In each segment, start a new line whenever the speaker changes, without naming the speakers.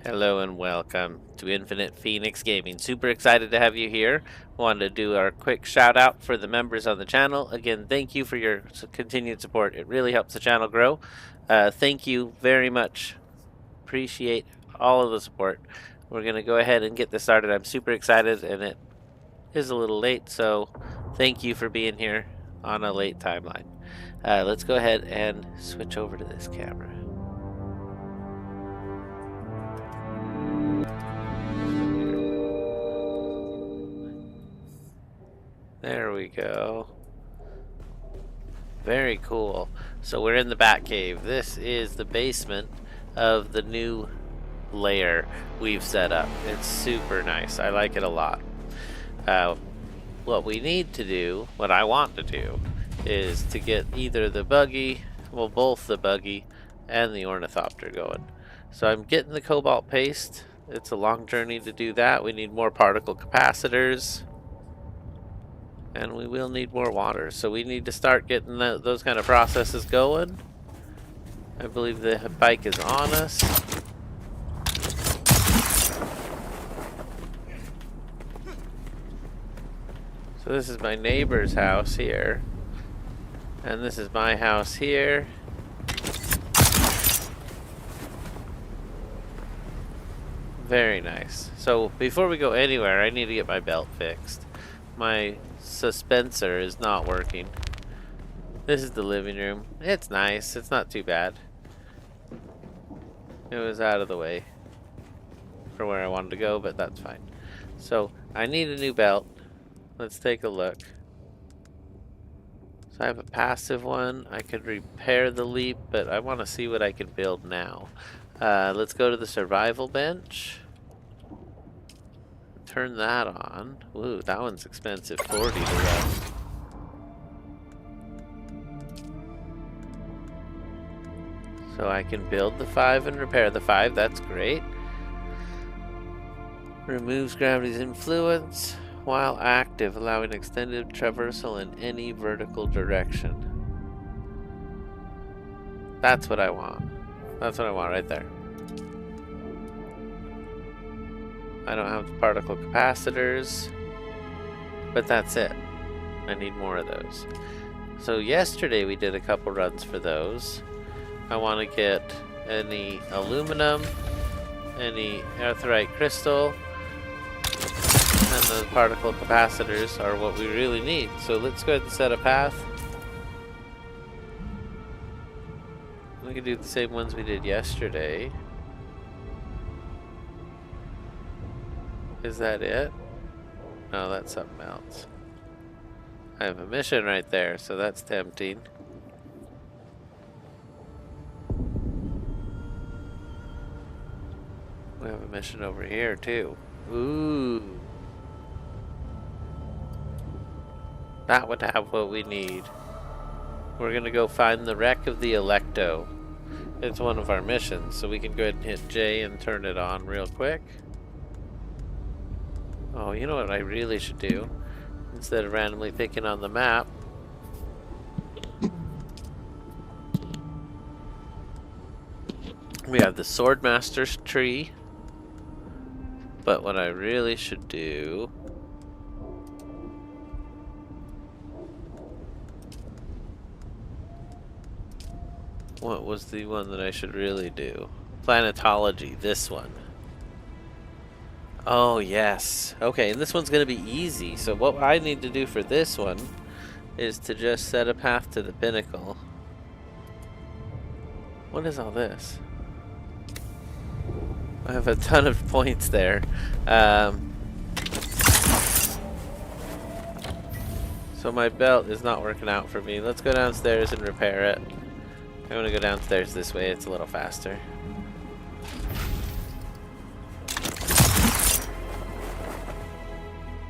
Hello and welcome to Infinite Phoenix Gaming. Super excited to have you here. Wanted to do our quick shout out for the members on the channel. Again, thank you for your continued support. It really helps the channel grow. Thank you very much. Appreciate all of the support. We're going to go ahead and get this started. I'm super excited and it is a little late, so thank you for being here on a late timeline. Let's go ahead and switch over to this camera. There we go. Very cool. So we're in the Batcave. This is the basement of the new lair we've set up. It's super nice. I like it a lot. What we need to do, what I want to do, is to get either the buggy, well, both the buggy and the ornithopter going. So I'm getting the cobalt paste. It's a long journey to do that. We need more particle capacitors. And we will need more water, so we need to start getting those kind of processes going. I believe the bike is on us. So this is my neighbor's house here. And this is my house here. Very nice. So before we go anywhere, I need to get my belt fixed. My suspensor is not working. This is the living room. It's nice. It's not too bad. It was out of the way for where I wanted to go, but that's fine. So I need a new belt. Let's take a look. So I have a passive one. I could repair the leap, but I want to see what I can build now. Let's go to the survival bench. Turn that on. Ooh, that one's expensive. 40 to run. So I can build the 5 and repair the 5. That's great. Removes gravity's influence while active, allowing extended traversal in any vertical direction. That's what I want. That's what I want right there. I don't have the particle capacitors, but that's it. I need more of those. So yesterday we did a couple runs for those. I want to get any aluminum, any aetheryte crystal, and the particle capacitors are what we really need. So let's go ahead and set a path. We can do the same ones we did yesterday. Is that it? No, that's something else. I have a mission right there, so that's tempting. We have a mission over here too. Ooh. That would have what we need. We're gonna go find the wreck of the Electo. It's one of our missions, so we can go ahead and hit J and turn it on real quick. Oh, you know what I really should do? Instead of randomly picking on the map. We have the Swordmaster's tree. But what I really should do... What was the one that I should really do? Planetology, this one. Oh, yes. Okay, and this one's going to be easy. So what I need to do for this one is to just set a path to the pinnacle. What is all this? I have a ton of points there. So my belt is not working out for me. Let's go downstairs and repair it. I'm going to go downstairs this way. It's a little faster.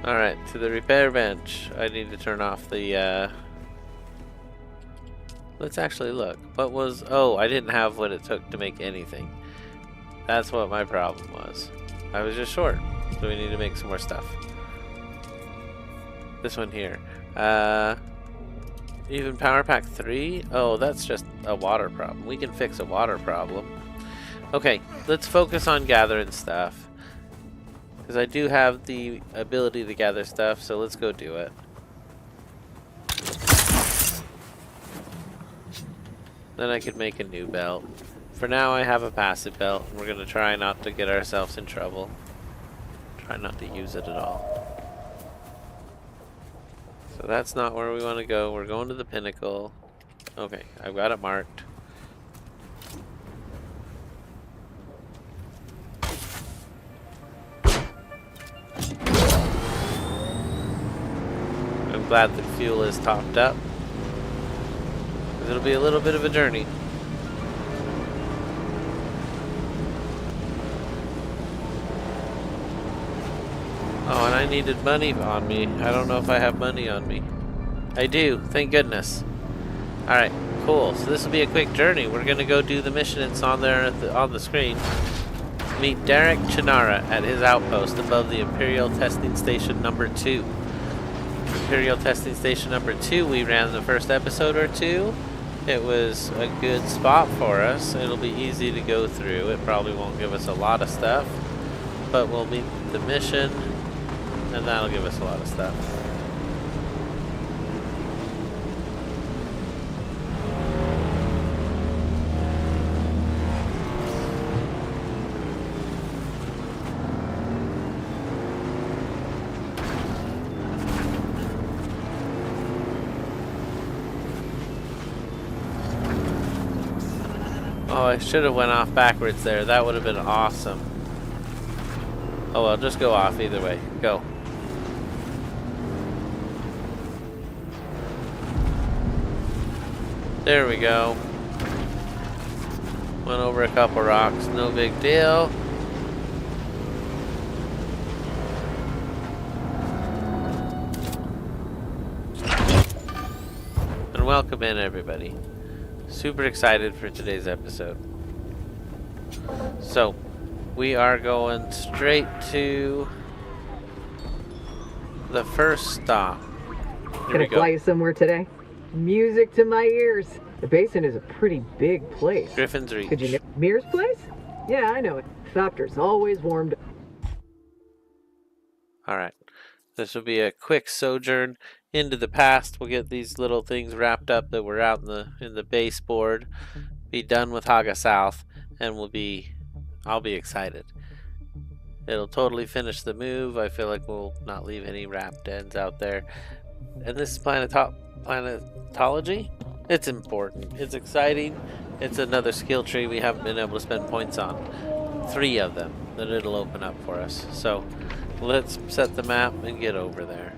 Alright, to the repair bench. I need to turn off the, Let's actually look. What was... Oh, I didn't have what it took to make anything. That's what my problem was. I was just short. So we need to make some more stuff. This one here. Even power pack 3? Oh, that's just a water problem. We can fix a water problem. Okay, let's focus on gathering stuff. Because I do have the ability to gather stuff, so let's go do it. Then I could make a new belt. For now I have a passive belt, and we're going to try not to get ourselves in trouble. Try not to use it at all. So that's not where we want to go. We're going to the pinnacle. Okay, I've got it marked. I'm glad the fuel is topped up. It'll be a little bit of a journey. Oh, and I needed money on me. I don't know if I have money on me. I do, thank goodness. Alright, cool. So this will be a quick journey. We're going to go do the mission. It's on there on the screen. Meet Derek Chinara at his outpost above the Imperial Testing Station number 2. Imperial Testing Station number 2, we ran the first episode or two. It was a good spot for us. It'll be easy to go through. It probably won't give us a lot of stuff, but we'll meet the mission, and that'll give us a lot of stuff. Oh, I should have went off backwards there. That would have been awesome. Oh well, just go off either way. Go. There we go. Went over a couple rocks. No big deal. And welcome in, everybody. Super excited for today's episode. So, we are going straight to the first stop.
Gonna fly you somewhere today? Music to my ears. The basin is a pretty big place.
Griffin's Reach.
Could you know Mir's place? Yeah, I know it. Doctor's always warmed up.
Alright. This will be a quick sojourn into the past. We'll get these little things wrapped up that were out in the baseboard. Be done with Haga South, and I'll be excited. It'll totally finish the move. I feel like we'll not leave any wrapped ends out there. And this is planetology. It's important. It's exciting. It's another skill tree we haven't been able to spend points on. 3 of them that it'll open up for us. So let's set the map and get over there.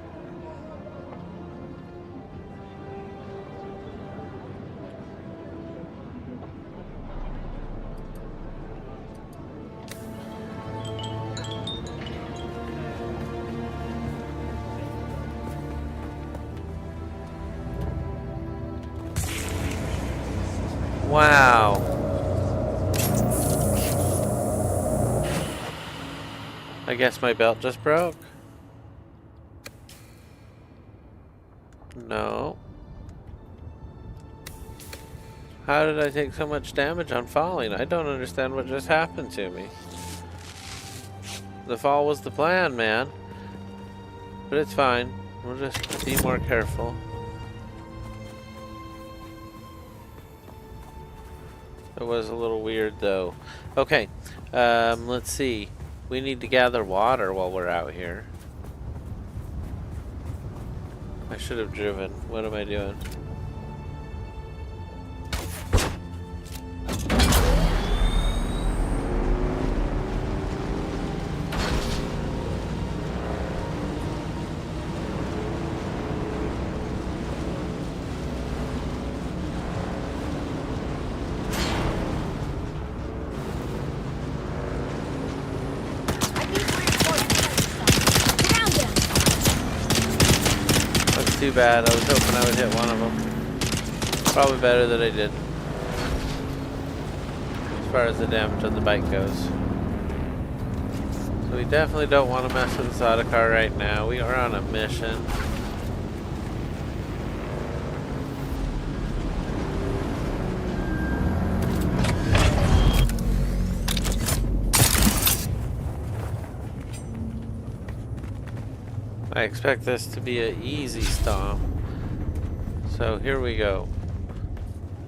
Wow. I guess my belt just broke. No. How did I take so much damage on falling? I don't understand what just happened to me. The fall was the plan, man. But it's fine. We'll just be more careful. It was a little weird though. Okay, let's see. We need to gather water while we're out here. I should have driven. What am I doing? Too bad. I was hoping I would hit one of them. Probably better that I did. As far as the damage on the bike goes. So we definitely don't want to mess with this autocar right now. We are on a mission. I expect this to be an easy stomp. So here we go.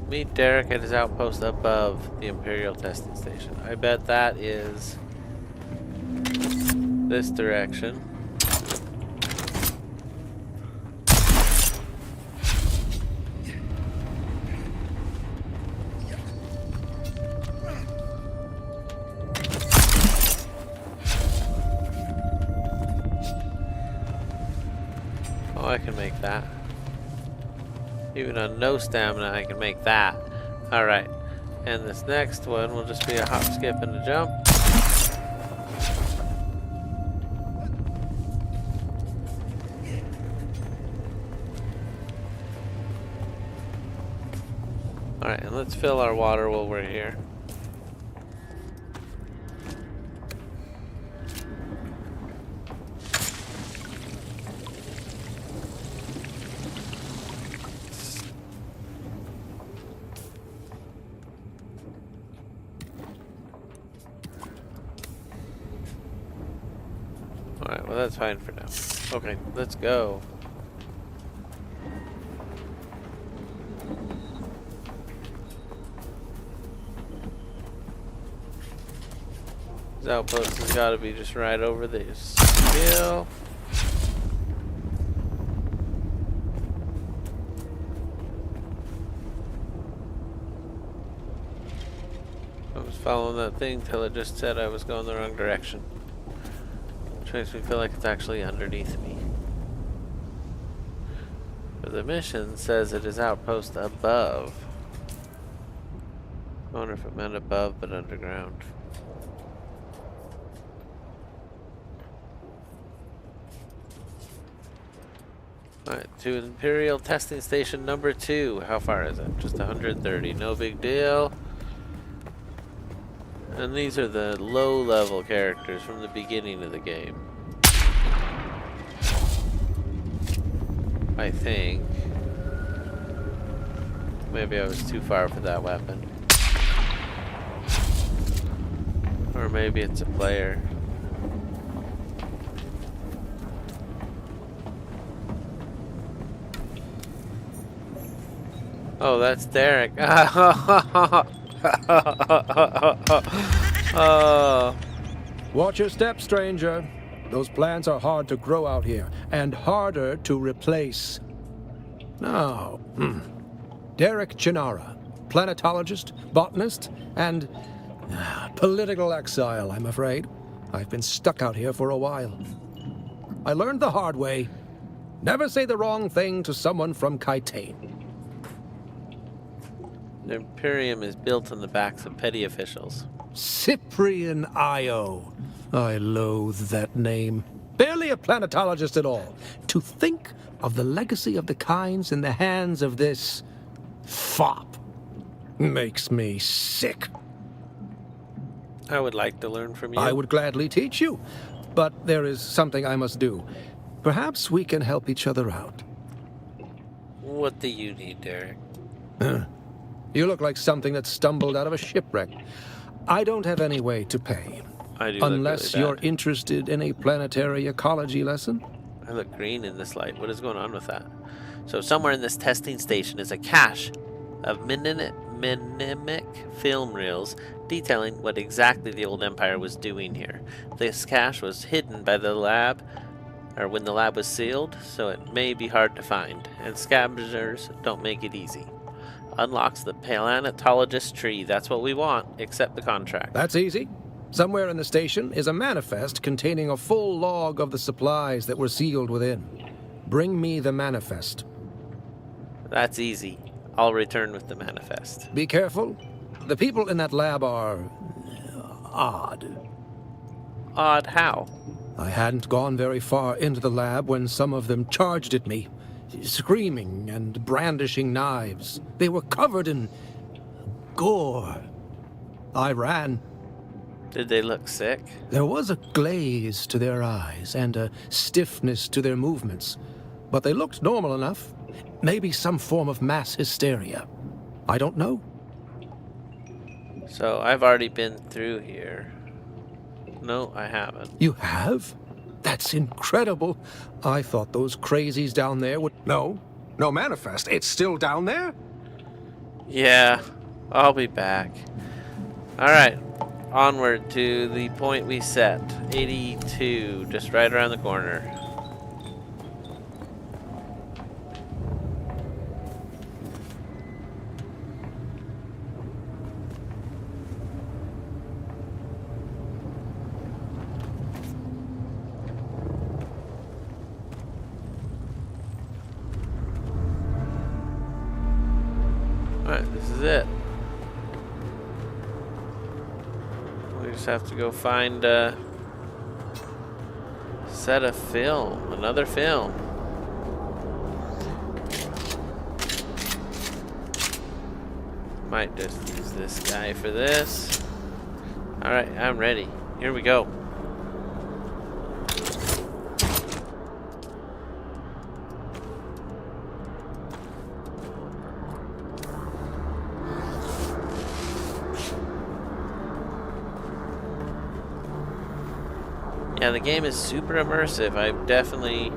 Meet Derek at his outpost above the Imperial testing station. I bet that is this direction. Oh, I can make that. Even on no stamina, I can make that. Alright. And this next one will just be a hop, skip, and a jump. Alright, and let's fill our water while we're here. Alright, well that's fine for now. Okay, let's go. This outpost has got to be just right over this hill. I was following that thing till it just said I was going the wrong direction. Which makes me feel like it's actually underneath me. But the mission says it is outpost above. I wonder if it meant above but underground. Alright, to Imperial Testing Station number 2. How far is it? Just 130. No big deal. And these are the low-level characters from the beginning of the game. I think. Maybe I was too far for that weapon. Or maybe it's a player. Oh, that's Derek.
Watch your step, stranger. Those plants are hard to grow out here, and harder to replace. Now, Derek Chinara, planetologist, botanist, and political exile, I'm afraid. I've been stuck out here for a while. I learned the hard way. Never say the wrong thing to someone from Hydrate.
The Imperium is built on the backs of petty officials.
Cyprian Io. I loathe that name. Barely a planetologist at all. To think of the legacy of the kinds in the hands of this fop makes me sick.
I would like to learn from you.
I would gladly teach you, but there is something I must do. Perhaps we can help each other out.
What do you need, Derek?
You look like something that stumbled out of a shipwreck. I don't have any way to pay.
I do
Unless
look really
you're
bad.
interested in a planetary ecology lesson.
I look green in this light. What is going on with that? So somewhere in this testing station is a cache of minimic film reels detailing what exactly the old Empire was doing here. This cache was hidden by the lab, or when the lab was sealed, so it may be hard to find, and scavengers don't make it easy. Unlocks the planetologist tree. That's what we want. Accept the contract.
That's easy. Somewhere in the station is a manifest containing a full log of the supplies that were sealed within. Bring me the manifest.
That's easy. I'll return with the manifest.
Be careful. The people in that lab are odd.
Odd how?
I hadn't gone very far into the lab when some of them charged at me, screaming and brandishing knives. They were covered in gore. I ran.
Did they look sick?
There was a glaze to their eyes and a stiffness to their movements, but they looked normal enough. Maybe some form of mass hysteria. I don't know.
So I've already been through here. No, I haven't.
You have? That's incredible. I thought those crazies down there would...
No, no manifest. It's still down there?
Yeah, I'll be back. Alright, onward to the point we set. 82, just right around the corner. Alright, this is it. We just have to go find a set of film, another film. Might just use this guy for this. Alright, I'm ready. Here we go. Yeah, the game is super immersive. I'm definitely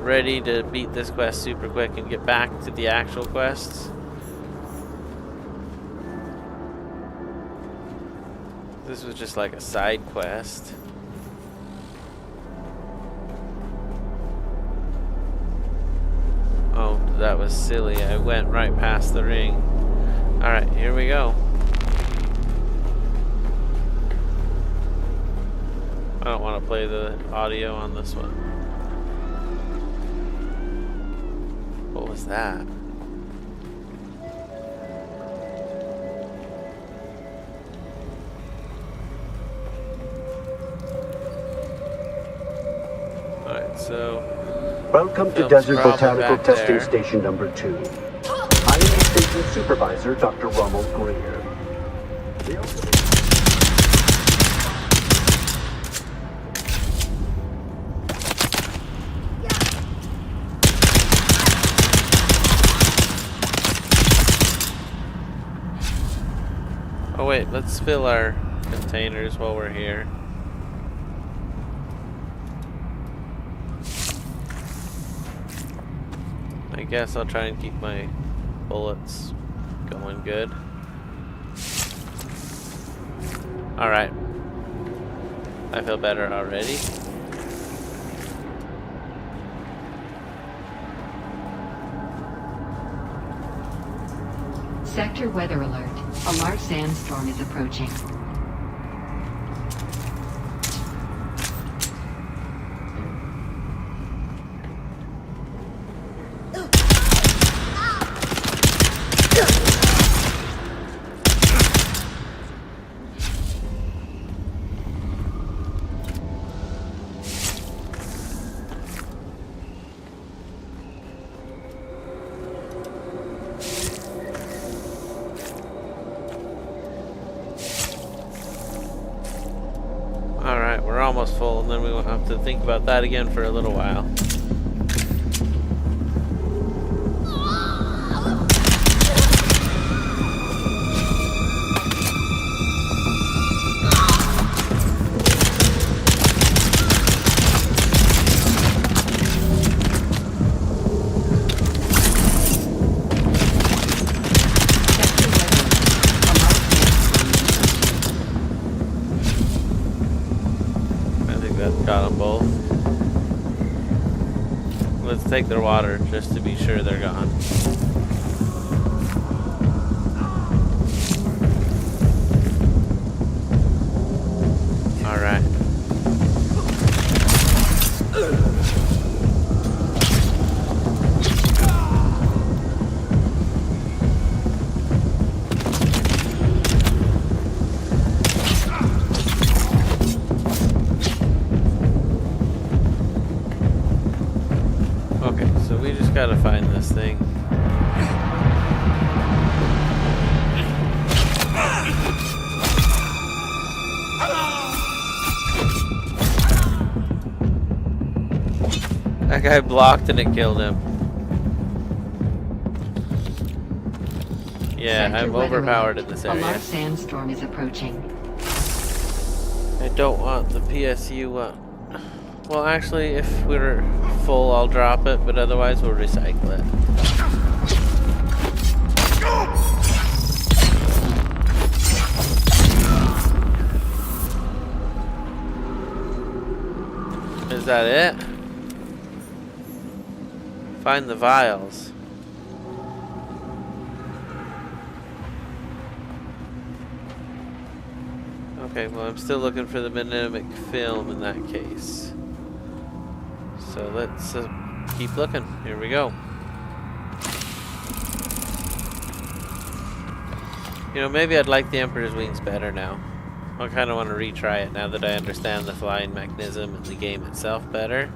ready to beat this quest super quick and get back to the actual quests. This was just like a side quest. Oh, that was silly. I went right past the ring. Alright, here we go. I don't want to play the audio on this one. What was that? Alright, so...
Welcome to
Film's
Desert
probably
Botanical
back
Testing
there.
Station number 2. I am the station supervisor, Dr. Ronald Greer.
Oh wait, let's fill our containers while we're here. I guess I'll try and keep my bullets going good. Alright. I feel better already.
Sector weather alert. A large sandstorm is approaching.
Alright, we're almost full, and then we won't have to think about that again for a little while. Got them both. Let's take their water just to be sure they're gone. All right. Okay, so we just gotta find this thing. That guy blocked and it killed him. Yeah,
Sector
I'm
weather
overpowered
alert.
in this
A large
area.
sandstorm is approaching.
I don't want the PSU one. Well, actually, if we're full, I'll drop it, but otherwise we'll recycle it. Is that it? Find the vials. Okay, well, I'm still looking for the mnemonic film in that case. So let's keep looking. Here we go. You know, maybe I'd like the Emperor's Wings better now. I kind of want to retry it now that I understand the flying mechanism and the game itself better.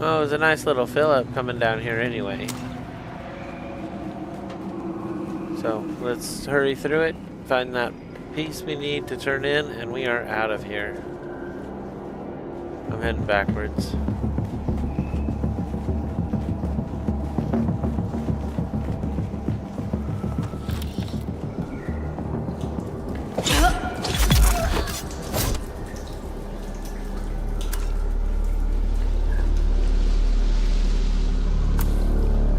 Oh, it was a nice little fill-up coming down here anyway. So, let's hurry through it, find that piece we need to turn in, and we are out of here. I'm heading backwards.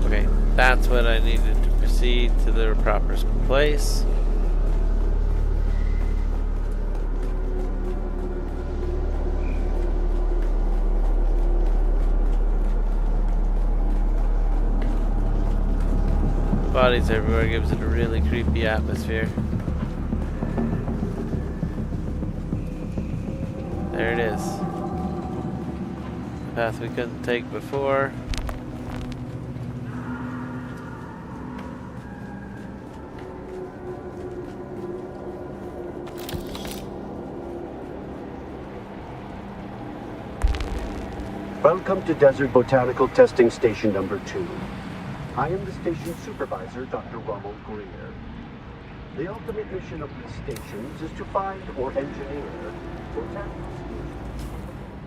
Okay, that's what I needed to proceed to the proper place. Bodies everywhere gives it a really creepy atmosphere. There it is. Path we couldn't take before.
Welcome to Desert Botanical Testing Station number 2. I am the station supervisor, Dr. Rommel Greer. The ultimate mission of these stations is to find or engineer botanical species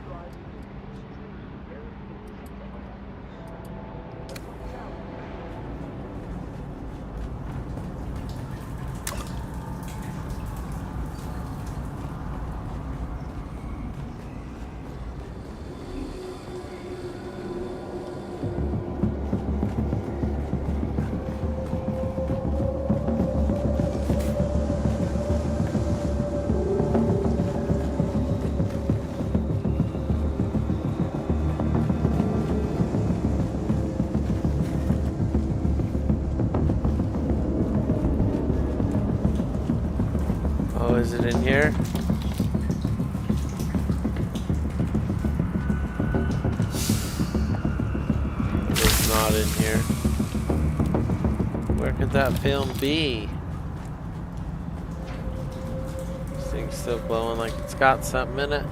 driving extreme air
Oh, is it in here? It is not in here. Where could that film be? This thing's still glowing like it's got something in it.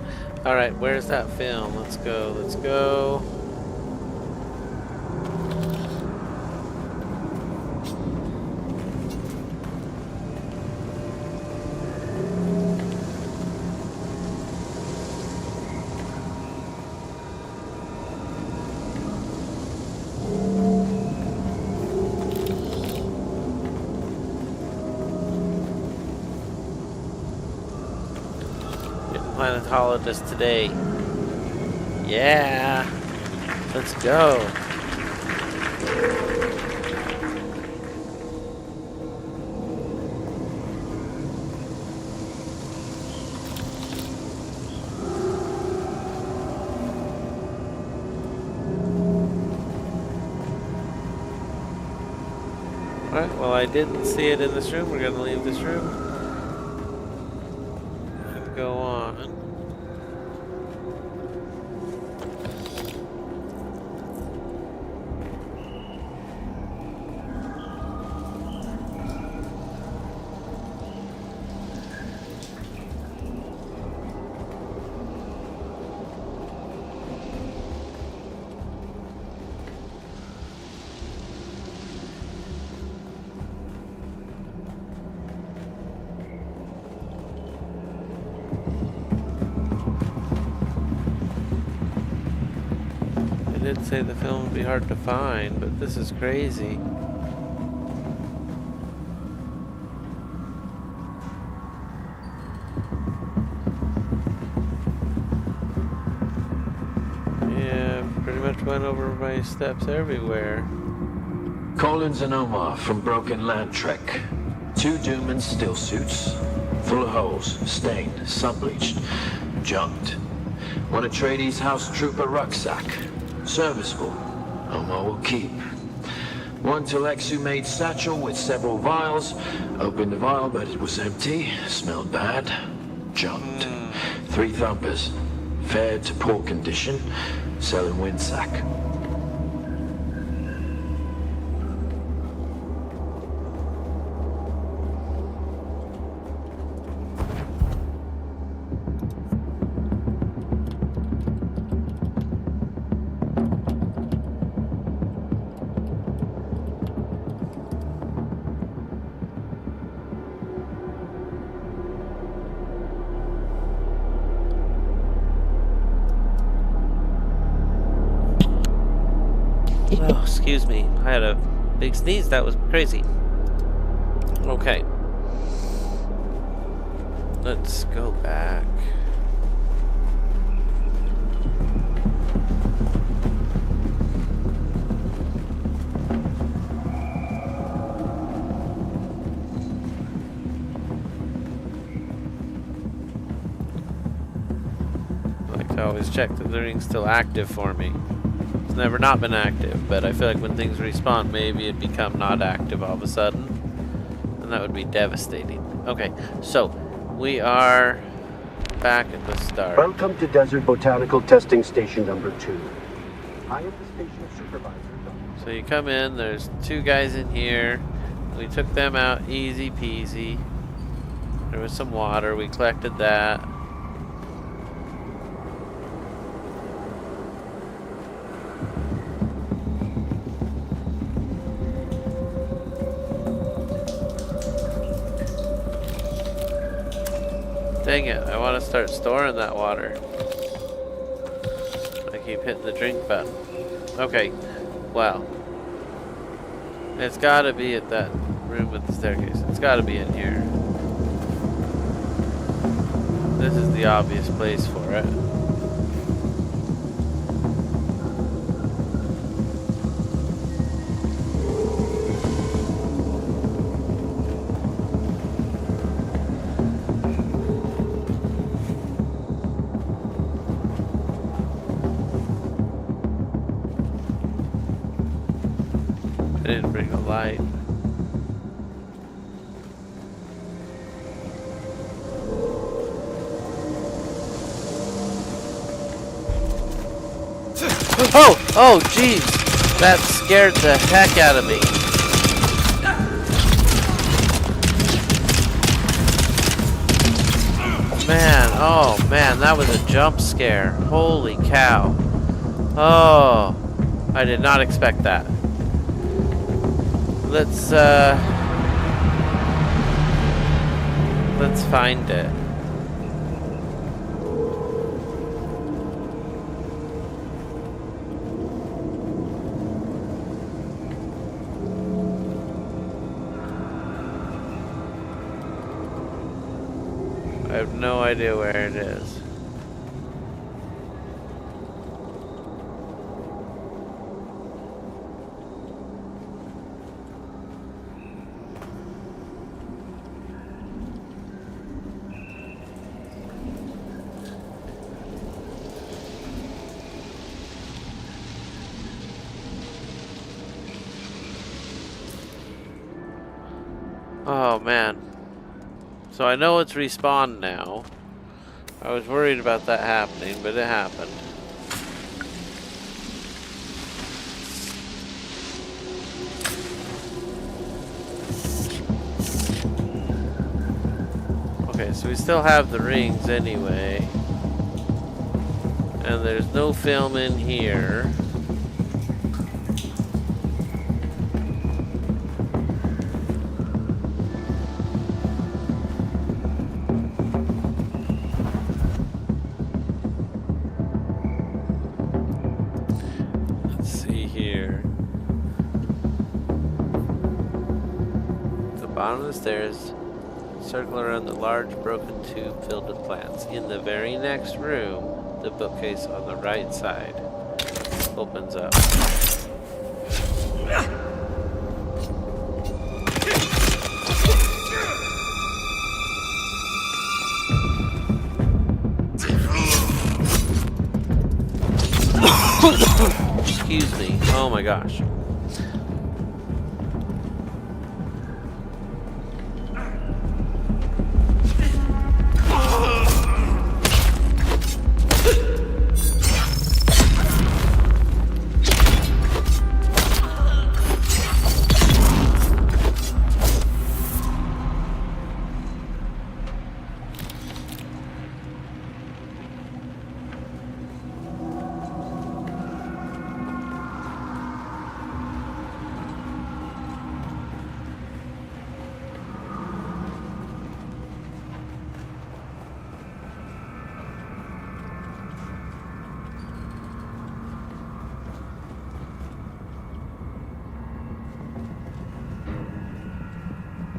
Alright, where's that film? Let's go, let's go. Planetologist today. Yeah, let's go. Alright, well, I didn't see it in this room. We're gonna leave this room and go on. did say the film would be hard to find, but this is crazy. Yeah, pretty much went over my steps everywhere.
Collins and Omar from Broken Land Trek. 2 Doomans still suits. Full of holes, stained, sun-bleached, junked. One Atreides House Trooper rucksack. Serviceable. Omar will keep. One Telexu-made satchel with several vials. Opened the vial, but it was empty. Smelled bad. Junked. 3 thumpers. Fair to poor condition. Selling windsack.
Oh, excuse me. I had a big sneeze. That was crazy. Okay. Let's go back. I like to always check that the ring's still active for me. It's never not been active, but I feel like when things respawn, maybe it become not active all of a sudden, and that would be devastating. Okay, so we are back at the start.
Welcome to Desert Botanical Testing Station number 2. I am the station supervisor.
So you come in, there's 2 guys in here. We took them out easy peasy. There was some water, we collected that. Dang it, I want to start storing that water. I keep hitting the drink button. Okay, well. It's gotta be at that room with the staircase. It's gotta be in here. This is the obvious place for it. I didn't bring a light. Oh, jeez! That scared the heck out of me. Man, that was a jump scare. Holy cow. Oh, I did not expect that. Let's find it. I have no idea where it is. Oh man. So I know it's respawned now. I was worried about that happening, but it happened. Okay, so we still have the rings anyway. And there's no film in here. bottom of the stairs. Circle around the large broken tube filled with plants. In the very next room, the bookcase on the right side opens up. Excuse me. Oh my gosh.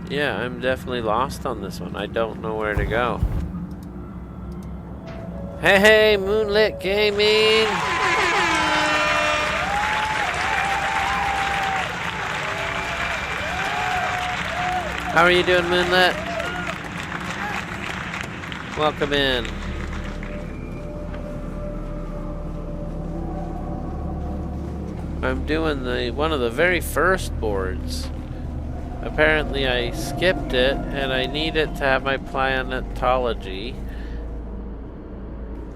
Yeah, I'm definitely lost on this one. I don't know where to go. Hey, hey, Moonlit Gaming! How are you doing, Moonlit? Welcome in. I'm doing one of the very first boards. Apparently I skipped it, and I need it to have my planetology.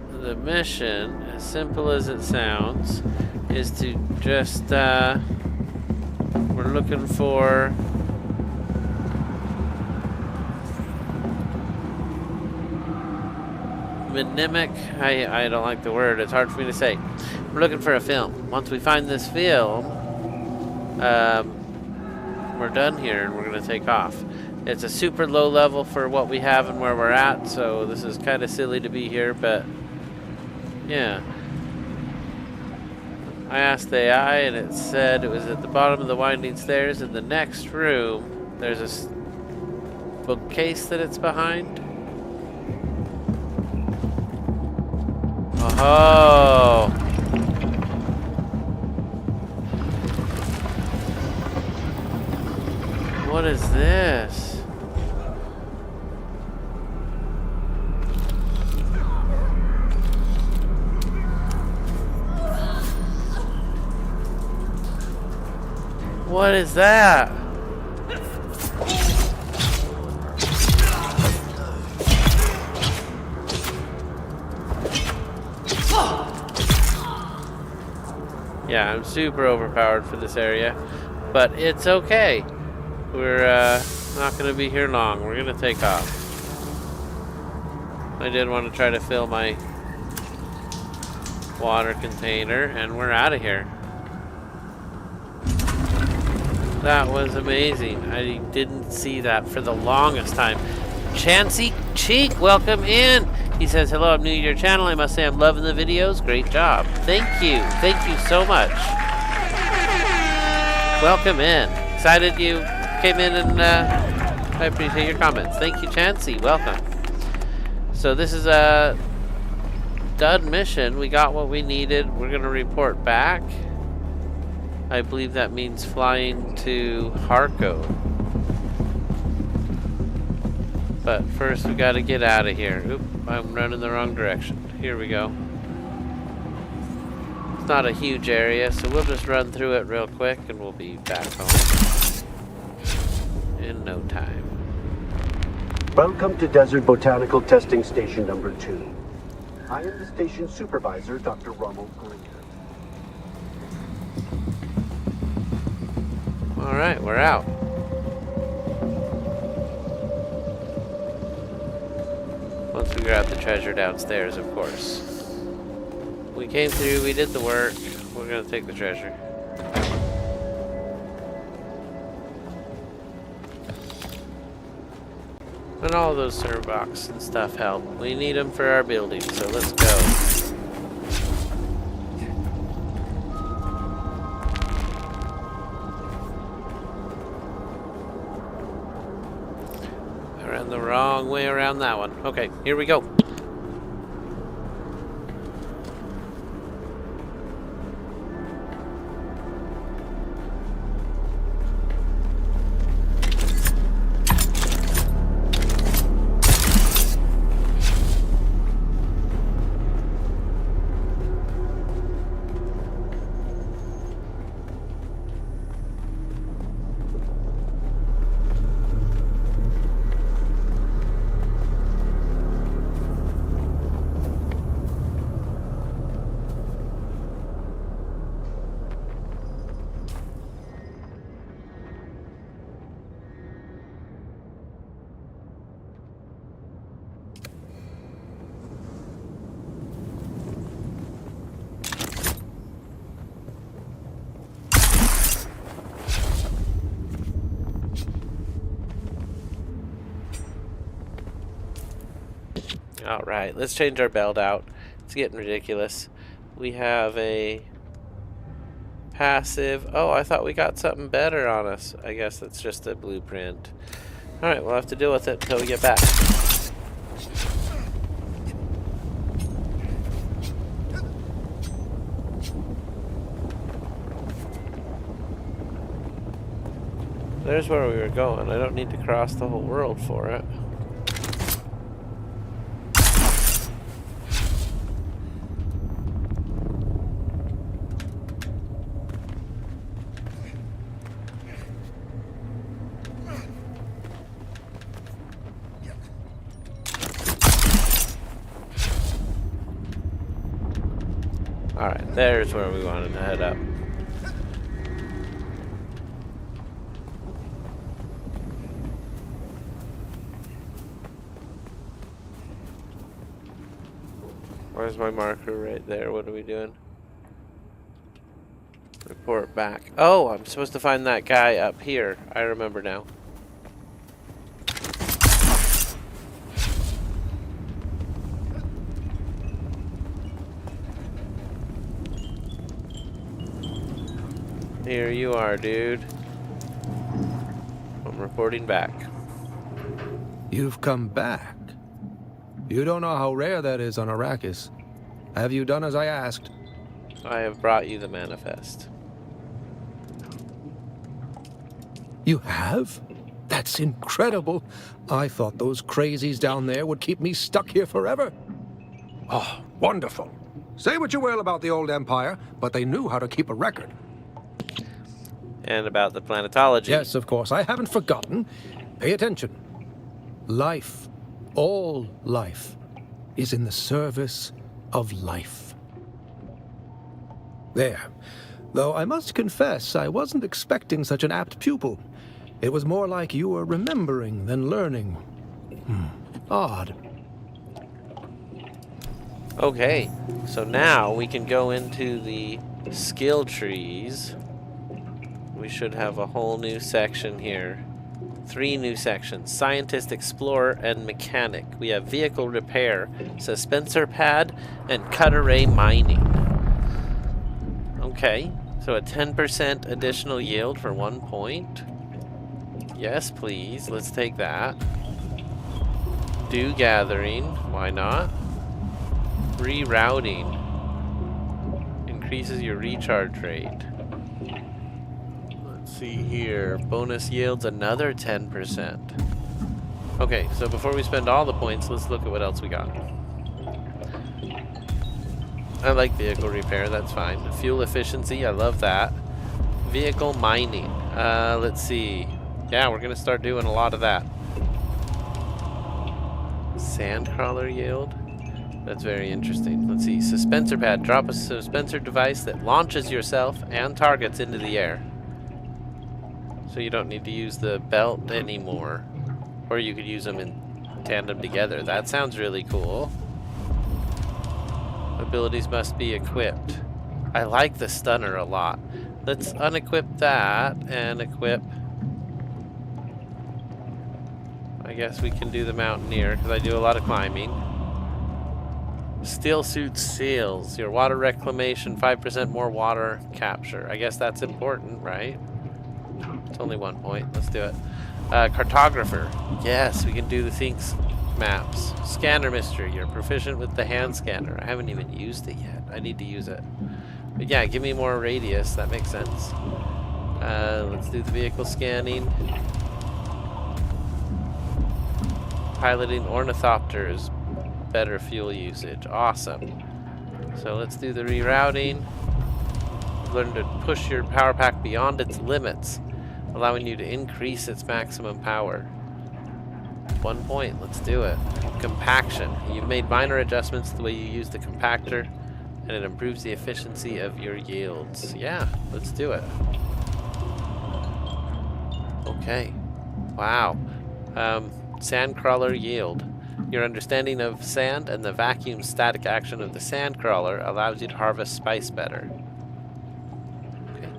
The mission, as simple as it sounds, is to just, we're looking for mnemic, I don't like the word, it's hard for me to say. We're looking for a film. Once we find this film, we're done here and we're going to take off. It's a super low level for what we have and where we're at, so this is kind of silly to be here, but yeah. I asked the AI and it said it was at the bottom of the winding stairs in the next room. There's a bookcase that it's behind. Oh. What is this? What is that? Yeah, I'm super overpowered for this area, but it's okay. We're not going to be here long. We're going to take off. I did want to try to fill my water container, and we're out of here. That was amazing. I didn't see that for the longest time. Chancy Cheek, welcome in. He says, hello, I'm new to your channel. I must say I'm loving the videos. Great job. Thank you. Thank you so much. Welcome in. Excited you came in, and I appreciate your comments. Thank you, Chancy. Welcome. So this is a done mission. We got what we needed. We're going to report back. I believe that means flying to Harco. But first we got to get out of here. Oop, I'm running the wrong direction. Here we go. It's not a huge area, so we'll just run through it real quick and we'll be back home in no time.
Welcome to Desert Botanical Testing Station number 2. I am the station supervisor, Dr. Rommel Greer.
Alright, we're out. Once we grab the treasure downstairs, of course. We came through, we did the work. We're gonna take the treasure. And all those sandbox and stuff help. We need them for our building, so let's go. Went the wrong way around that one. Okay, here we go. Alright, let's change our belt out. It's getting ridiculous. We have a passive. Oh, I thought we got something better on us. I guess that's just a blueprint. Alright, we'll have to deal with it until we get back. There's where we were going. I don't need to cross the whole world for it. Alright, there's where we wanted to head up. Where's my marker? Right there. What are we doing? Report back. Oh, I'm supposed to find that guy up here. I remember now. Here you are, dude. I'm reporting back.
You've come back. You don't know how rare that is on Arrakis. Have you done as I asked?
I have brought you the manifest.
You have? That's incredible. I thought those crazies down there would keep me stuck here forever.
Oh, wonderful. Say what you will about the old Empire, but they knew how to keep a record.
And about the planetology.
Yes, of course. I haven't forgotten. Pay attention. Life, all life, is in the service of life. There. Though I must confess, I wasn't expecting such an apt pupil. It was more like you were remembering than learning. Odd.
Okay, so now we can go into the skill trees. We should have a whole new section here. 3 new sections: Scientist, Explorer, and Mechanic. We have Vehicle Repair, Suspensor Pad, and Cut Array Mining. Okay, so a 10% additional yield for 1 point. Yes, please. Let's take that. Do Gathering. Why not? Rerouting. Increases your recharge rate. See here, bonus yields another 10%. Okay, so before we spend all the points, let's look at what else we got. I like vehicle repair, that's fine. Fuel efficiency, I love that. Vehicle mining, let's see. Yeah, we're gonna start doing a lot of that. Sandcrawler yield, that's very interesting. Let's see, suspensor pad, drop a suspensor device that launches yourself and targets into the air. So you don't need to use the belt anymore. Or you could use them in tandem together. That sounds really cool. Abilities must be equipped. I like the stunner a lot. Let's unequip that and equip... I guess we can do the mountaineer because I do a lot of climbing. Steel suit seals. Your water reclamation, 5% more water capture. I guess that's important, right? It's only 1 point. Let's do it. Cartographer. Yes, we can do the things. Maps. Scanner mystery. You're proficient with the hand scanner. I haven't even used it yet. I need to use it. But yeah, give me more radius. That makes sense. Let's do the vehicle scanning. Piloting ornithopters. Better fuel usage. Awesome. So let's do the rerouting. Learn to push your power pack beyond its limits, allowing you to increase its maximum power. 1 point. Let's do it. Compaction. You've made minor adjustments to the way you use the compactor, and it improves the efficiency of your yields. Yeah, let's do it. Okay. Wow. Sandcrawler yield. Your understanding of sand and the vacuum static action of the sandcrawler allows you to harvest spice better. Okay.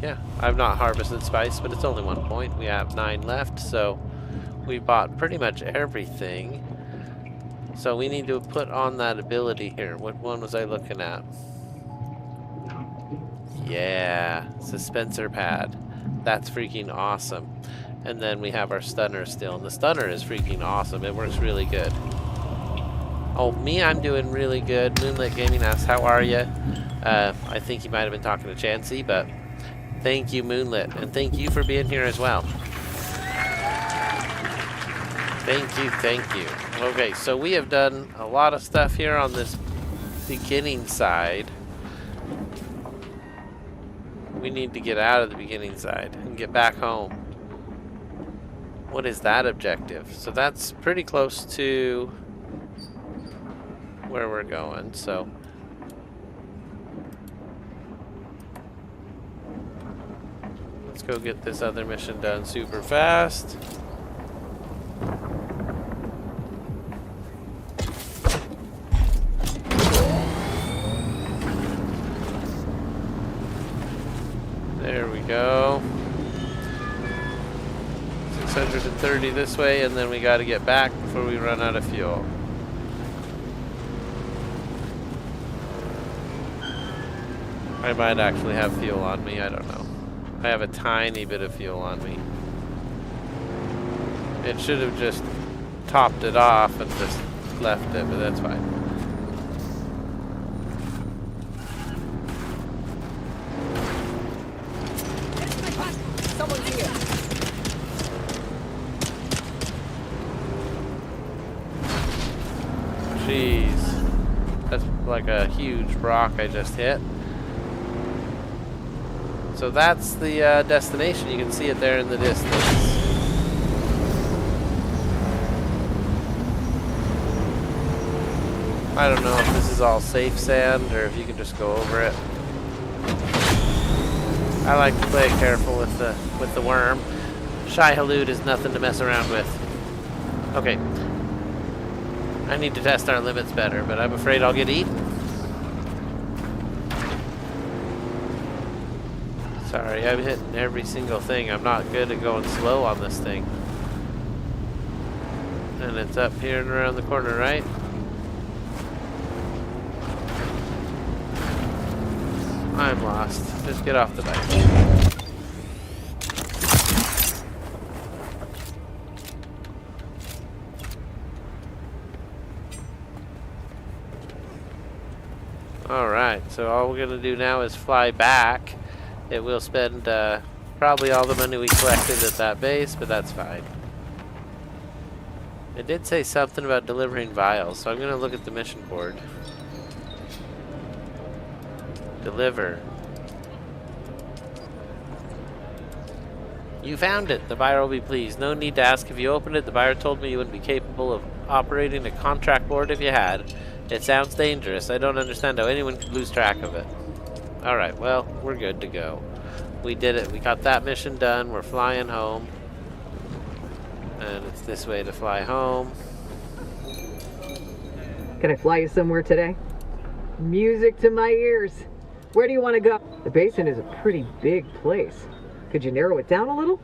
Yeah, I've not harvested spice, but it's only 1 point. We have 9 left, so we bought pretty much everything. So we need to put on that ability here. What one was I looking at? Yeah, suspensor pad. That's freaking awesome. And then we have our stunner still. And the stunner is freaking awesome. It works really good. Oh, me, I'm doing really good. Moonlit Gaming asks, how are you? I think he might have been talking to Chansey, but thank you, Moonlit. And thank you for being here as well. Thank you, thank you. Okay, so we have done a lot of stuff here on this beginning side. We need to get out of the beginning side and get back home. What is that objective? So that's pretty close to where we're going, so let's go get this other mission done super fast. There we go. 630 this way, and then we got to get back before we run out of fuel. I might actually have fuel on me, I don't know. I have a tiny bit of fuel on me. It should have just topped it off and just left it, but that's fine. Jeez, that's like a huge rock I just hit. So that's the destination. You can see it there in the distance. I don't know if this is all safe sand or if you can just go over it. I like to play it careful with the worm. Shy Halud is nothing to mess around with. Okay. I need to test our limits better, but I'm afraid I'll get eaten. Sorry, I'm hitting every single thing. I'm not good at going slow on this thing. And it's up here and around the corner, right? I'm lost. Just get off the bike. Alright, so all we're going to do now is fly back. It will spend probably all the money we collected at that base, but that's fine. It did say something about delivering vials, so I'm going to look at the mission board. Deliver. You found it. The buyer will be pleased. No need to ask if you opened it. The buyer told me you wouldn't be capable of operating a contract board if you had. It sounds dangerous. I don't understand how anyone could lose track of it. Alright, well, we're good to go. We did it. We got that mission done. We're flying home. And it's this way to fly home.
Can I fly you somewhere today? Music to my ears. Where do you want to go? The basin is a pretty big place. Could you narrow it down a little?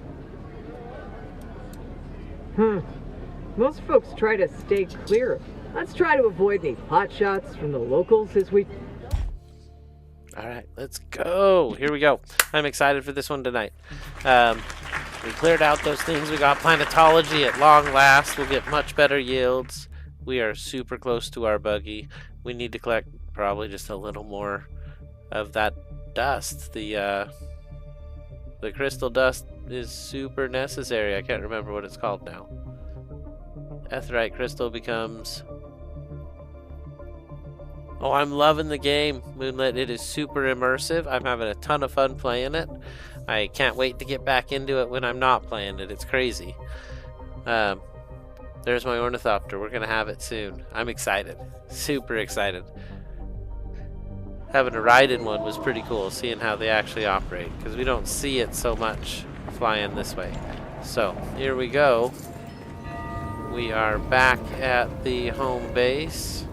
Most folks try to stay clear. Let's try to avoid any pot shots from the locals as we...
All right, let's go. Here we go. I'm excited for this one tonight. We cleared out those things. We got planetology at long last. We'll get much better yields. We are super close to our buggy. We need to collect probably just a little more of that dust. The crystal dust is super necessary. I can't remember what it's called now. Aetheryte crystal becomes... Oh, I'm loving the game, Moonlit. It is super immersive. I'm having a ton of fun playing it. I can't wait to get back into it when I'm not playing it. It's crazy. There's my ornithopter. We're going to have it soon. I'm excited. Super excited. Having a ride in one was pretty cool, seeing how they actually operate, because we don't see it so much flying this way. So, here we go. We are back at the home base.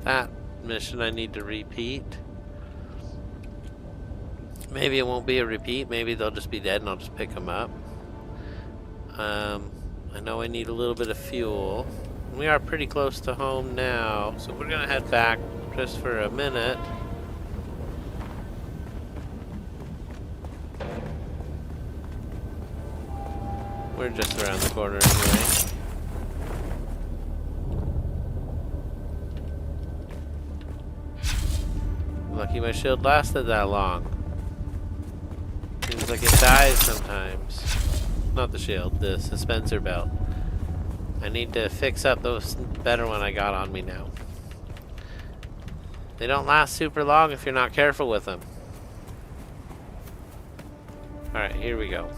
That mission I need to repeat. Maybe it won't be a repeat. Maybe they'll just be dead and I'll just pick them up. I know I need a little bit of fuel. We are pretty close to home now, so we're gonna head back just for a minute. We're just around the corner anyway. Lucky my shield lasted that long. Seems like it dies sometimes. Not the shield, the suspensor belt. I need to fix up those better one I got on me now. They don't last super long if you're not careful with them. Alright, here we go.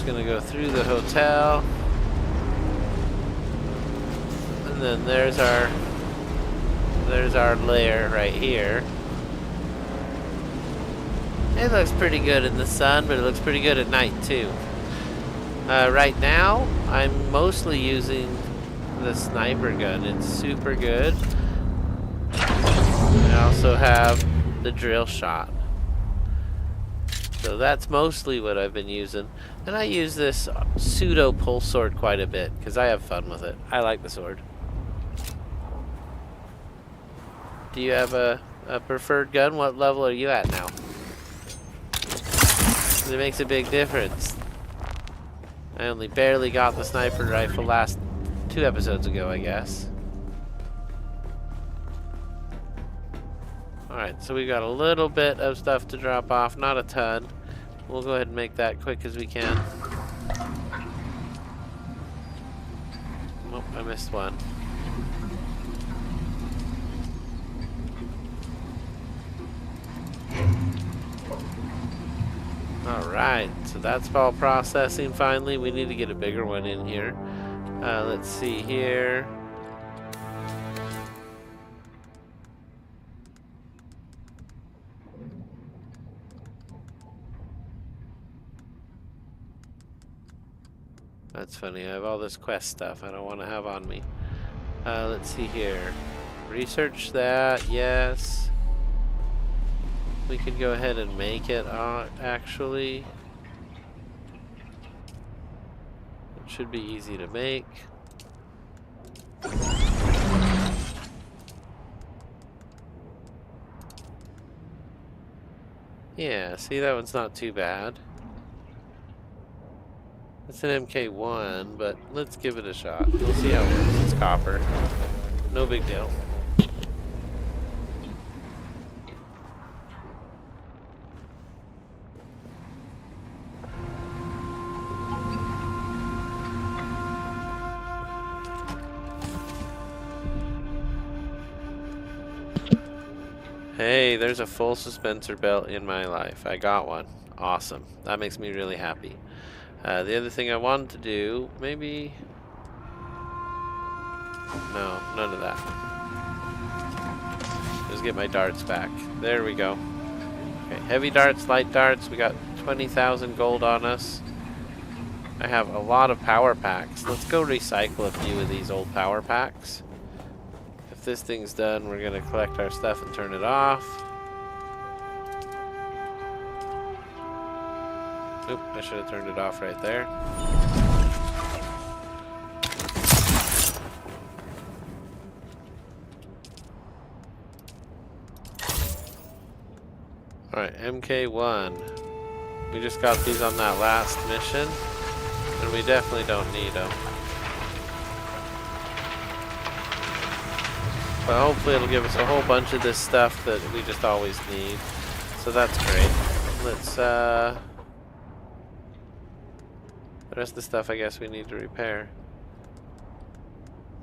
Gonna go through the hotel, and then there's our lair right here. It looks pretty good in the sun, but it looks pretty good at night too. Right now I'm mostly using the sniper gun. It's super good. I also have the drill shot. So that's mostly what I've been using. And I use this pseudo pulse sword quite a bit because I have fun with it. I like the sword. Do you have a preferred gun? What level are you at now? 'Cause it makes a big difference. I only barely got the sniper rifle last 2 episodes ago, I guess. Alright, so we got a little bit of stuff to drop off, not a ton. We'll go ahead and make that quick as we can. Oh, I missed one. Alright, so that's all processing finally. We need to get a bigger one in here. Let's see here. That's funny, I have all this quest stuff I don't want to have on me. Let's see here. Research that, yes. We could go ahead and make it, actually. It should be easy to make. Yeah, see, that one's not too bad. It's an MK1, but let's give it a shot. We'll see how it works. It's copper. No big deal. Hey, there's a full suspensor belt in my life. I got one. Awesome. That makes me really happy. The other thing I wanted to do, maybe... No, none of that. Just get my darts back. There we go. Okay, heavy darts, light darts. We got 20,000 gold on us. I have a lot of power packs. Let's go recycle a few of these old power packs. If this thing's done, we're gonna collect our stuff and turn it off. Oop, I should have turned it off right there. Alright, MK1. We just got these on that last mission, and we definitely don't need them. But hopefully it'll give us a whole bunch of this stuff that we just always need. So that's great. Let's, the rest of the stuff I guess we need to repair.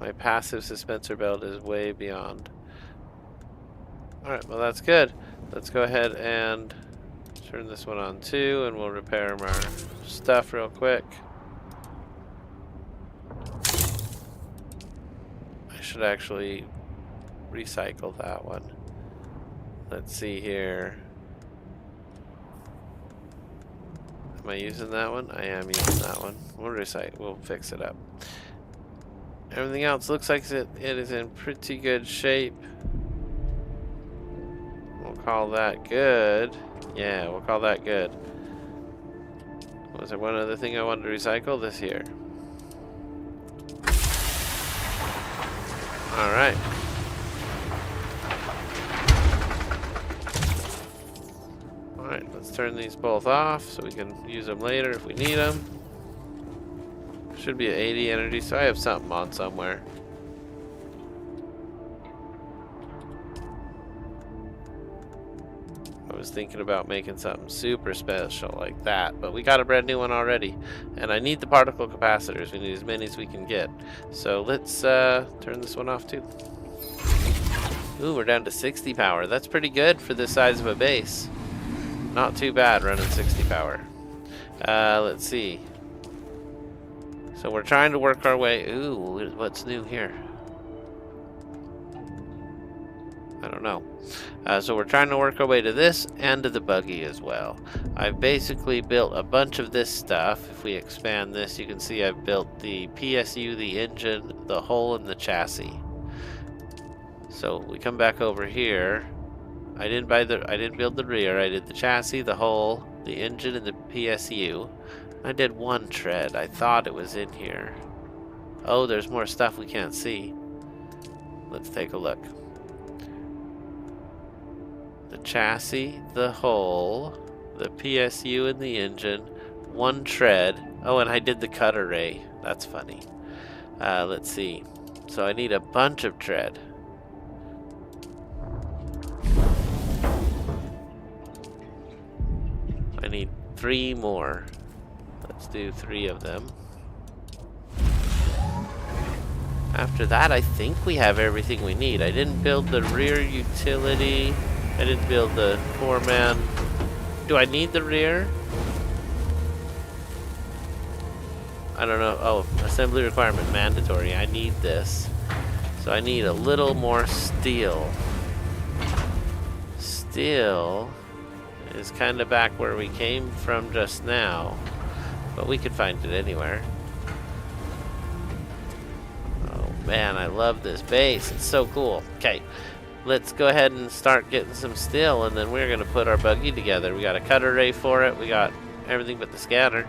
My passive suspensor belt is way beyond. Alright, well that's good. Let's go ahead and turn this one on too, and we'll repair our stuff real quick. I should actually recycle that one. Let's see here. Am I using that one? I am using that one. We'll recycle. We'll fix it up. Everything else looks like it is in pretty good shape. We'll call that good. Yeah, we'll call that good. Was there one other thing I wanted to recycle? This here. Alright. Alright, let's turn these both off so we can use them later if we need them. Should be at 80 energy, so I have something on somewhere. I was thinking about making something super special like that, but we got a brand new one already. And I need the particle capacitors. We need as many as we can get. So let's turn this one off too. Ooh, we're down to 60 power. That's pretty good for this size of a base. Not too bad running 60 power. Let's see. So we're trying to work our way. Ooh, what's new here? I don't know. So we're trying to work our way to this and to the buggy as well. I've basically built a bunch of this stuff. If we expand this, you can see I've built the PSU, the engine, the hull, and the chassis. So we come back over here. I didn't build the rear. I did the chassis, the hull, the engine, and the PSU. I did one tread. I thought it was in here. Oh, there's more stuff we can't see. Let's take a look. The chassis, the hull, the PSU, and the engine. One tread. Oh, and I did the cut array. That's funny. Let's see. So I need a bunch of tread. I need 3 more. Let's do 3 of them. After that, I think we have everything we need. I didn't build the rear utility. I didn't build the 4-man. Do I need the rear? I don't know. Oh, assembly requirement mandatory. I need this. So I need a little more steel. Steel is kind of back where we came from just now, but we could find it anywhere. Oh man, I love this base. It's so cool. Okay, let's go ahead and start getting some steel, and then we're gonna put our buggy together. We got a cut array for it. We got everything but the scanner.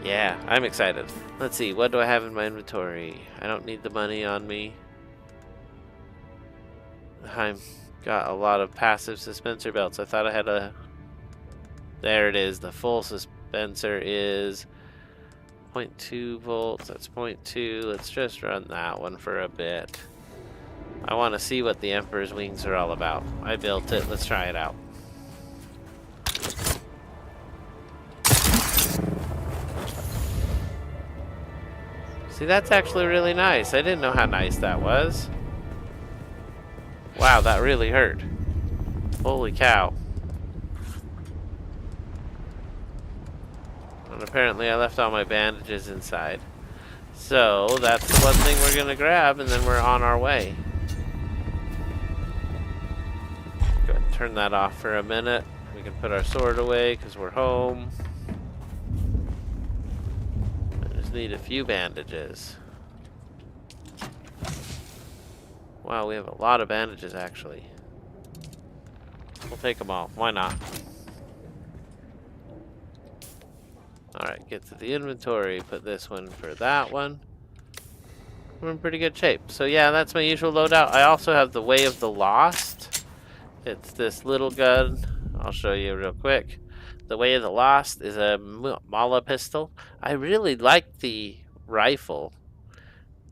Yeah, I'm excited. Let's see, what do I have in my inventory? I don't need the money on me. I'm got a lot of passive suspensor belts. I thought I had a... There it is. The full suspensor is 0.2 volts. That's 0.2. Let's just run that one for a bit. I want to see what the Emperor's wings are all about. I built it. Let's try it out. See, that's actually really nice. I didn't know how nice that was. Wow, that really hurt. Holy cow. And apparently I left all my bandages inside. So that's the one thing we're gonna grab, and then we're on our way. Go ahead and turn that off for a minute. We can put our sword away because we're home. I just need a few bandages. Wow, we have a lot of bandages actually. We'll take them all. Why not? Alright, get to the inventory. Put this one for that one. We're in pretty good shape. So yeah, that's my usual loadout. I also have the Way of the Lost. It's this little gun. I'll show you real quick. The Way of the Lost is a Mala pistol. I really like the rifle,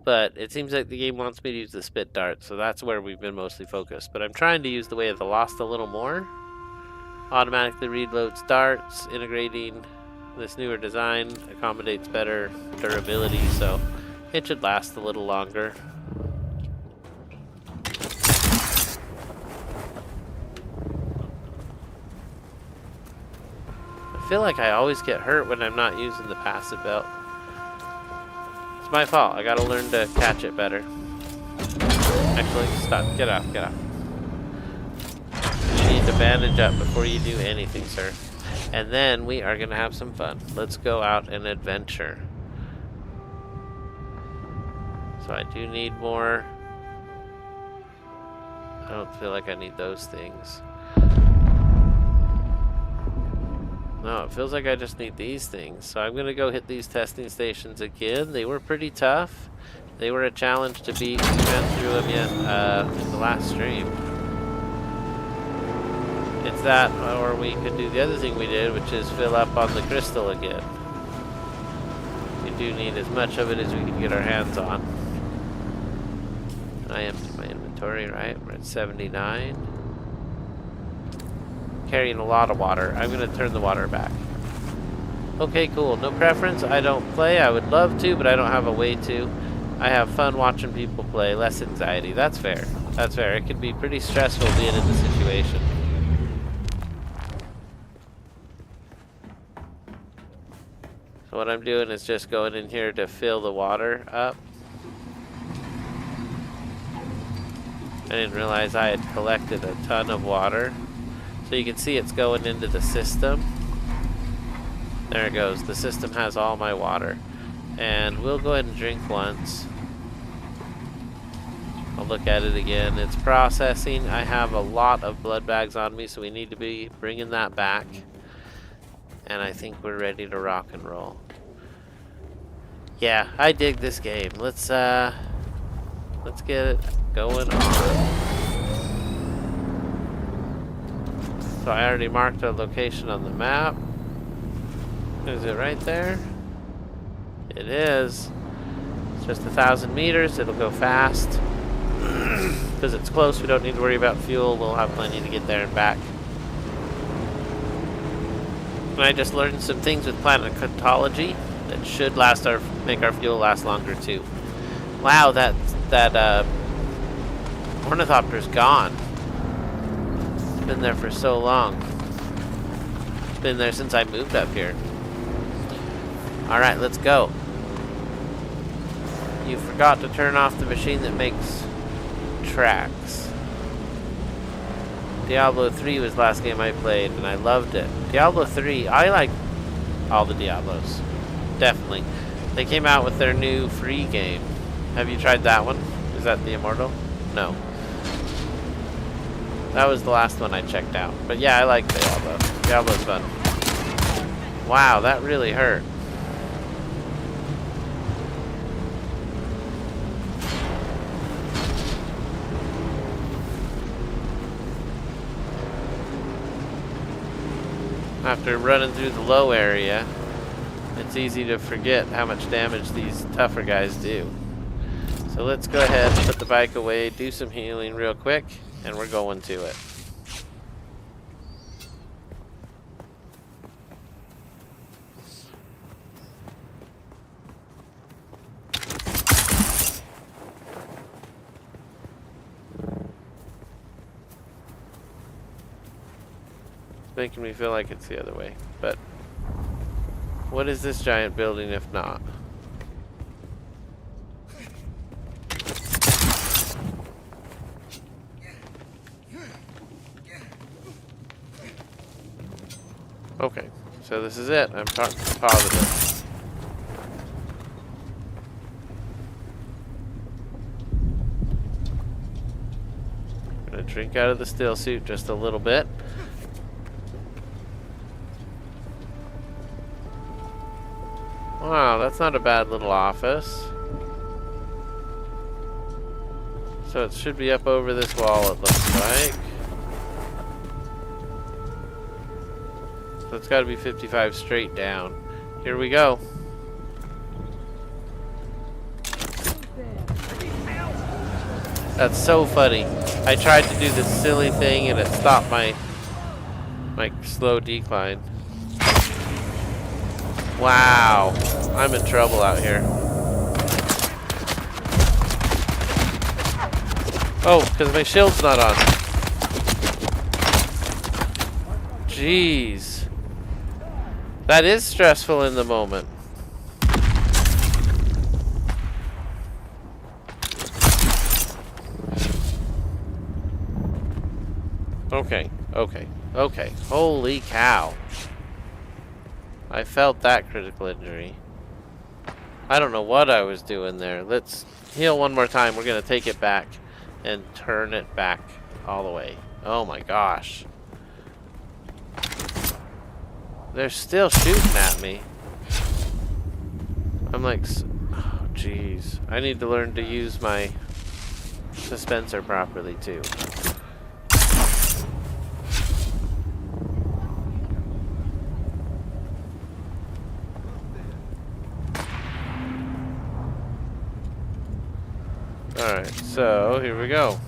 but it seems like the game wants me to use the spit dart, so that's where we've been mostly focused. But I'm trying to use the Way of the Lost a little more. Automatically reloads darts, integrating this newer design accommodates better durability, so it should last a little longer. I feel like I always get hurt when I'm not using the passive belt. It's my fault. I gotta learn to catch it better. Actually, stop. Get off. Get off. You need to bandage up before you do anything, sir. And then we are gonna have some fun. Let's go out and adventure. So I do need more. I don't feel like I need those things. No, it feels like I just need these things. So I'm gonna go hit these testing stations again. They were pretty tough. They were a challenge to beat. We went through them yet in the last stream. It's that, or we could do the other thing we did, which is fill up on the crystal again. We do need as much of it as we can get our hands on. I emptied my inventory, right? We're at 79. Carrying a lot of water. I'm gonna turn the water back. Okay, cool. No preference. I don't play. I would love to, but I don't have a way to. I have fun watching people play. Less anxiety. That's fair. That's fair. It can be pretty stressful being in the situation. So what I'm doing is just going in here to fill the water up. I didn't realize I had collected a ton of water. So you can see it's going into the system. There it goes. The system has all my water. And we'll go ahead and drink once. I'll look at it again. It's processing. I have a lot of blood bags on me, so we need to be bringing that back. And I think we're ready to rock and roll. Yeah, I dig this game. Let's get it going on. So I already marked a location on the map. Is it right there? It is. It's just 1,000 meters. It'll go fast. Because it's close, we don't need to worry about fuel. We'll have plenty to get there and back. And I just learned some things with planetology that should make our fuel last longer too. Wow, that ornithopter's gone. It's been there for so long. It's been there since I moved up here. Alright, let's go. You forgot to turn off the machine that makes tracks. Diablo 3 was the last game I played, and I loved it. Diablo 3, I like all the Diablos. Definitely. They came out with their new free game. Have you tried that one? Is that the Immortal? No. That was the last one I checked out. But yeah, I like Diablo. Diablo's fun. Wow, that really hurt. After running through the low area, it's easy to forget how much damage these tougher guys do. So let's go ahead, put the bike away, do some healing real quick, and we're going to it. making me feel like it's the other way. But what is this giant building if not? Okay, so this is it. I'm positive. Gonna drink out of the still suit just a little bit. Wow, that's not a bad little office. So it should be up over this wall, it looks like. So it's got to be 55 straight down. Here we go. That's so funny. I tried to do this silly thing and it stopped my slow decline. Wow. I'm in trouble out here. Oh, because my shield's not on. Jeez. That is stressful in the moment. Okay. Holy cow. I felt that critical injury. I don't know what I was doing there. Let's heal one more time. We're going to take it back and turn it back all the way. Oh my gosh. They're still shooting at me. I'm like, oh jeez. I need to learn to use my dispenser properly too. Alright, so here we go.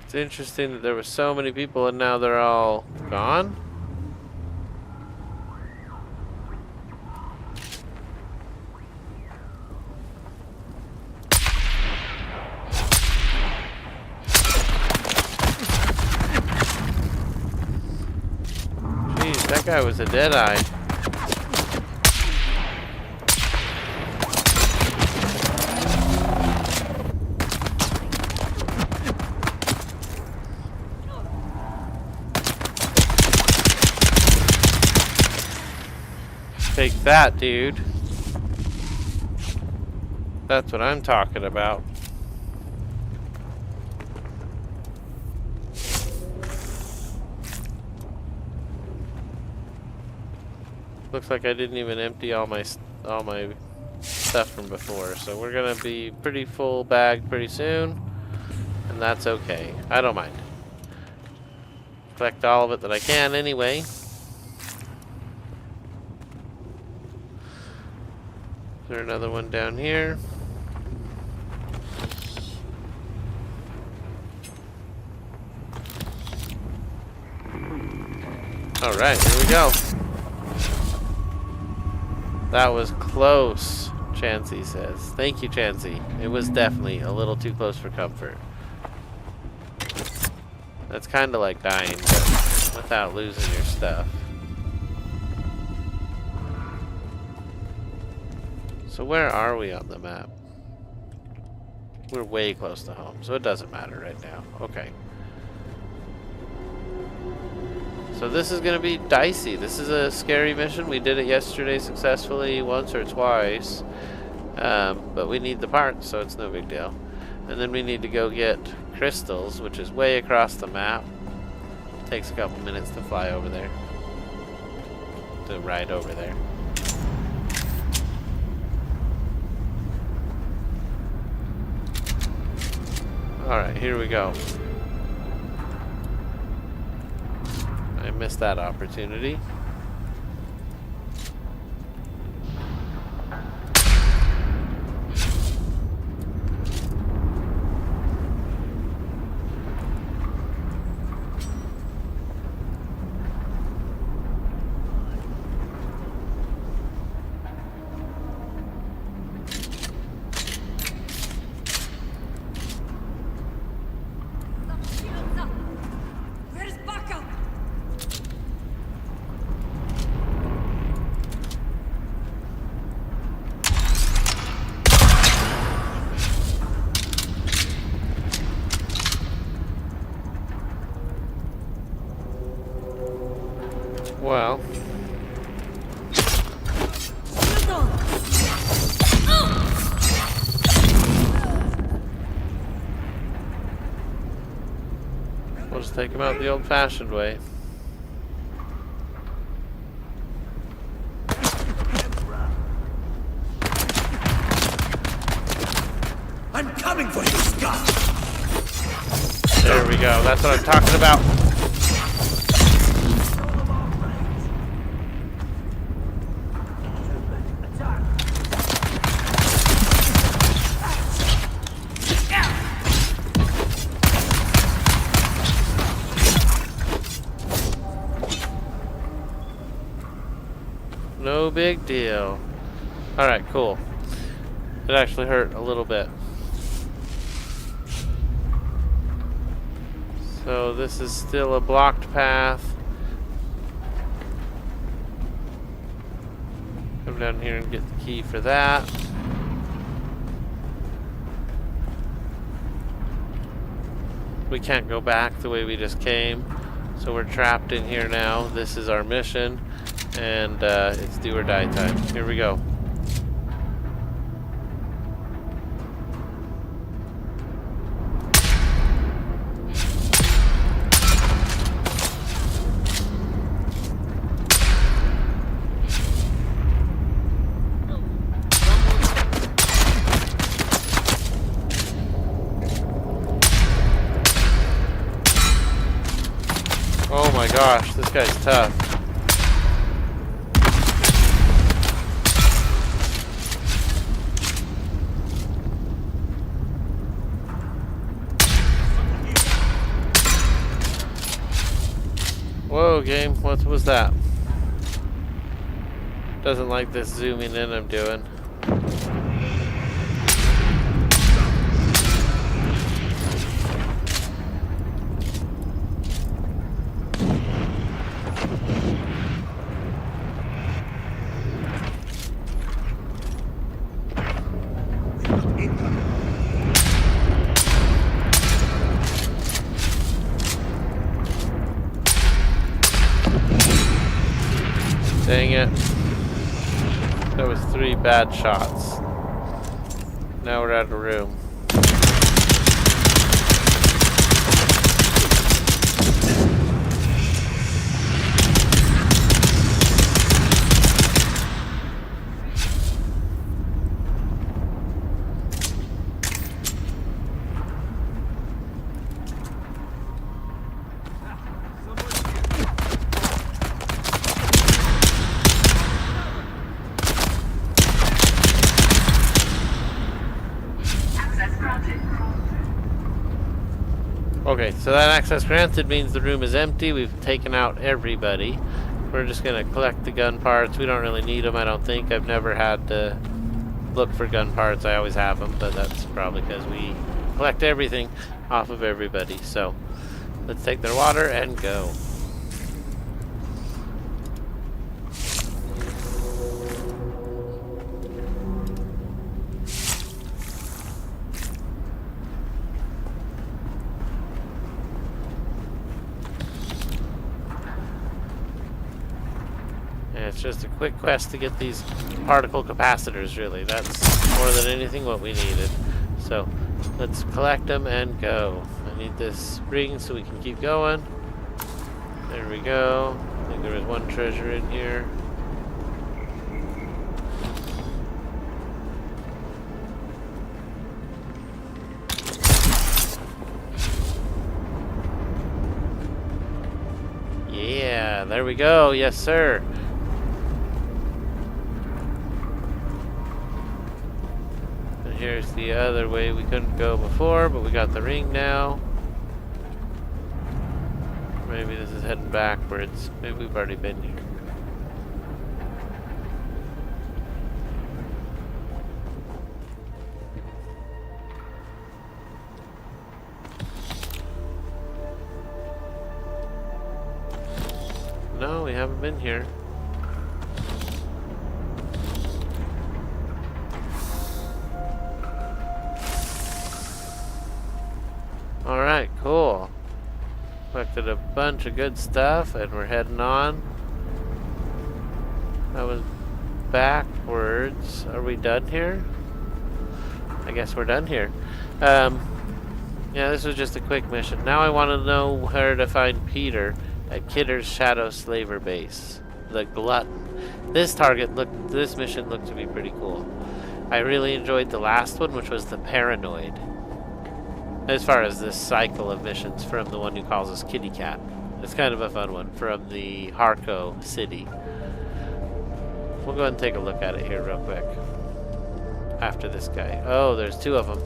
It's interesting that there were so many people and now they're all gone. Jeez, that guy was a deadeye. Take that, dude. That's what I'm talking about. Looks like I didn't even empty all my stuff from before, so we're gonna be pretty full bag pretty soon, and that's okay. I don't mind. Collect all of it that I can anyway. Is there another one down here? Alright, here we go. That was close, Chansey says. Thank you, Chansey. It was definitely a little too close for comfort. That's kind of like dying, but without losing your stuff. So where are we on the map? We're way close to home, so it doesn't matter right now. Okay. So this is going to be dicey. This is a scary mission. We did it yesterday successfully once or twice. But we need the parts, so it's no big deal. And then we need to go get crystals, which is way across the map. Takes a couple minutes to fly over there. To ride over there. Alright, here we go. I missed that opportunity. Well. We'll just take him out the old-fashioned way.
I'm coming for you, Scott!
There we go. That's what I'm talking about. No big deal. Alright, cool. It actually hurt a little bit. So this is still a blocked path. Come down here and get the key for that. We can't go back the way we just came. So we're trapped in here now. This is our mission. And it's do or die time. Here we go. Oh my gosh, this guy's tough. Whoa, game, what was that? Doesn't like this zooming in I'm doing. Dang it. That was 3 bad shots. Now we're out of room. Okay, so that access granted means the room is empty. We've taken out everybody. We're just going to collect the gun parts. We don't really need them, I don't think. I've never had to look for gun parts. I always have them, but that's probably because we collect everything off of everybody. So let's take their water and go. It's just a quick quest to get these particle capacitors, really. That's more than anything what we needed. So let's collect them and go. I need this ring so we can keep going. There we go. I think there was one treasure in here. Yeah, there we go. Yes, sir. Here's the other way we couldn't go before, but we got the ring now. Maybe this is heading backwards. Maybe we've already been here. No, we haven't been here. Alright, cool. Collected a bunch of good stuff and we're heading on. I was backwards. Are we done here? I guess we're done here. Yeah, this was just a quick mission. Now I want to know where to find Peter at Kidder's Shadow Slaver base. The Glutton. This mission looked to be pretty cool. I really enjoyed the last one, which was the Paranoid. As far as this cycle of missions from the one who calls us Kitty Cat. It's kind of a fun one from the Harco city. We'll go ahead and take a look at it here real quick. After this guy. Oh, there's two of them.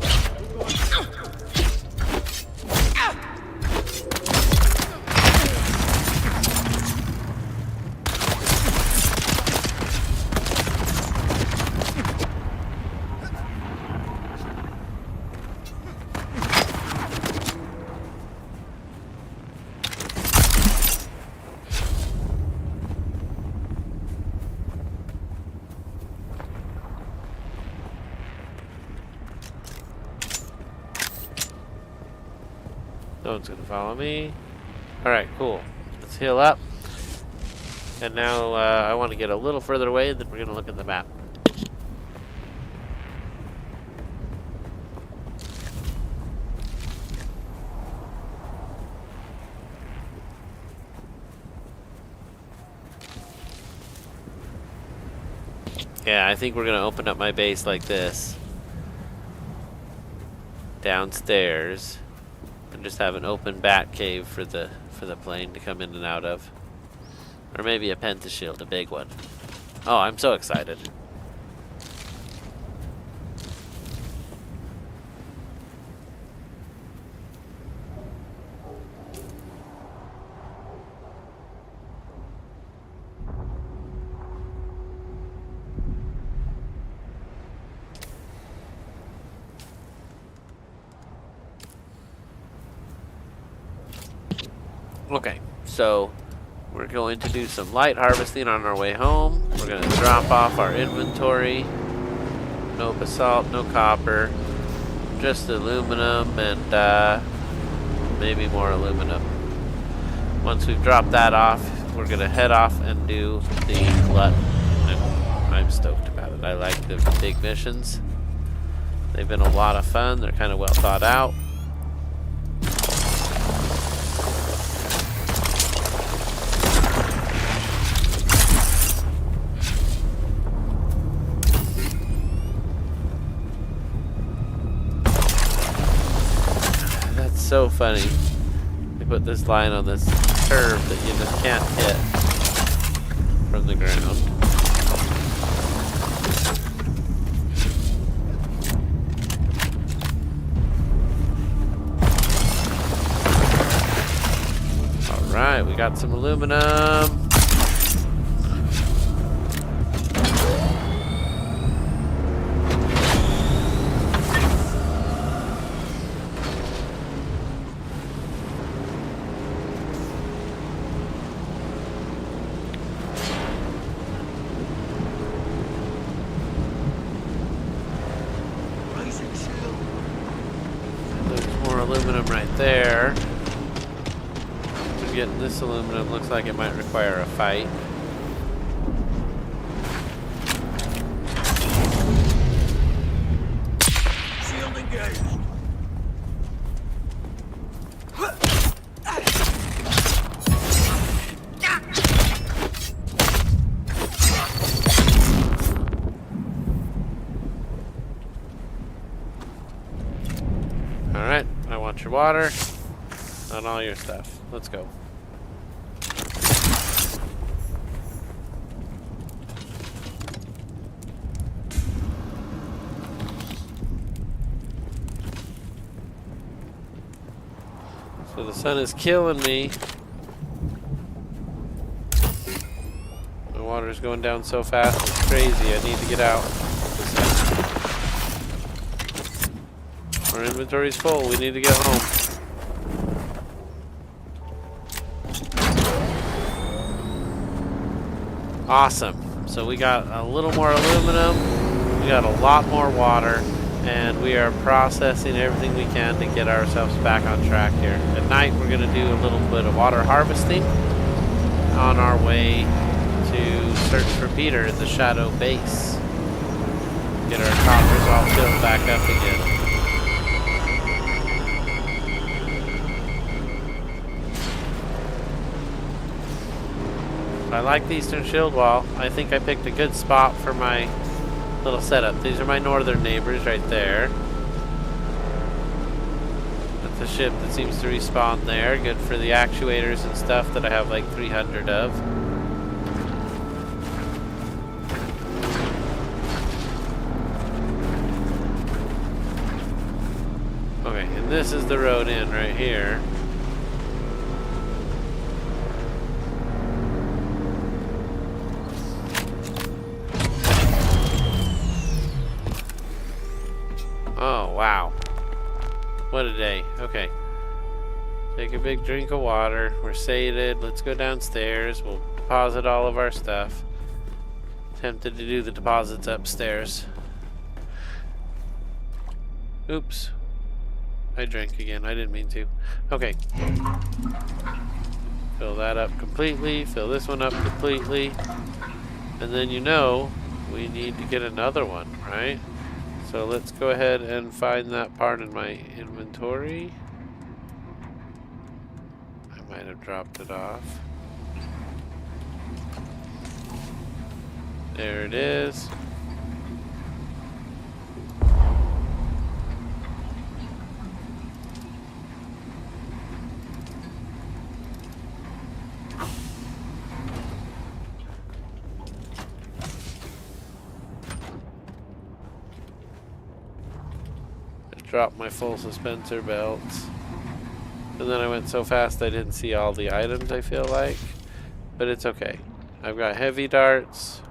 No one's gonna follow me. Alright, cool. Let's heal up. And now I want to get a little further away, then we're gonna look at the map. Yeah, I think we're gonna open up my base like this. Downstairs. And just have an open bat cave for the plane to come in and out of. Or maybe a pentashield, a big one. Oh, I'm so excited. Okay, so we're going to do some light harvesting on our way home. We're going to drop off our inventory. No basalt, no copper, just aluminum and maybe more aluminum. Once we've dropped that off, we're going to head off and do the glut. I'm stoked about it. I like the big missions. They've been a lot of fun. They're kind of well thought out. So funny. They put this line on this curve that you just can't hit from the ground. Alright, we got some aluminum. Aluminum right there. To get this aluminum looks like it might require a fight.
Shield engaged.
Alright, I want your water and all your stuff. Let's go. So the sun is killing me. My water's going down so fast, it's crazy. I need to get out. Our inventory's full. We need to get home. Awesome. So we got a little more aluminum. We got a lot more water. And we are processing everything we can to get ourselves back on track here. At night, we're going to do a little bit of water harvesting on our way to search for Peter in the Shadow base. Get our coffers all filled back up again. I like the Eastern Shield Wall. I think I picked a good spot for my little setup. These are my northern neighbors right there. That's a ship that seems to respawn there. Good for the actuators and stuff that I have like 300 of. Okay, and this is the road in right here. Oh, wow. What a day. Okay. Take a big drink of water. We're sated. Let's go downstairs. We'll deposit all of our stuff. Tempted to do the deposits upstairs. Oops. I drank again. I didn't mean to. Okay. Fill that up completely. Fill this one up completely. And then you know we need to get another one, right? So let's go ahead and find that part in my inventory. I might have dropped it off. There it is. Dropped my full suspensor belts. And then I went so fast I didn't see all the items, I feel like. But it's okay. I've got heavy darts.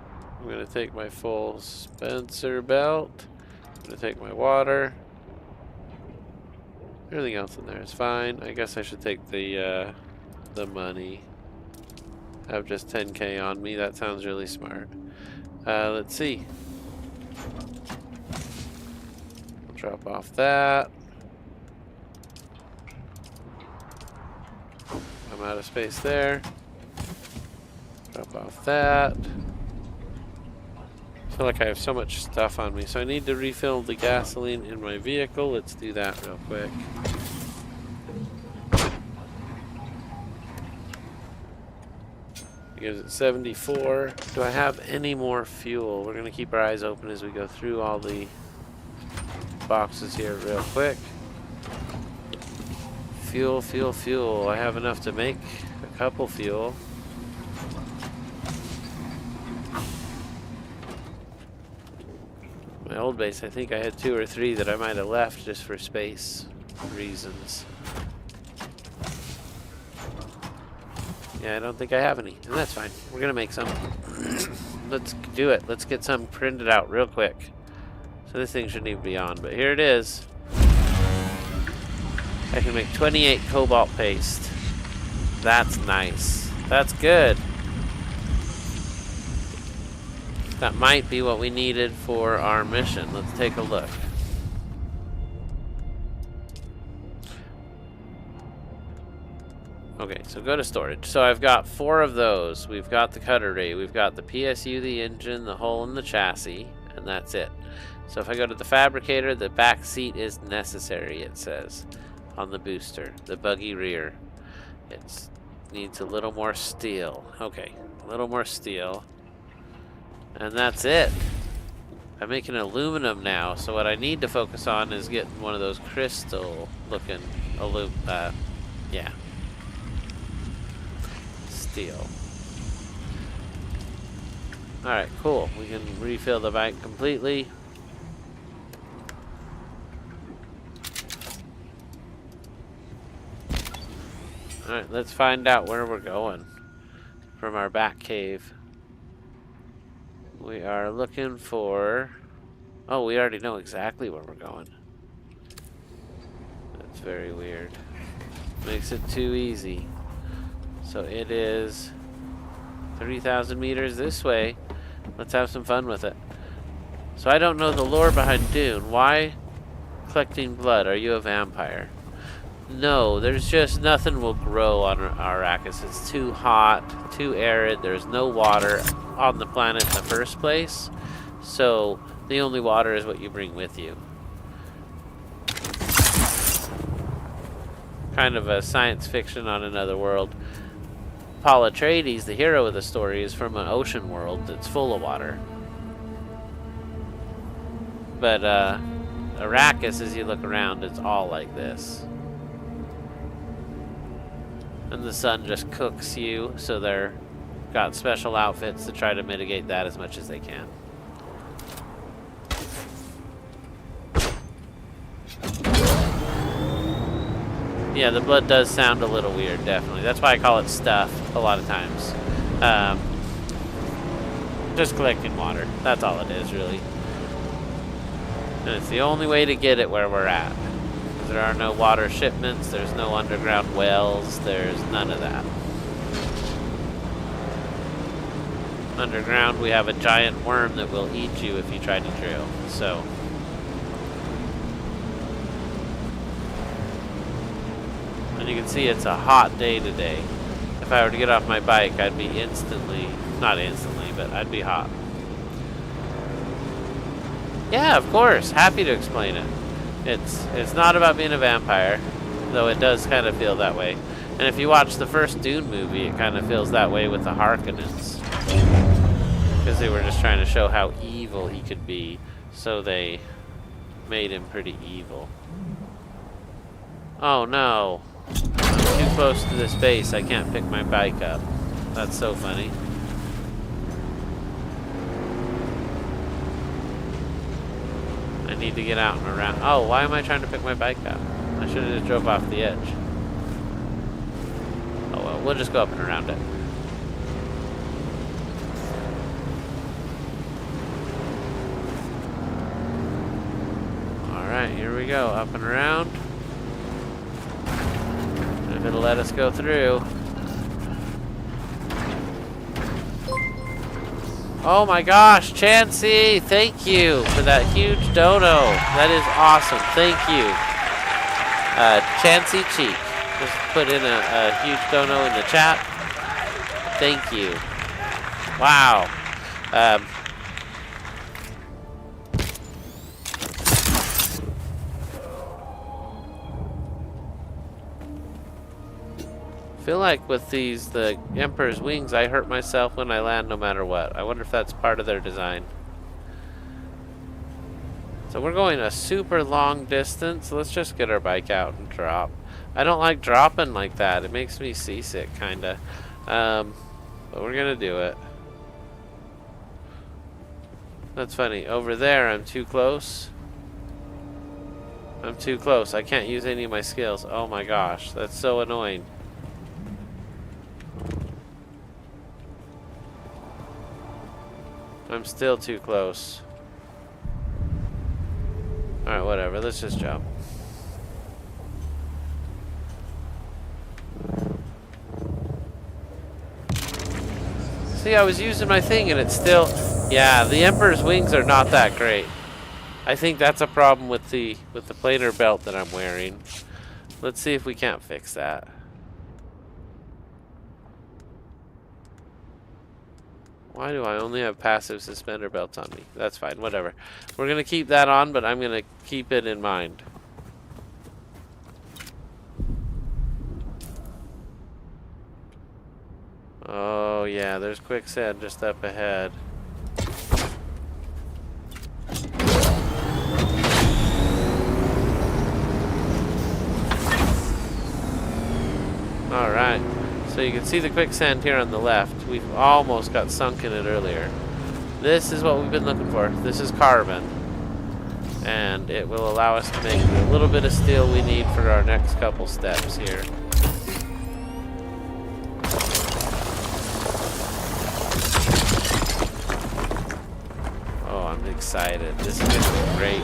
I'm going to take my full suspensor belt. I'm going to take my water. Everything else in there is fine. I guess I should take the money. I have just 10k on me. That sounds really smart. Let's see. Drop off that. I'm out of space there. Drop off that. I feel like I have so much stuff on me, so I need to refill the gasoline in my vehicle. Let's do that real quick. Because it's 74. Do I have any more fuel? We're going to keep our eyes open as we go through all the boxes here real quick. Fuel, fuel, fuel. I have enough to make a couple fuel. My old base, I think I had 2 or 3 that I might have left just for space reasons. Yeah, I don't think I have any, and that's fine. We're gonna make some. Let's do it. Let's get some printed out real quick. So this thing shouldn't even be on, but here it is. I can make 28 cobalt paste. That's nice. That's good. That might be what we needed for our mission. Let's take a look. Okay, so go to storage. So I've got 4 of those. We've got the cutter ray, we've got the PSU, the engine, the hole in the chassis, and that's it. So if I go to the fabricator, the back seat is necessary, it says on the booster. The buggy rear. It needs a little more steel. Okay, a little more steel. And that's it. I'm making aluminum now, so what I need to focus on is getting one of those crystal looking yeah. Steel. Alright, cool. We can refill the bank completely. Alright, let's find out where we're going from our back cave. We are looking for... Oh, we already know exactly where we're going. That's very weird. Makes it too easy. So it is 3,000 meters this way. Let's have some fun with it. So I don't know the lore behind Dune. Why collecting blood? Are you a vampire? No, there's just nothing will grow on Arrakis. It's too hot, too arid. There's no water on the planet in the first place. So the only water is what you bring with you. Kind of a science fiction on another world. Paul Atreides, the hero of the story, is from an ocean world that's full of water. But Arrakis, as you look around, it's all like this. And the sun just cooks you, so they're got special outfits to try to mitigate that as much as they can. Yeah, the blood does sound a little weird, definitely. That's why I call it stuff a lot of times. Just collecting water. That's all it is, really. And it's the only way to get it where we're at. There are no water shipments, there's no underground wells, there's none of that. Underground, we have a giant worm that will eat you if you try to drill, so. And you can see it's a hot day today. If I were to get off my bike, I'd be not instantly, but I'd be hot. Yeah, of course, happy to explain it. It's not about being a vampire, though it does kind of feel that way. And if you watch the first Dune movie, it kind of feels that way with the Harkonnens. Because they were just trying to show how evil he could be, so they made him pretty evil. Oh no. I'm too close to this base, I can't pick my bike up. That's so funny. I need to get out and around. Oh, why am I trying to pick my bike up? I should have just drove off the edge. Oh well, we'll just go up and around it. Alright, here we go. Up and around. If it'll let us go through. Oh my gosh, Chansey, thank you for that huge dono. That is awesome, thank you. Chansey Cheek just put in a huge dono in the chat. Thank you. Wow. Feel like with the Emperor's wings, I hurt myself when I land no matter what. I wonder if that's part of their design. So we're going a super long distance. Let's just get our bike out and drop. I don't like dropping like that. It makes me seasick, kinda. But we're gonna do it. That's funny. Over there, I'm too close. I'm too close. I can't use any of my skills. Oh my gosh, that's so annoying. I'm still too close. Alright, whatever. Let's just jump. See, I was using my thing and it's still... Yeah, the Emperor's wings are not that great. I think that's a problem with the planar belt that I'm wearing. Let's see if we can't fix that. Why do I only have passive suspender belts on me? That's fine, whatever. We're going to keep that on, but I'm going to keep it in mind. Oh yeah, there's quicksand just up ahead. Alright. So you can see the quicksand here on the left. We've almost got sunk in it earlier. This is what we've been looking for. This is carbon. And it will allow us to make a little bit of steel we need for our next couple steps here. Oh, I'm excited. This is going to be great.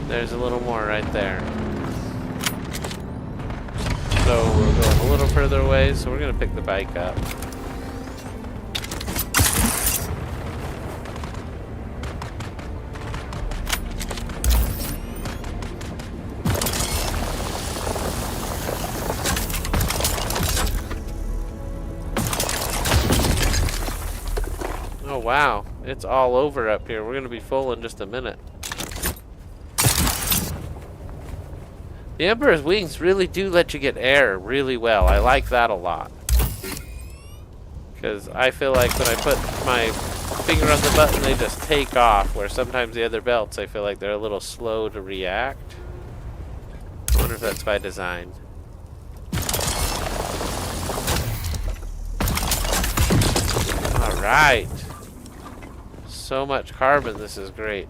There's a little more right there. So we're going a little further away, so we're going to pick the bike up. wow, it's all over up here. We're gonna be full in just a minute. The Emperor's wings really do let you get air really well. I like that a lot. Because I feel like when I put my finger on the button, they just take off. Where sometimes the other belts, I feel like they're a little slow to react. I wonder if that's by design. Alright. So much carbon, this is great.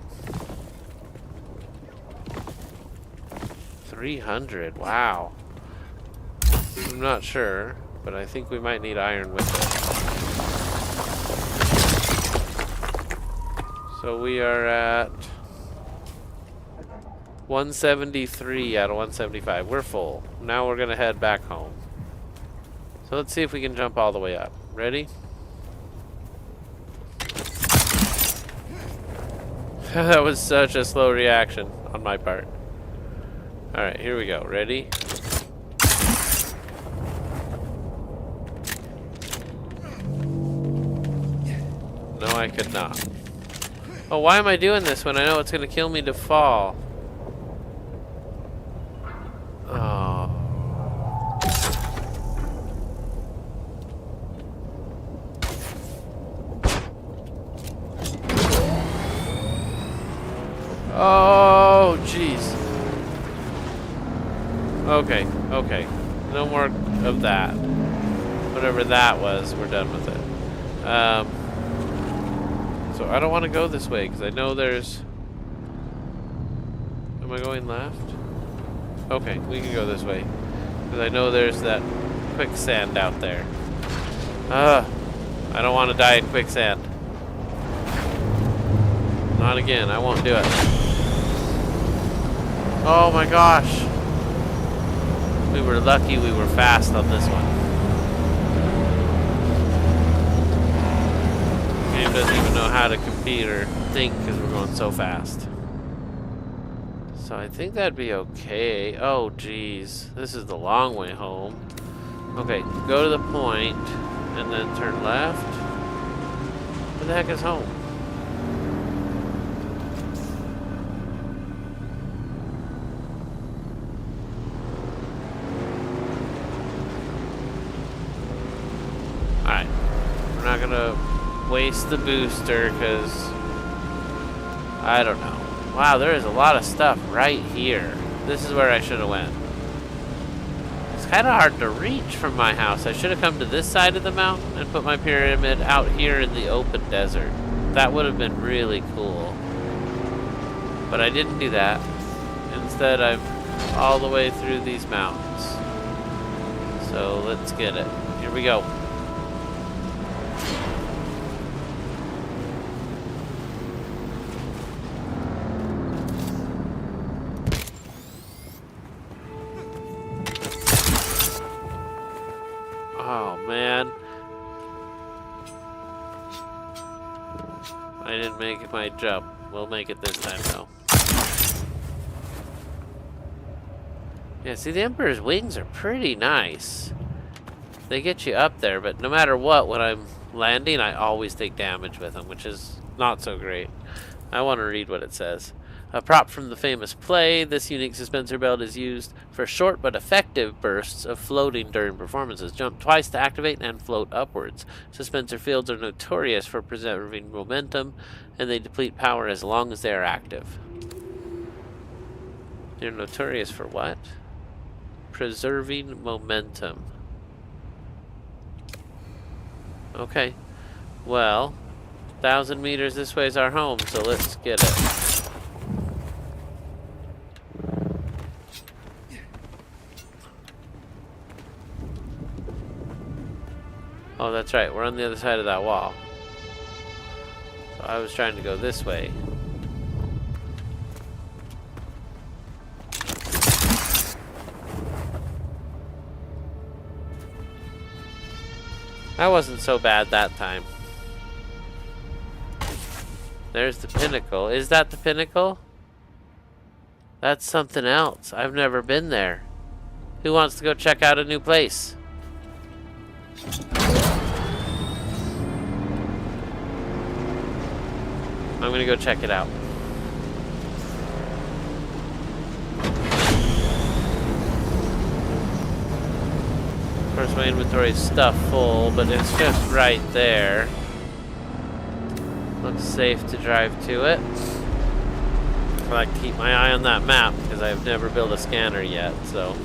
300, wow. I'm not sure, but I think we might need iron with it. So we are at 173 out of 175. We're full. Now we're gonna head back home. So let's see if we can jump all the way up. Ready? That was such a slow reaction on my part. Alright, here we go. Ready? No, I could not. Oh, why am I doing this when I know it's going to kill me to fall? Oh. Oh, jeez. Okay, okay. No more of that. Whatever that was, we're done with it. So I don't want to go this way because I know there's... Am I going left? Okay, we can go this way. Because I know there's that quicksand out there. I don't want to die in quicksand. Not again, I won't do it. Oh my gosh. We were lucky we were fast on this one. The game doesn't even know how to compete or think because we're going so fast. So I think that'd be okay. Oh geez, this is the long way home. Okay, go to the point and then turn left. Where the heck is home? Alright, we're not gonna waste the booster because I don't know. Wow, there is a lot of stuff right here. This is where I should have went. It's kind of hard to reach from my house. I should have come to this side of the mountain and put my pyramid out here in the open desert. That would have been really cool. But I didn't do that. Instead, I'm all the way through these mountains. So let's get it. Here we go. Oh man. I didn't make my jump. We'll make it this time though. Yeah, see the Emperor's wings are pretty nice. They get you up there, but no matter what, when I'm landing, I always take damage with them, which is not so great. I want to read what it says. A prop from the famous play, this unique suspensor belt is used for short but effective bursts of floating during performances. Jump twice to activate and float upwards. Suspensor fields are notorious for preserving momentum, and they deplete power as long as they are active. They're notorious for what? Preserving momentum. Okay. Well, 1,000 meters this way is our home, so let's get it. Oh, that's right. We're on the other side of that wall. So I was trying to go this way. That wasn't so bad that time. There's the pinnacle. Is that the pinnacle? That's something else. I've never been there. Who wants to go check out a new place? I'm gonna go check it out. Of course, my inventory is stuffed full, but it's just right there. Looks safe to drive to it. I like to keep my eye on that map because I've never built a scanner yet, so.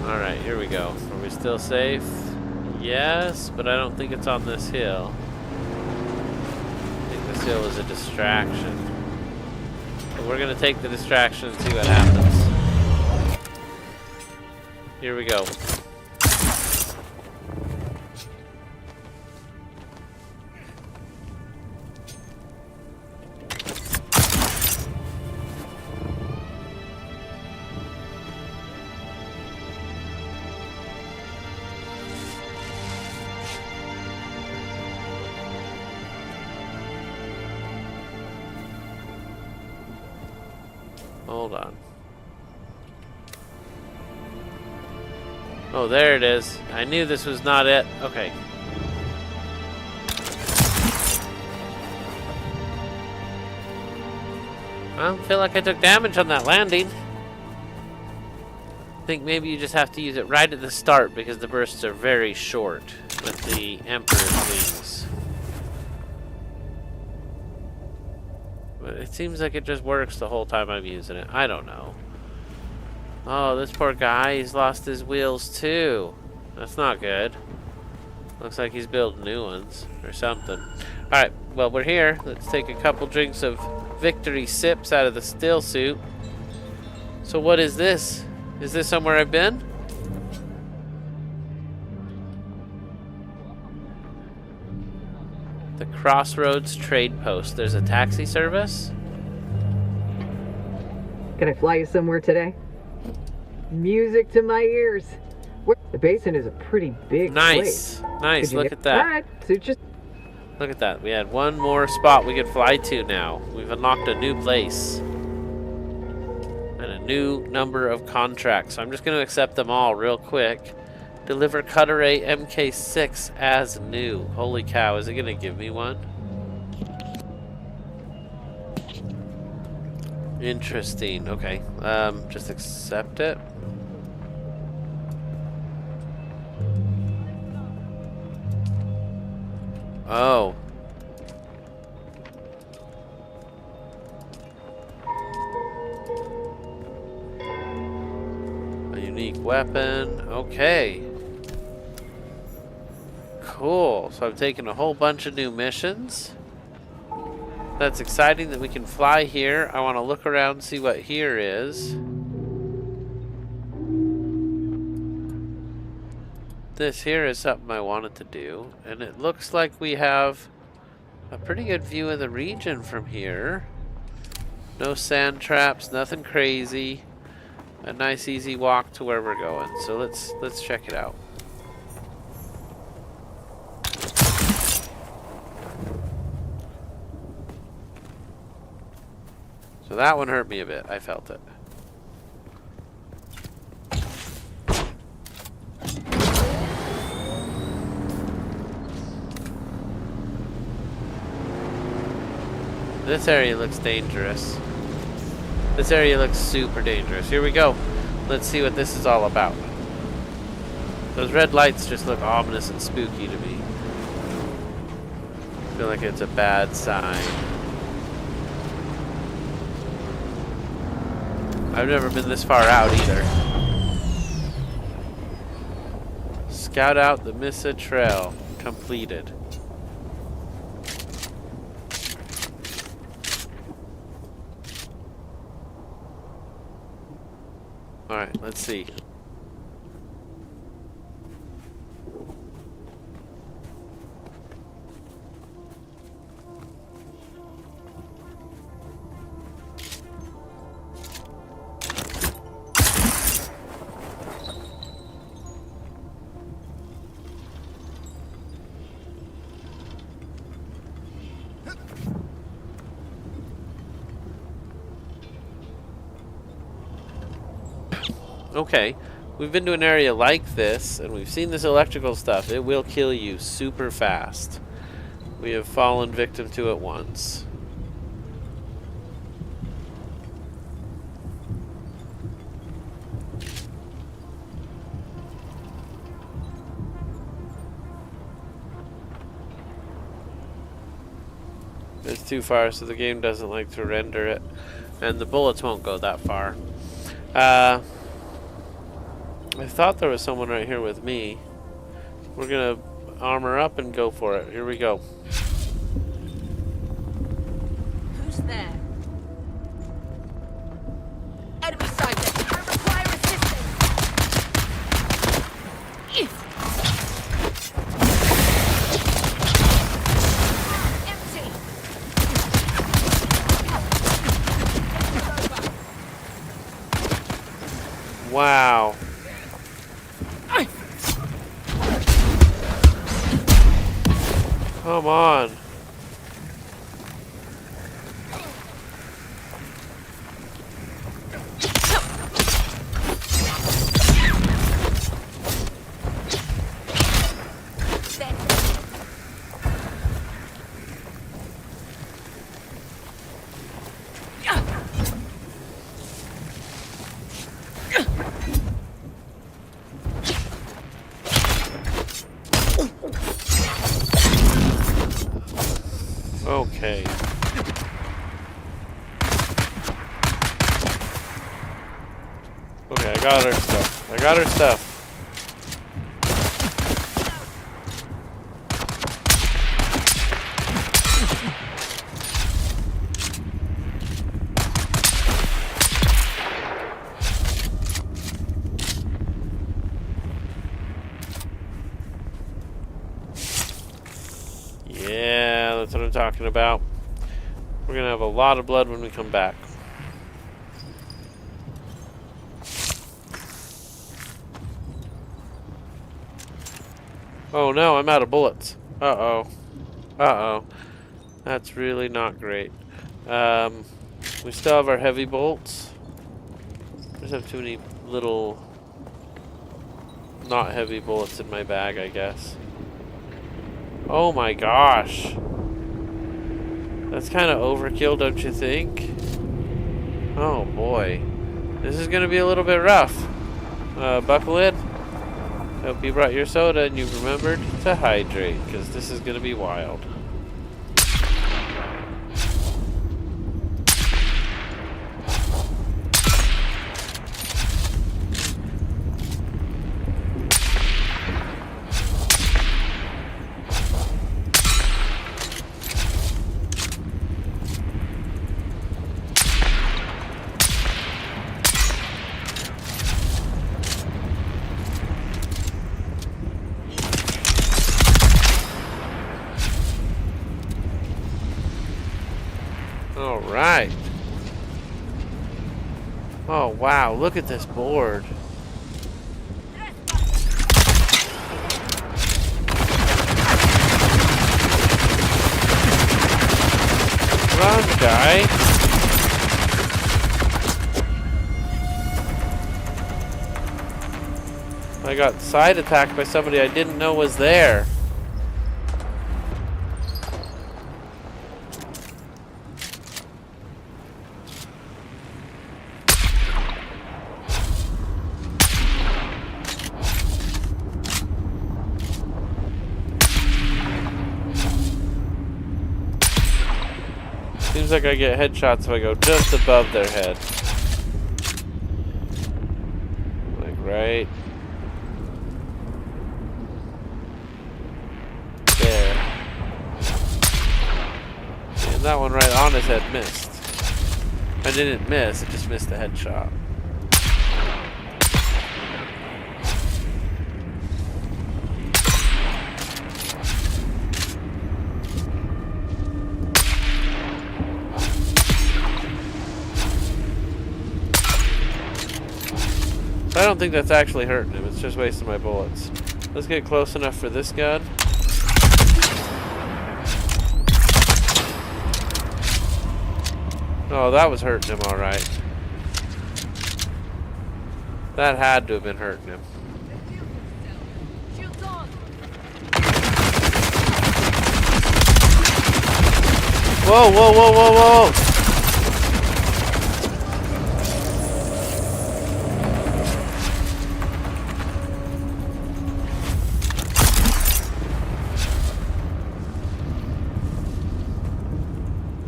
Alright, here we go. Are we still safe? Yes, but I don't think it's on this hill. I think this hill is a distraction. But we're gonna take the distraction and see what happens. Here we go. Hold on. Oh, there it is. I knew this was not it. Okay. Well, I feel like I took damage on that landing. I think maybe you just have to use it right at the start because the bursts are very short with the Emperor's wings. But it seems like it just works the whole time I'm using it. I don't know. Oh, this poor guy, he's lost his wheels too. That's not good. Looks like he's building new ones or something. Alright, well, we're here. Let's take a couple drinks of victory sips out of the still suit. So what is this? Is this somewhere I've been? The Crossroads Trade Post. There's a taxi service?
Can I fly you somewhere today? Music to my ears. The basin is a pretty big place.
Nice. Look at that.
Alright, so just
Look at that. We had one more spot we could fly to now. We've unlocked a new place. And a new number of contracts. So I'm just going to accept them all real quick. Deliver Cutter A MK6 as new. Holy cow, is it going to give me one? Interesting. Okay. Just accept it. Oh. A unique weapon. Okay. Cool. So I've taken a whole bunch of new missions. That's exciting that we can fly here. I want to look around and see what here is. This here is something I wanted to do, and it looks like we have a pretty good view of the region from here. No sand traps, nothing crazy. A nice easy walk to where we're going. So let's check it out. So that one hurt me a bit. I felt it. This area looks dangerous. This area looks super dangerous. Here we go. Let's see what this is all about. Those red lights just look ominous and spooky to me. I feel like it's a bad sign. I've never been this far out either. Scout out the Missa Trail. Completed. Alright, let's see. Okay, we've been to an area like this, and we've seen this electrical stuff. It will kill you super fast. we have fallen victim to at once. It's too far, so the game doesn't like to render it. And the bullets won't go that far. I thought there was someone right here with me. We're gonna armor up and go for it. Here we go.
Who's there? Enemy sighted. I require assistance. Empty.
Wow. Come on. Okay. Okay, I got her stuff. I got her stuff. Yeah, that's what I'm talking about. We're gonna have a lot of blood when we come back. Oh no, I'm out of bullets. Uh-oh. Uh-oh. That's really not great. We still have our heavy bolts. I just have too many little not heavy bullets in my bag, I guess. Oh my gosh. That's kind of overkill, don't you think? Oh boy. This is going to be a little bit rough. Buckle in. Hope you brought your soda and you remembered to hydrate, because this is going to be wild. Alright. Oh wow, look at this board. Run, guy. I got side attacked by somebody I didn't know was there. Seems like I get headshots if I go just above their head. Like right there. And that one right on his head missed. I didn't miss, it just missed a headshot. I don't think that's actually hurting him, it's just wasting my bullets. Let's get close enough for this gun. Oh, that was hurting him alright. That had to have been hurting him. Whoa, whoa, whoa, whoa, whoa!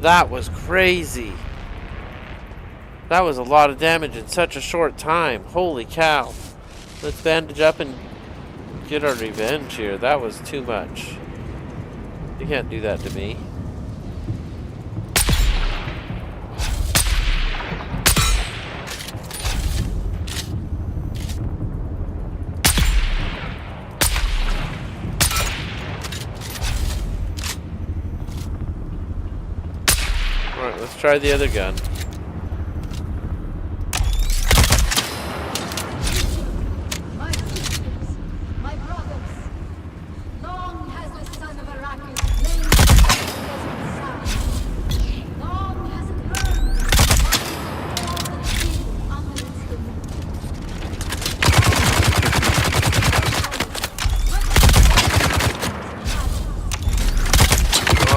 That was crazy. That was a lot of damage in such a short time. Holy cow. Let's bandage up and get our revenge here. That was too much. You can't do that to me. Alright, let's try the other gun.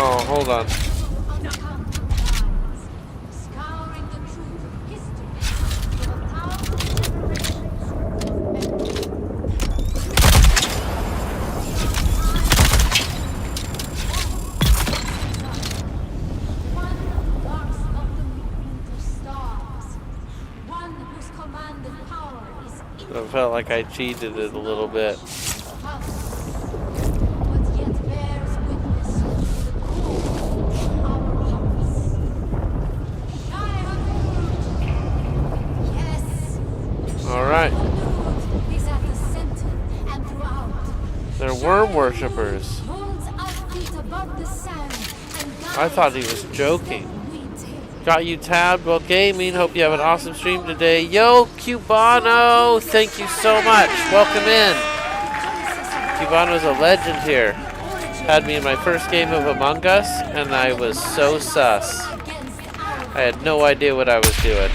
Oh, hold on. I felt like I cheated it a little bit. Alright. They're worm worshippers. I thought he was joking. Got you tabbed while gaming. Hope you have an awesome stream today. Yo, Cubano! Thank you so much. Welcome in. Cubano's a legend here. Had me in my first game of Among Us, and I was so sus. I had no idea what I was doing.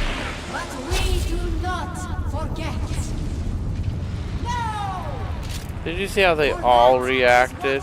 Did you see how they all reacted?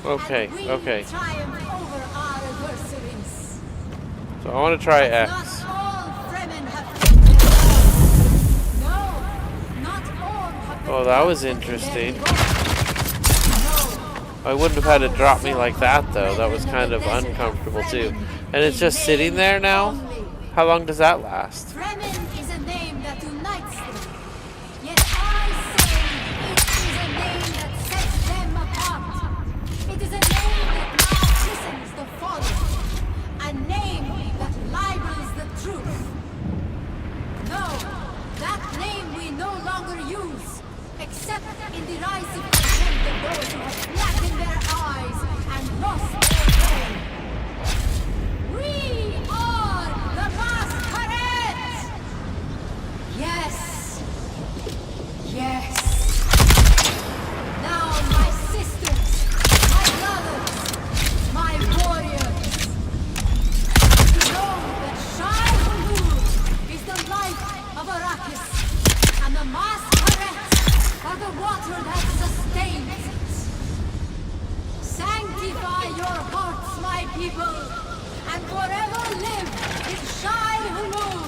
Okay, okay. So I want to try X. Oh, that was interesting. I wouldn't have had to drop me like that, though. That was kind of uncomfortable, too. And it's just sitting there now? How long does that last?
Except in derisive contempt of those who have blackened their eyes and lost their way. We are the masquerade! Yes. Yes. Now, my sisters, my brothers, my warriors, you know that Shai Hulud is the life of Arrakis, and the masquerade are the water that sustains it. Sanctify your hearts, my people, and forever live in Shai Hulud.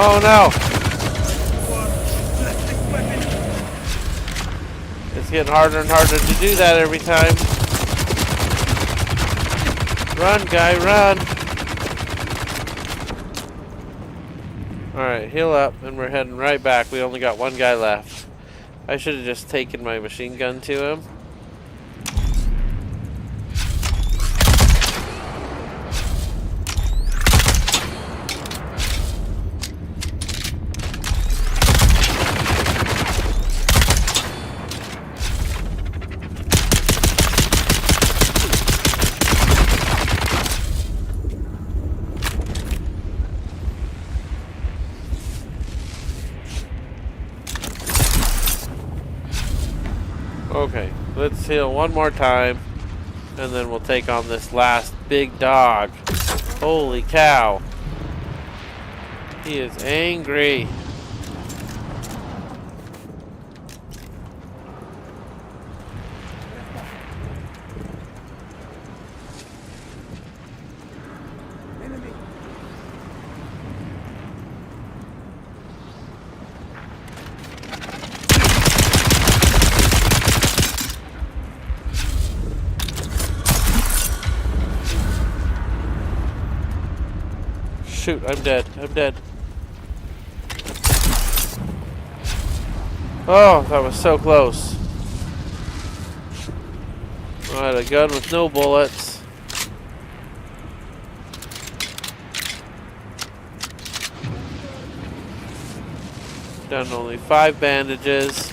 Oh no! It's getting harder and harder to do that every time. Run, guy, run! Alright, heal up, and we're heading right back. We only got one guy left. I should have just taken my machine gun to him. Okay, let's heal one more time, and then we'll take on this last big dog. Holy cow. He is angry. Shoot, I'm dead. I'm dead. Oh, that was so close. I had a gun with no bullets. Down to only 5 bandages.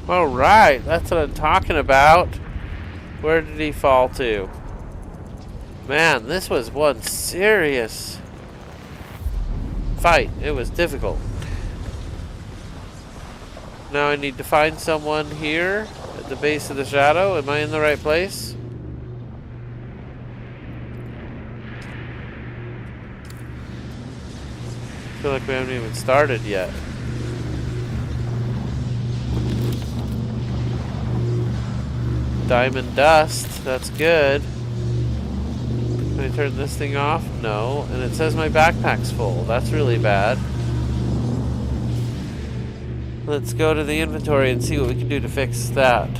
Alright, that's what I'm talking about. Where did he fall to? Man, this was one serious fight. It was difficult. Now I need to find someone here at the base of the shadow. Am I in the right place? I feel like we haven't even started yet. Diamond dust, that's good. Can I turn this thing off? No. And it says my backpack's full. That's really bad. Let's go to the inventory and see what we can do to fix that.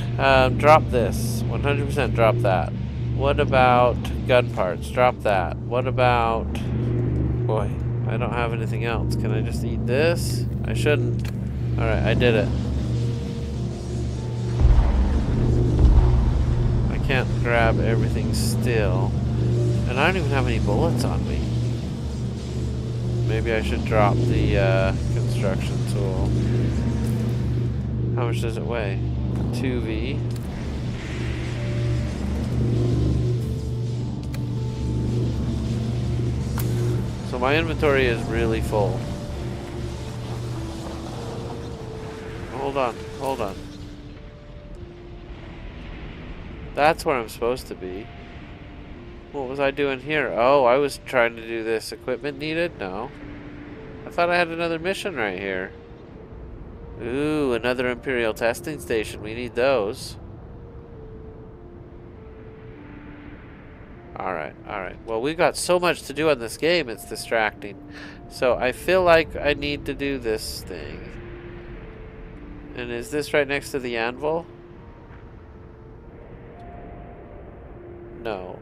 Drop this. 100% drop that. What about gun parts? Drop that. What about... Boy, I don't have anything else. Can I just eat this? I shouldn't. Alright, I did it. Can't grab everything still, and I don't even have any bullets on me. Maybe I should drop the construction tool. How much does it weigh? 2V. So my inventory is really full. Hold on, hold on. That's where I'm supposed to be. What was I doing here? Oh, I was trying to do this. Equipment needed? No. I thought I had another mission right here. Ooh, another Imperial testing station. We need those. Alright, alright. Well, we've got so much to do on this game, it's distracting. So I feel like I need to do this thing. And is this right next to the anvil? No.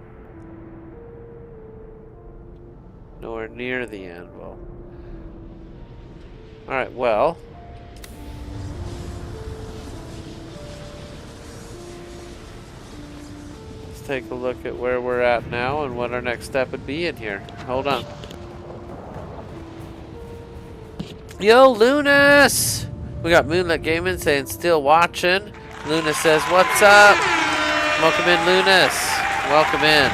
Nowhere near the anvil. Alright, well. Let's take a look at where we're at now and what our next step would be in here. Hold on. Yo, Lunas! We got Moonlit Gaming saying still watching. Luna says, what's up? Welcome in, Lunas. Welcome in.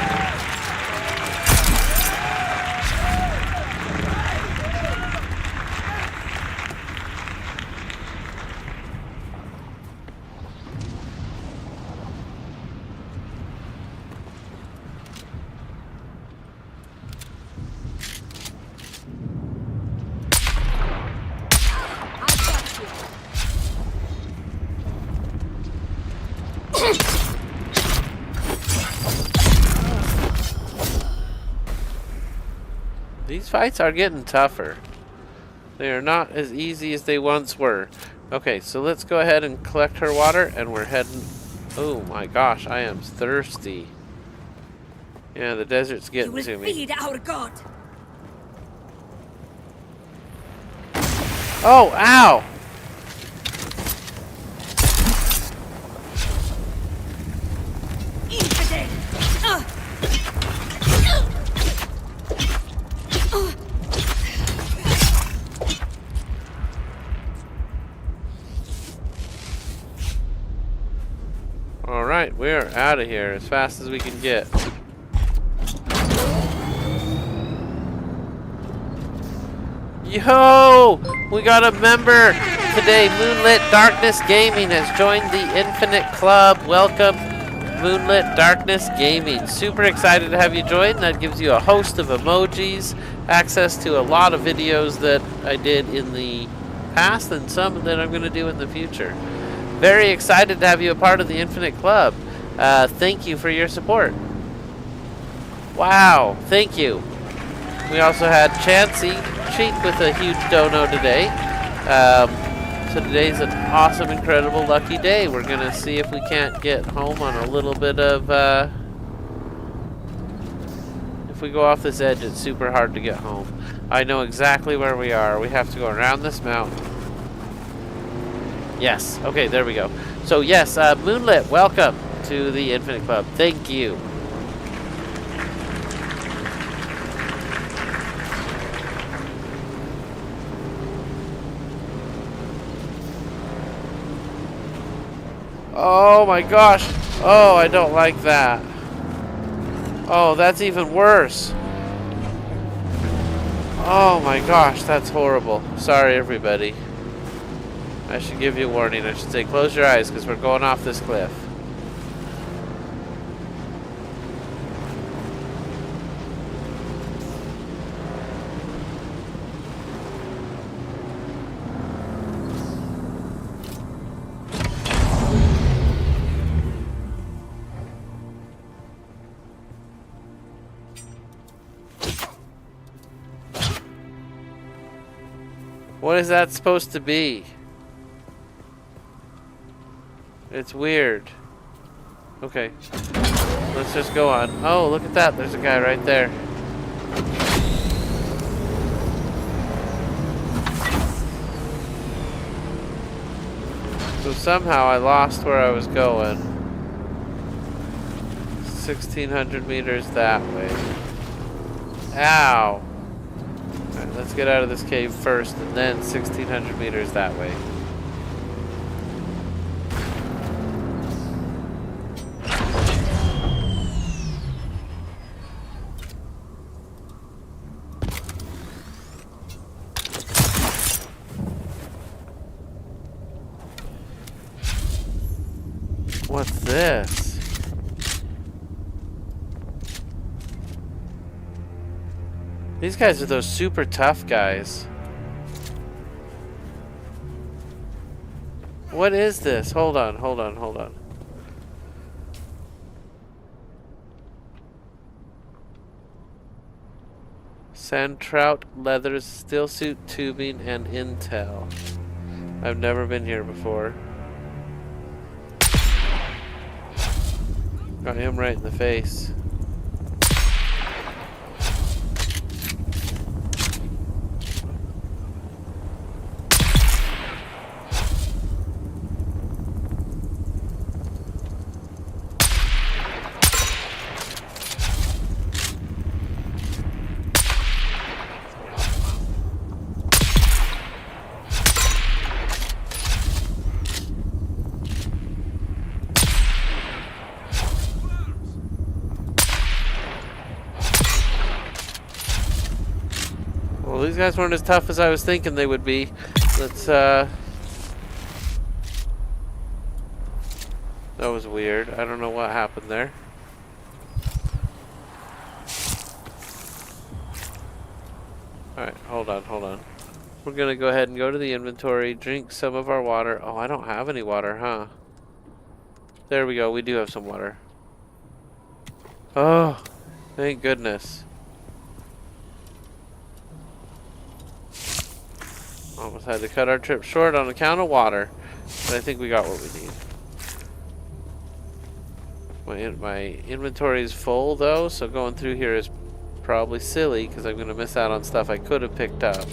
These fights are getting tougher. They are not as easy as they once were. Okay, so let's go ahead and collect her water, and we're heading... Oh my gosh, I am thirsty. Yeah, the desert's getting to me.
Feed our god.
Oh, ow! Alright, we're out of here as fast as we can get. Yo! We got a member today. Moonlit Darkness Gaming has joined the Infinite Club. Welcome, Moonlit Darkness Gaming. Super excited to have you join. That gives you a host of emojis, access to a lot of videos that I did in the past and some that I'm going to do in the future. Very excited to have you a part of the Infinite Club. Thank you for your support. Wow, thank you. We also had Chansey Cheek with a huge dono today. So today's an awesome, incredible, lucky day. We're going to see if we can't get home on a little bit of... if we go off this edge, it's super hard to get home. I know exactly where we are. We have to go around this mountain. Yes. Okay, there we go. So yes, Moonlit, welcome to the Infinite Club. Thank you. Oh my gosh. Oh, I don't like that. Oh, that's even worse. Oh my gosh, that's horrible. Sorry, everybody. I should give you a warning. I should say close your eyes because we're going off this cliff. What is that supposed to be? It's weird. Okay. Let's just go on. Oh, look at that. There's a guy right there. So somehow I lost where I was going. 1,600 meters that way. Ow. Alright, let's get out of this cave first and then 1,600 meters that way. What's this? These guys are those super tough guys. What is this? Hold on, hold on, hold on. Sand trout, leathers, steel suit, tubing, and intel. I've never been here before. Got him right in the face. Well, these guys weren't as tough as I was thinking they would be. Let's, that was weird. I don't know what happened there. Alright, hold on, hold on. We're gonna go ahead and go to the inventory, drink some of our water. Oh, I don't have any water, huh? There we go, we do have some water. Oh, thank goodness. Almost had to cut our trip short on account of water, but I think we got what we need. My inventory is full though, so going through here is probably silly because I'm going to miss out on stuff I could have picked up.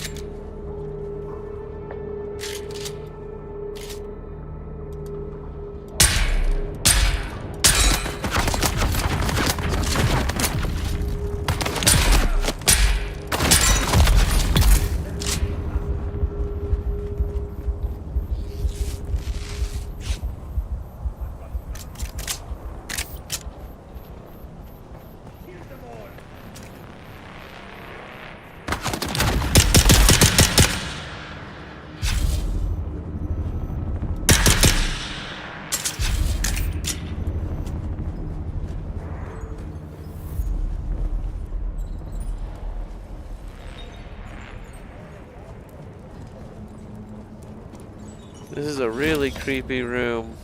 This is a really creepy room.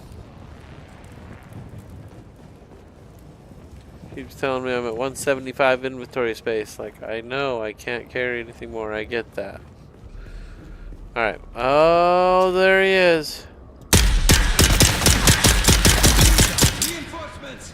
Keeps telling me I'm at 175 inventory space. Like, I know I can't carry anything more. I get that. Alright. Oh, there he is.
Reinforcements!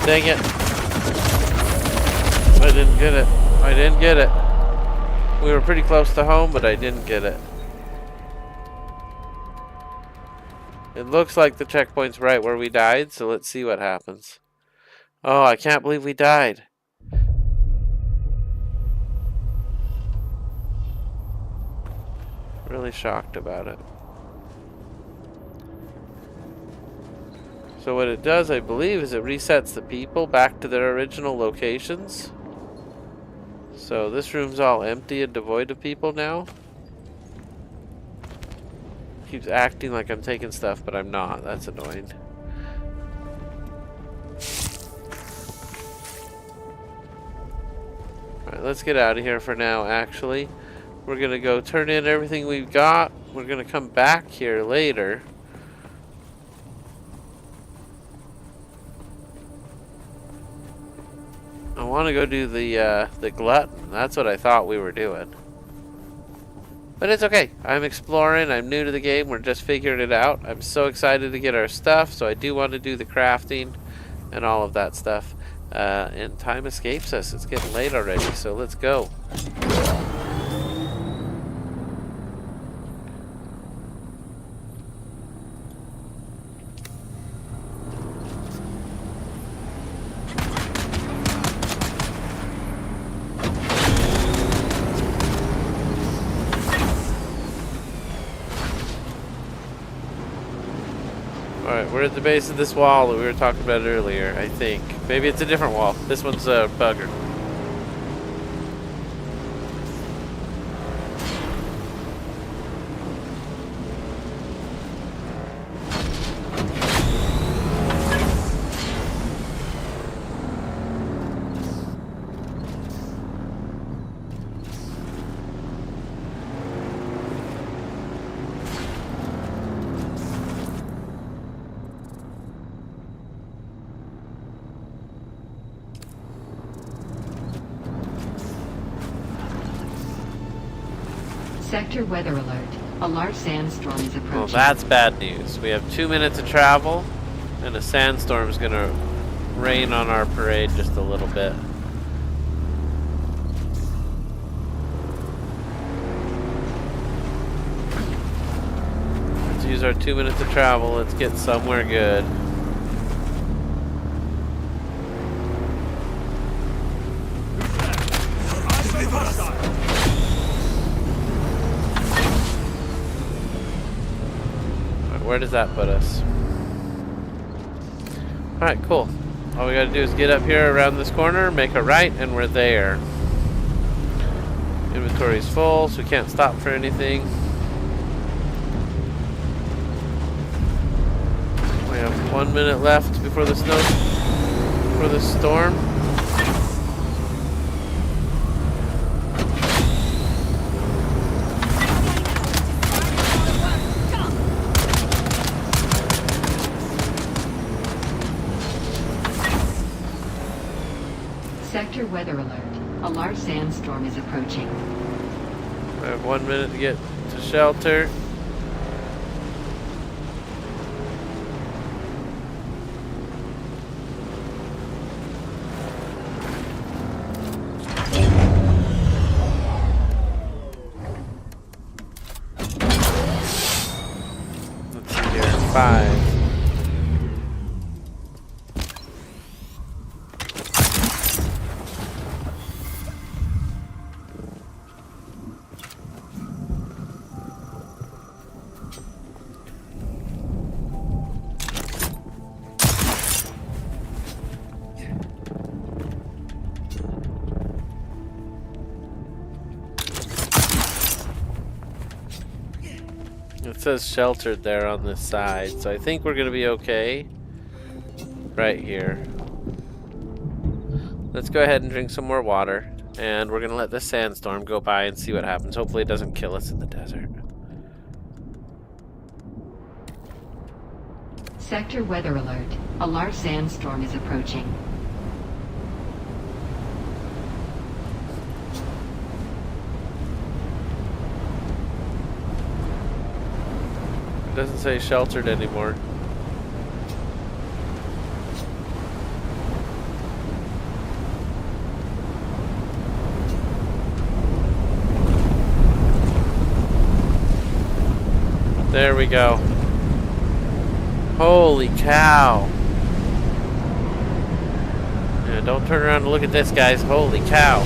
Dang it. I didn't get it. I didn't get it. We were pretty close to home, but I didn't get it. It looks like the checkpoint's right where we died, so let's see what happens. Oh, I can't believe we died. Really shocked about it. So what it does, I believe, is it resets the people back to their original locations. So this room's all empty and devoid of people now. Keeps acting like I'm taking stuff, but I'm not. That's annoying. Alright, let's get out of here for now, actually. We're gonna go turn in everything we've got. We're gonna come back here later. I want to go do the glutton. That's what I thought we were doing. But it's okay. I'm exploring. I'm new to the game. We're just figuring it out. I'm so excited to get our stuff. So I do want to do the crafting and all of that stuff. And time escapes us. It's getting late already. So let's go. Alright, we're at the base of this wall that we were talking about earlier, I think. Maybe it's a different wall. This one's a bugger.
Sector weather alert. A large sandstorm is approaching.
Well, that's bad news. We have 2 minutes of travel, and a sandstorm is going to rain on our parade just a little bit. Let's use our 2 minutes of travel. Let's get somewhere good. Where does that put us? Alright, cool. All we gotta do is get up here around this corner, make a right, and we're there. Inventory's full, so we can't stop for anything. We have 1 minute left before the storm.
Sector weather alert. A large sandstorm is approaching.
I have 1 minute to get to shelter. Let's see here. 5. It says sheltered there on this side, so I think we're gonna be okay right here. Let's go ahead and drink some more water, and we're gonna let this sandstorm go by and see what happens. Hopefully it doesn't kill us in the desert.
Sector weather alert. A large sandstorm is approaching.
It doesn't say sheltered anymore. There we go. Holy cow. Yeah, don't turn around and look at this, guys. Holy cow.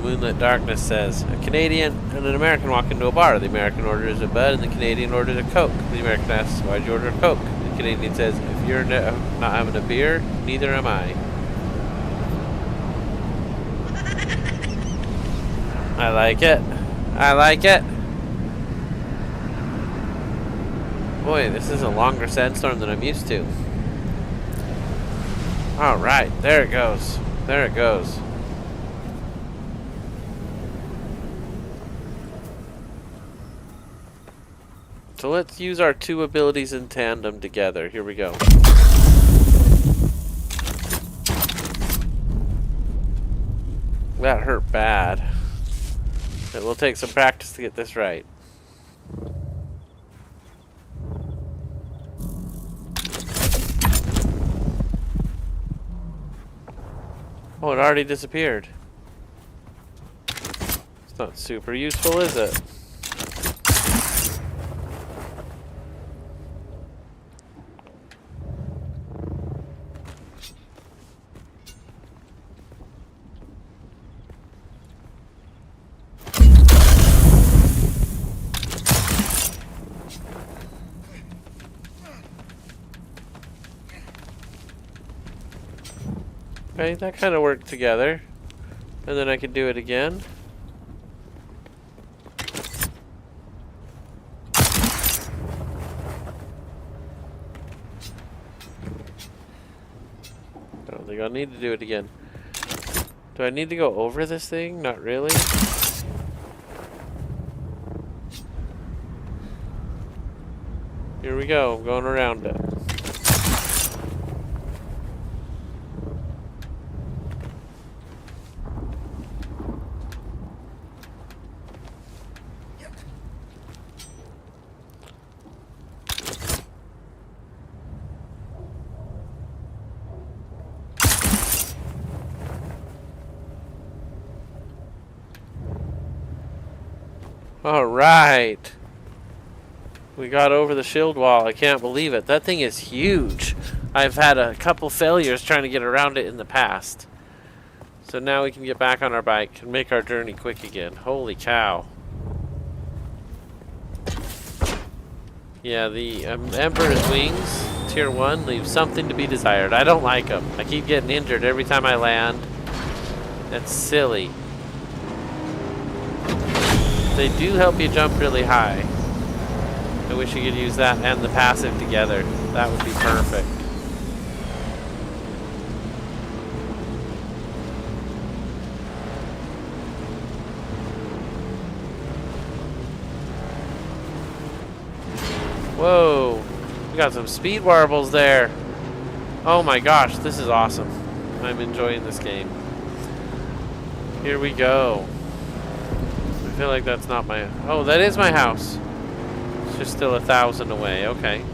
Moonlit Darkness says, a Canadian and an American walk into a bar. The American orders a Bud and the Canadian orders a Coke. The American asks, why'd you order a Coke? The Canadian says, if you're not having a beer, neither am I. I like it. I like it. Boy, this is a longer sandstorm than I'm used to. Alright, there it goes. There it goes. So let's use our two abilities in tandem together. Here we go. That hurt bad. It will take some practice to get this right. Oh, it already disappeared. It's not super useful, is it? Okay, that kind of worked together. And then I can do it again. I don't think I'll need to do it again. Do I need to go over this thing? Not really. Here we go, I'm going around it. Alright. We got over the shield wall. I can't believe it. That thing is huge. I've had a couple failures trying to get around it in the past. So now we can get back on our bike and make our journey quick again. Holy cow. Yeah, the Emperor's wings, tier 1, leave something to be desired. I don't like them. I keep getting injured every time I land. That's silly. They do help you jump really high. I wish you could use that and the passive together. That would be perfect. Whoa. We got some speed warbles there. Oh my gosh, this is awesome. I'm enjoying this game. Here we go. I feel like that's not my... Oh, that is my house. It's just still 1,000 away. Okay.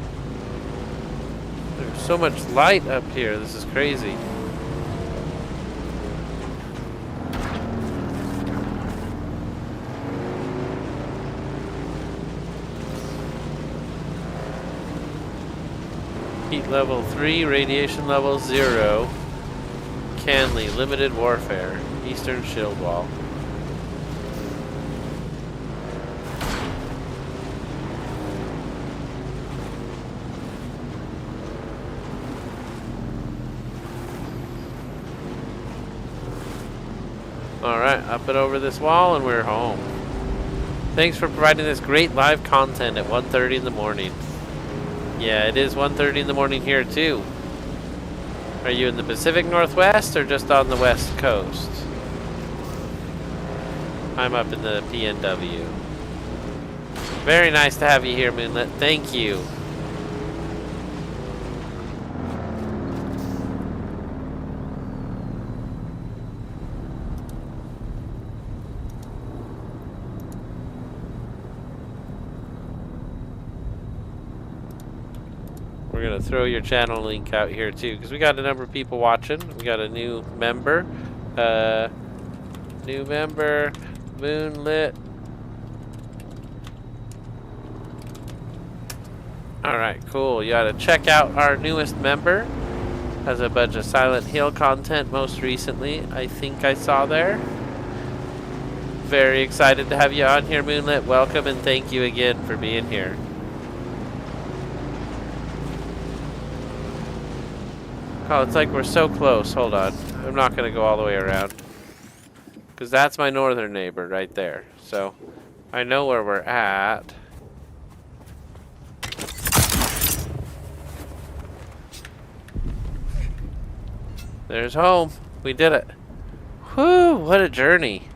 There's so much light up here. This is crazy. Heat level 3, radiation level 0. Canley, limited warfare. Eastern shield wall. Alright, up and over this wall and we're home. Thanks for providing this great live content at 1:30 in the morning. Yeah, it is 1:30 in the morning here too. Are you in the Pacific Northwest or just on the West Coast? I'm up in the PNW. Very nice to have you here, Moonlit. Thank you. We're gonna throw your channel link out here too, because we got a number of people watching. We got a new member. Moonlit. Alright, cool. You gotta check out our newest member. Has a bunch of Silent Hill content most recently, I think I saw there. Very excited to have you on here, Moonlit. Welcome and thank you again for being here. Oh, it's like we're so close. Hold on. I'm not going to go all the way around. Because that's my northern neighbor right there. So, I know where we're at. There's home. We did it. Whew, what a journey.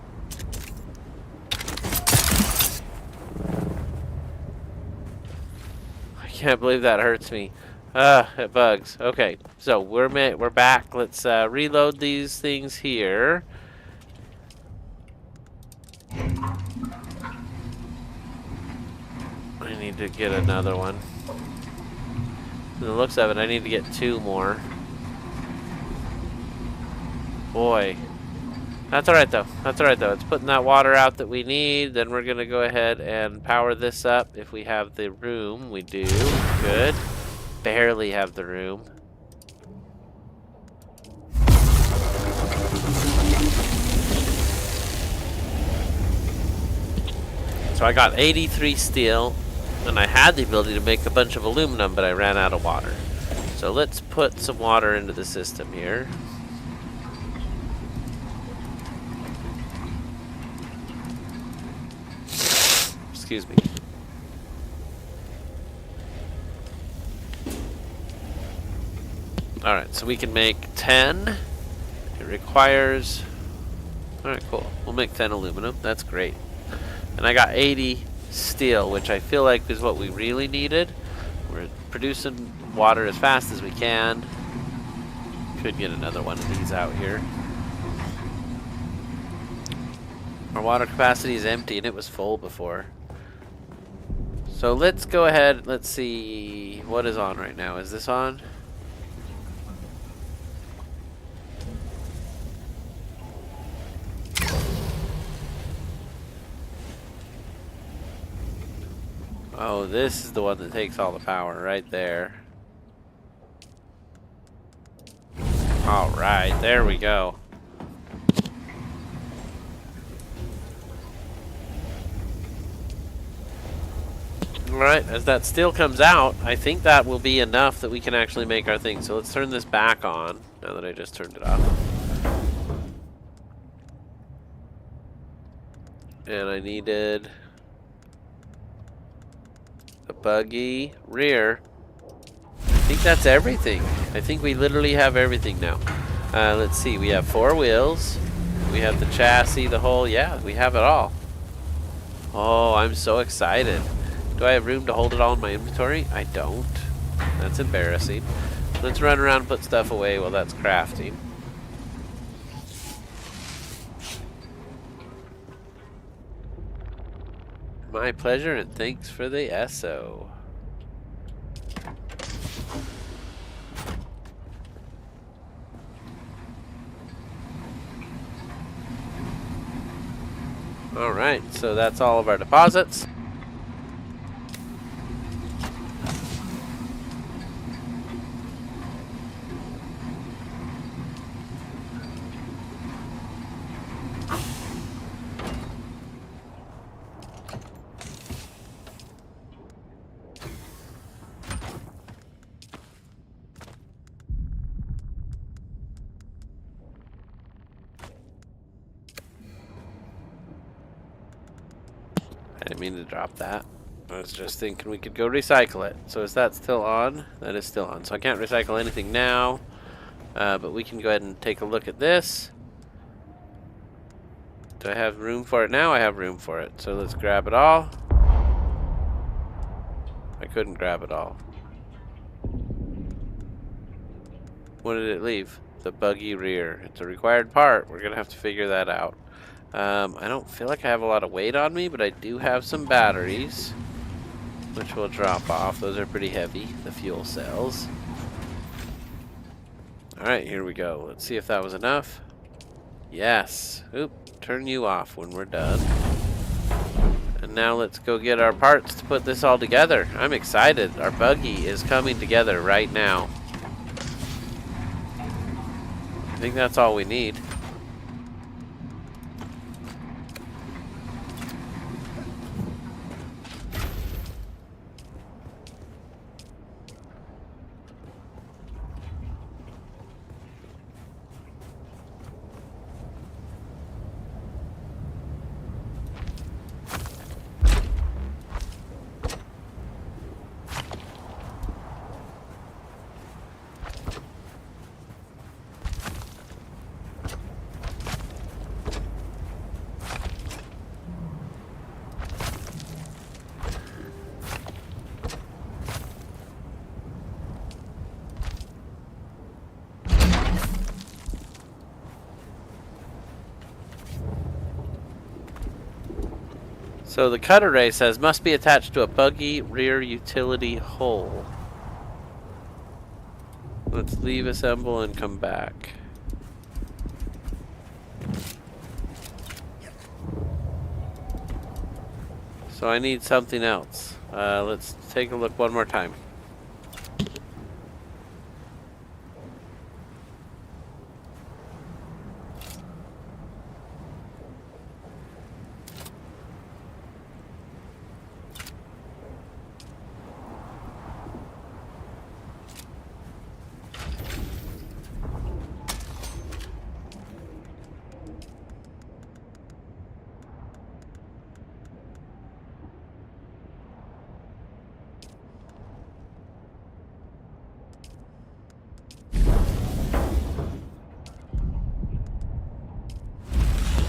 I can't believe that hurts me. It bugs. Okay, so we're back. Let's reload these things here. I need to get another one. From the looks of it, I need to get 2 more. Boy. That's alright though. That's alright though. It's putting that water out that we need. Then we're gonna go ahead and power this up if we have the room. We do. Good. Barely have the room. So I got 83 steel, and I had the ability to make a bunch of aluminum, but I ran out of water. So let's put some water into the system here. Excuse me. Alright, so we can make 10. It requires... Alright, cool. We'll make 10 aluminum. That's great. And I got 80 steel, which I feel like is what we really needed. We're producing water as fast as we can. Could get another one of these out here. Our water capacity is empty, and it was full before. So let's go ahead. Let's see what is on right now. Is this on? Oh, this is the one that takes all the power right there. Alright, there we go. Alright, as that steel comes out, I think that will be enough that we can actually make our thing. So let's turn this back on, now that I just turned it off. And I needed... a buggy, rear. I think that's everything. I think we literally have everything now. Let's see, we have 4 wheels. We have the chassis, the whole, yeah, we have it all. Oh, I'm so excited. Do I have room to hold it all in my inventory? I don't. That's embarrassing. Let's run around and put stuff away while that's crafting. My pleasure, and thanks for the SO. Alright, so that's all of our deposits. I didn't mean to drop that. I was just thinking we could go recycle it. So is that still on? That is still on. So I can't recycle anything now. But we can go ahead and take a look at this. Do I have room for it now? I have room for it. So let's grab it all. I couldn't grab it all. What did it leave? The buggy rear. It's a required part. We're going to have to figure that out. I don't feel like I have a lot of weight on me, but I do have some batteries, which will drop off. Those are pretty heavy, the fuel cells. Alright, here we go. Let's see if that was enough. Yes. Oop, turn you off when we're done. And now let's go get our parts to put this all together. I'm excited. Our buggy is coming together right now. I think that's all we need. So the cut array says must be attached to a buggy rear utility hull. Let's leave assemble and come back. So I need something else. Let's take a look one more time.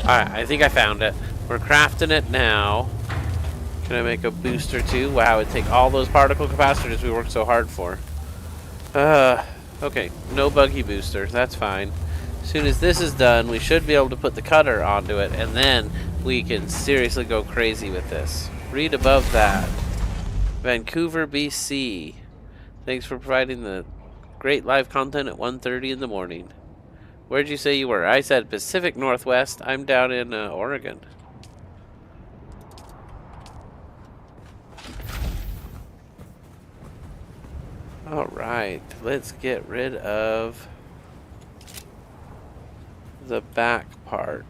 Alright, I think I found it. We're crafting it now. Can I make a booster too? Wow, it'd take all those particle capacitors we worked so hard for. Okay, no buggy booster. That's fine. As soon as this is done, we should be able to put the cutter onto it, and then we can seriously go crazy with this. Read above that. Vancouver, BC. Thanks for providing the great live content at 1:30 in the morning. Where'd you say you were? I said Pacific Northwest. I'm down in Oregon. Alright, let's get rid of the back part.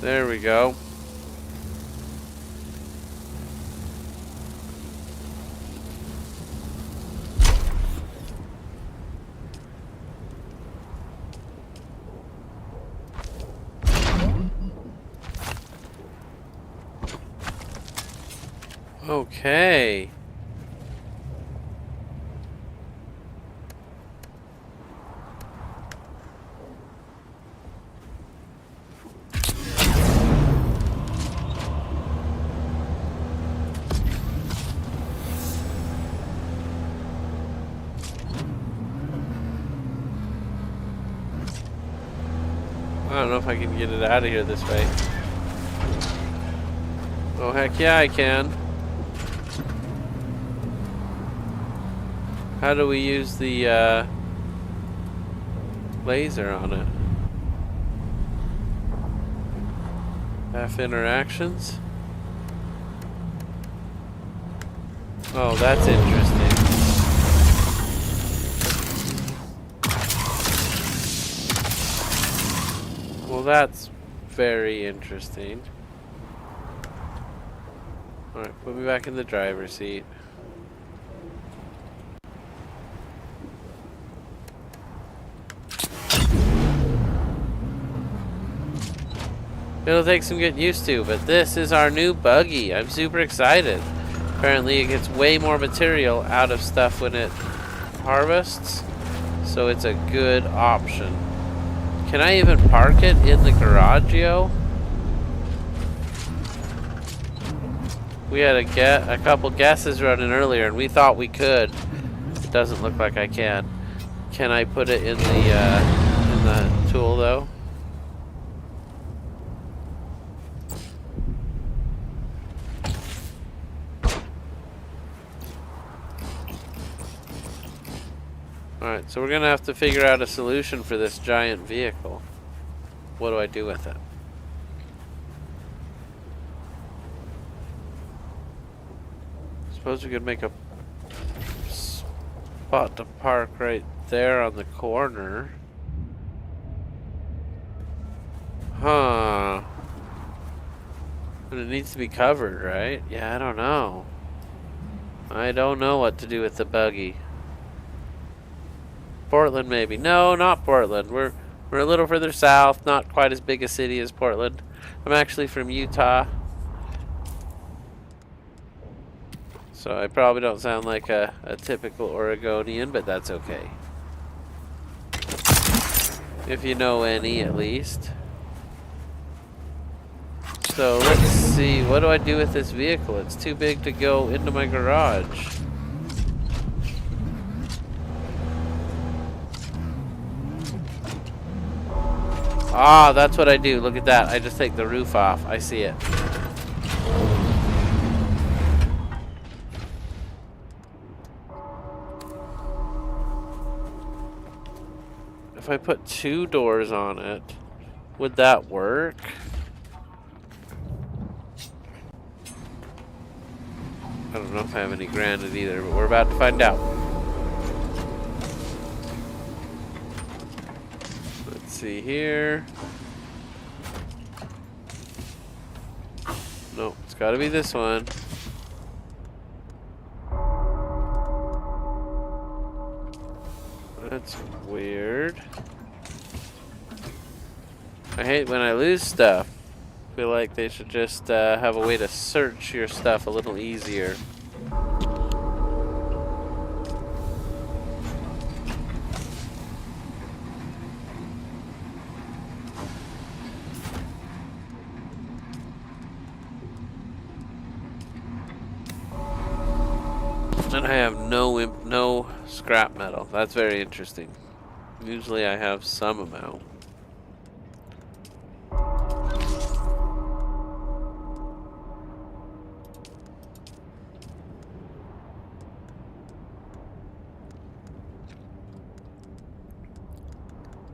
There we go. Okay. I don't know if I can get it out of here this way. Oh, heck yeah, I can. How do we use the laser on it? F interactions? Oh, that's interesting. Well, that's very interesting. Alright, put me back in the driver's seat. It'll take some getting used to, but this is our new buggy. I'm super excited. Apparently it gets way more material out of stuff when it harvests, so it's a good option. Can I even park it in the garage, yo? We had a couple guesses running earlier, and we thought we could. It doesn't look like I can. Can I put it in the tool though? Alright, so we're gonna have to figure out a solution for this giant vehicle. What do I do with it? Suppose we could make a spot to park right there on the corner. Huh. But it needs to be covered, right? Yeah, I don't know. I don't know what to do with the buggy. Portland, maybe. No, not Portland. We're a little further south, not quite as big a city as Portland. I'm actually from Utah. So I probably don't sound like a typical Oregonian, but that's okay. If you know any, at least. So let's see, what do I do with this vehicle? It's too big to go into my garage. Ah, that's what I do. Look at that. I just take the roof off. I see it. If I put 2 doors on it, would that work? I don't know if I have any granite either, but we're about to find out. Let's see here. No, it's gotta be this one. That's weird. I hate when I lose stuff. I feel like they should just have a way to search your stuff a little easier. And I have no scrap metal. That's very interesting. Usually I have some amount.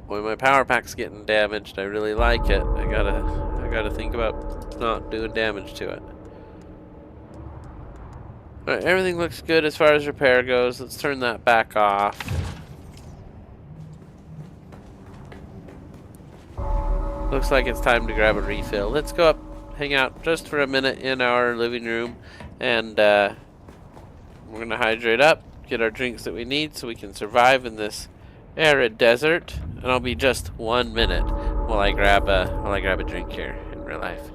Boy, my power pack's getting damaged. I really like it. I gotta think about not doing damage to it. Alright, everything looks good as far as repair goes. Let's turn that back off. Looks like it's time to grab a refill. Let's go up, hang out just for a minute in our living room, and we're gonna hydrate up, get our drinks that we need so we can survive in this arid desert. And I'll be just 1 minute while I grab a drink here in real life.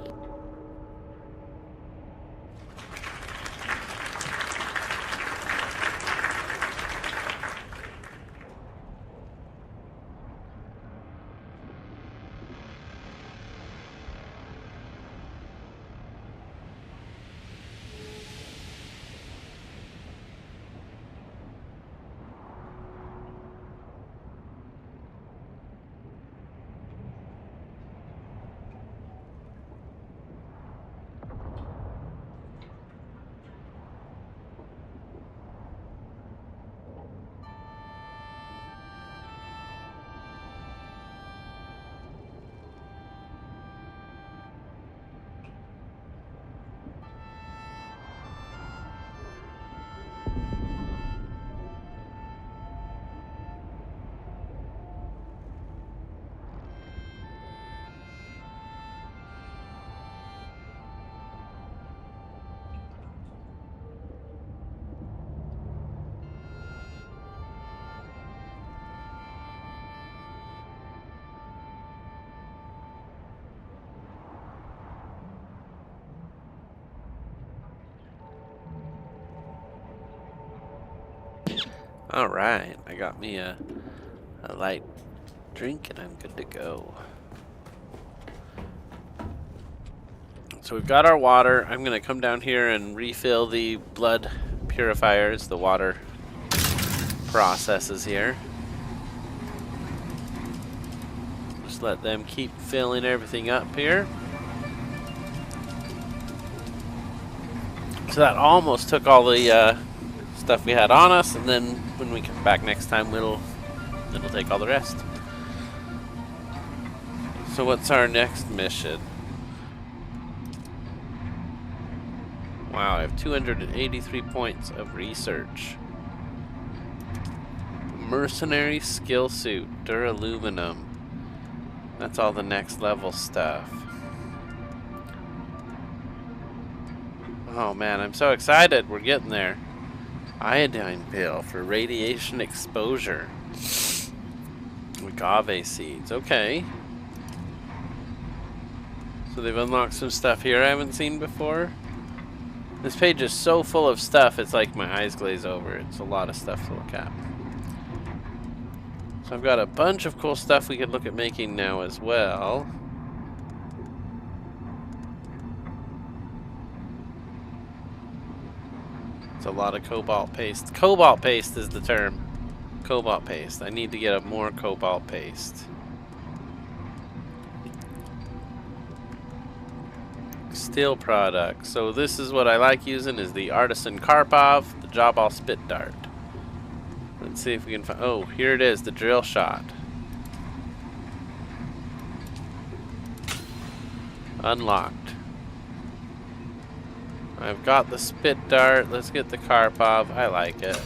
Alright, I got me a light drink and I'm good to go. So we've got our water. I'm going to come down here and refill the blood purifiers, the water processes here. Just let them keep filling everything up here. So that almost took all the stuff we had on us, and then when we come back next time, it'll take all the rest. So what's our next mission? Wow, I have 283 points of research. Mercenary skill suit, duraluminum. That's all the next level stuff. Oh man, I'm so excited. We're getting there. Iodine pill for radiation exposure. Agave seeds. Okay. So they've unlocked some stuff here I haven't seen before. This page is so full of stuff, it's like my eyes glaze over. It's a lot of stuff to look at. So I've got a bunch of cool stuff we could look at making now as well. It's a lot of cobalt paste. Cobalt paste is the term. Cobalt paste. I need to get more cobalt paste. Steel products. So this is what I like using, is the Artisan Karpov, the Jawball Spit Dart. Let's see if we can find... Oh, here it is, the drill shot. Unlocked. I've got the Spit Dart. Let's get the Karpov. I like it.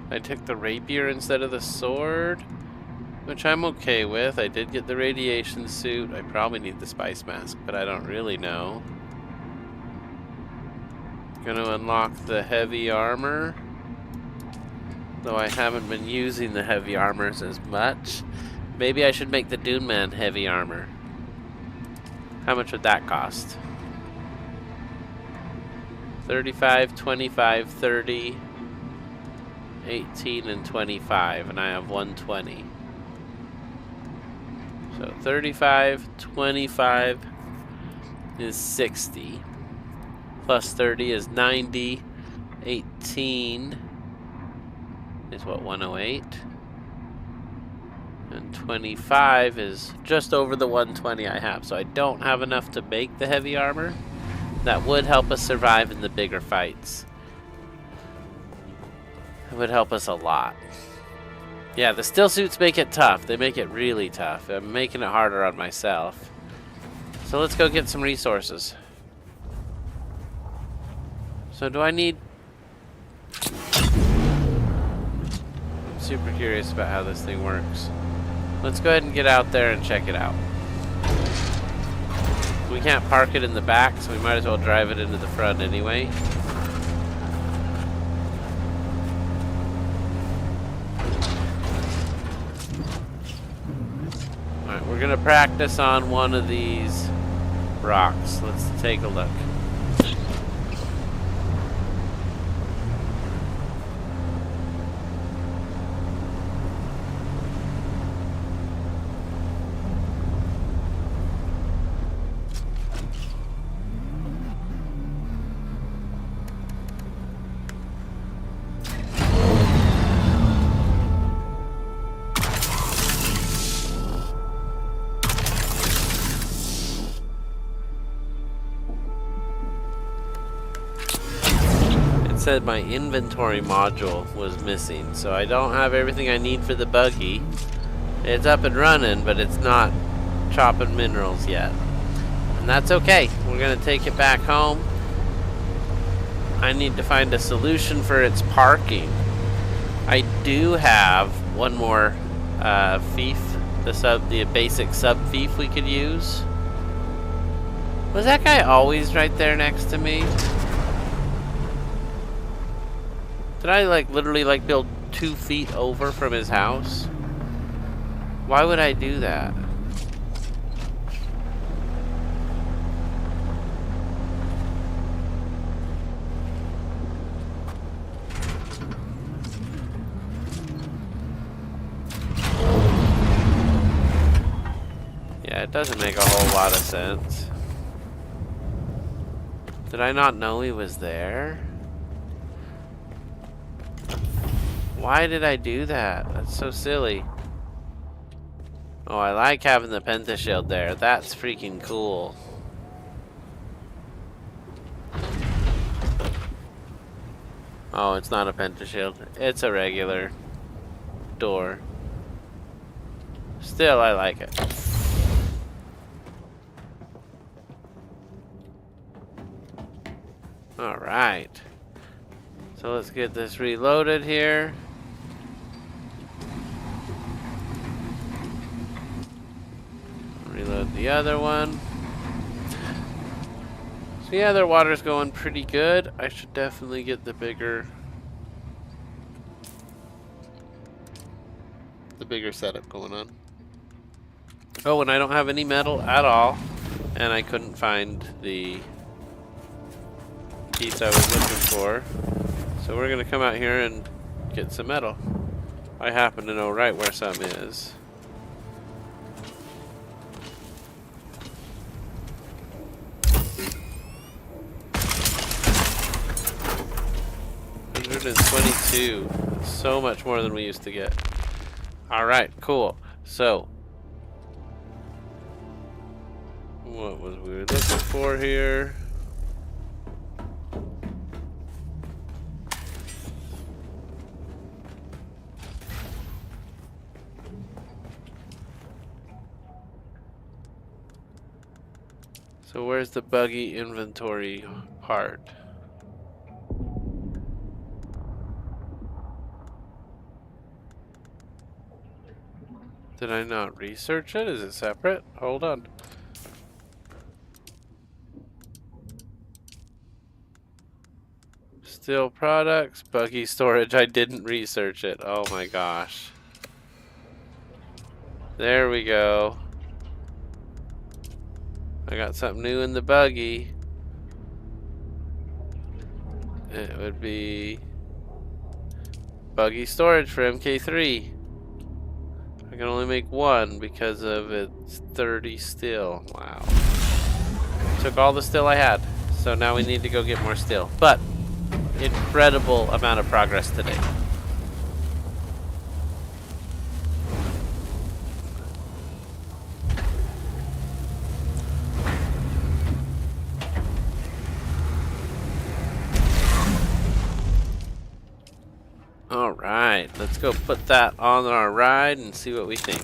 I took the rapier instead of the sword, which I'm okay with. I did get the radiation suit. I probably need the spice mask, but I don't really know. Gonna unlock the heavy armor, though I haven't been using the heavy armors as much. Maybe I should make the Dune Man heavy armor. How much would that cost? 35, 25, 30, 18, and 25, and I have 120. So 35, 25 is 60. Plus 30 is 90. 18 is what, 108? And 25 is just over the 120 I have. So I don't have enough to make the heavy armor. That would help us survive in the bigger fights. It would help us a lot. Yeah, the still suits make it tough. They make it really tough. I'm making it harder on myself. So let's go get some resources. So do I need... I'm super curious about how this thing works. Let's go ahead and get out there and check it out. We can't park it in the back, so we might as well drive it into the front anyway. Alright, we're gonna practice on one of these rocks. Let's take a look. Said my inventory module was missing, so I don't have everything I need for the buggy. It's up and running, but it's not chopping minerals yet, and that's okay. We're gonna take it back home. I need to find a solution for its parking. I do have one more fief, the basic sub fief we could use. Was that guy always right there next to me? Did I literally build 2 feet over from his house? Why would I do that? Doesn't make a whole lot of sense. Did I not know he was there? Why did I do that? That's so silly. Oh, I like having the pentashield there. That's freaking cool. Oh, it's not a pentashield. It's a regular door. Still, I like it. Alright. So let's get this reloaded here. Reload the other one. So yeah, their water's going pretty good. I should definitely get the bigger setup going on. Oh, and I don't have any metal at all, and I couldn't find the piece I was looking for. So we're gonna come out here and get some metal. I happen to know right where some is. $122. So much more than we used to get. Alright, cool. So what was we looking for here? So where's the buggy inventory part? Did I not research it? Is it separate? Hold on. Steel products, buggy storage. I didn't research it. Oh my gosh. There we go. I got something new in the buggy. It would be buggy storage for MK3. I can only make one because of it's 30 steel. Wow. Took all the steel I had. So now we need to go get more steel. But incredible amount of progress today. Alright, let's go put that on our ride and see what we think.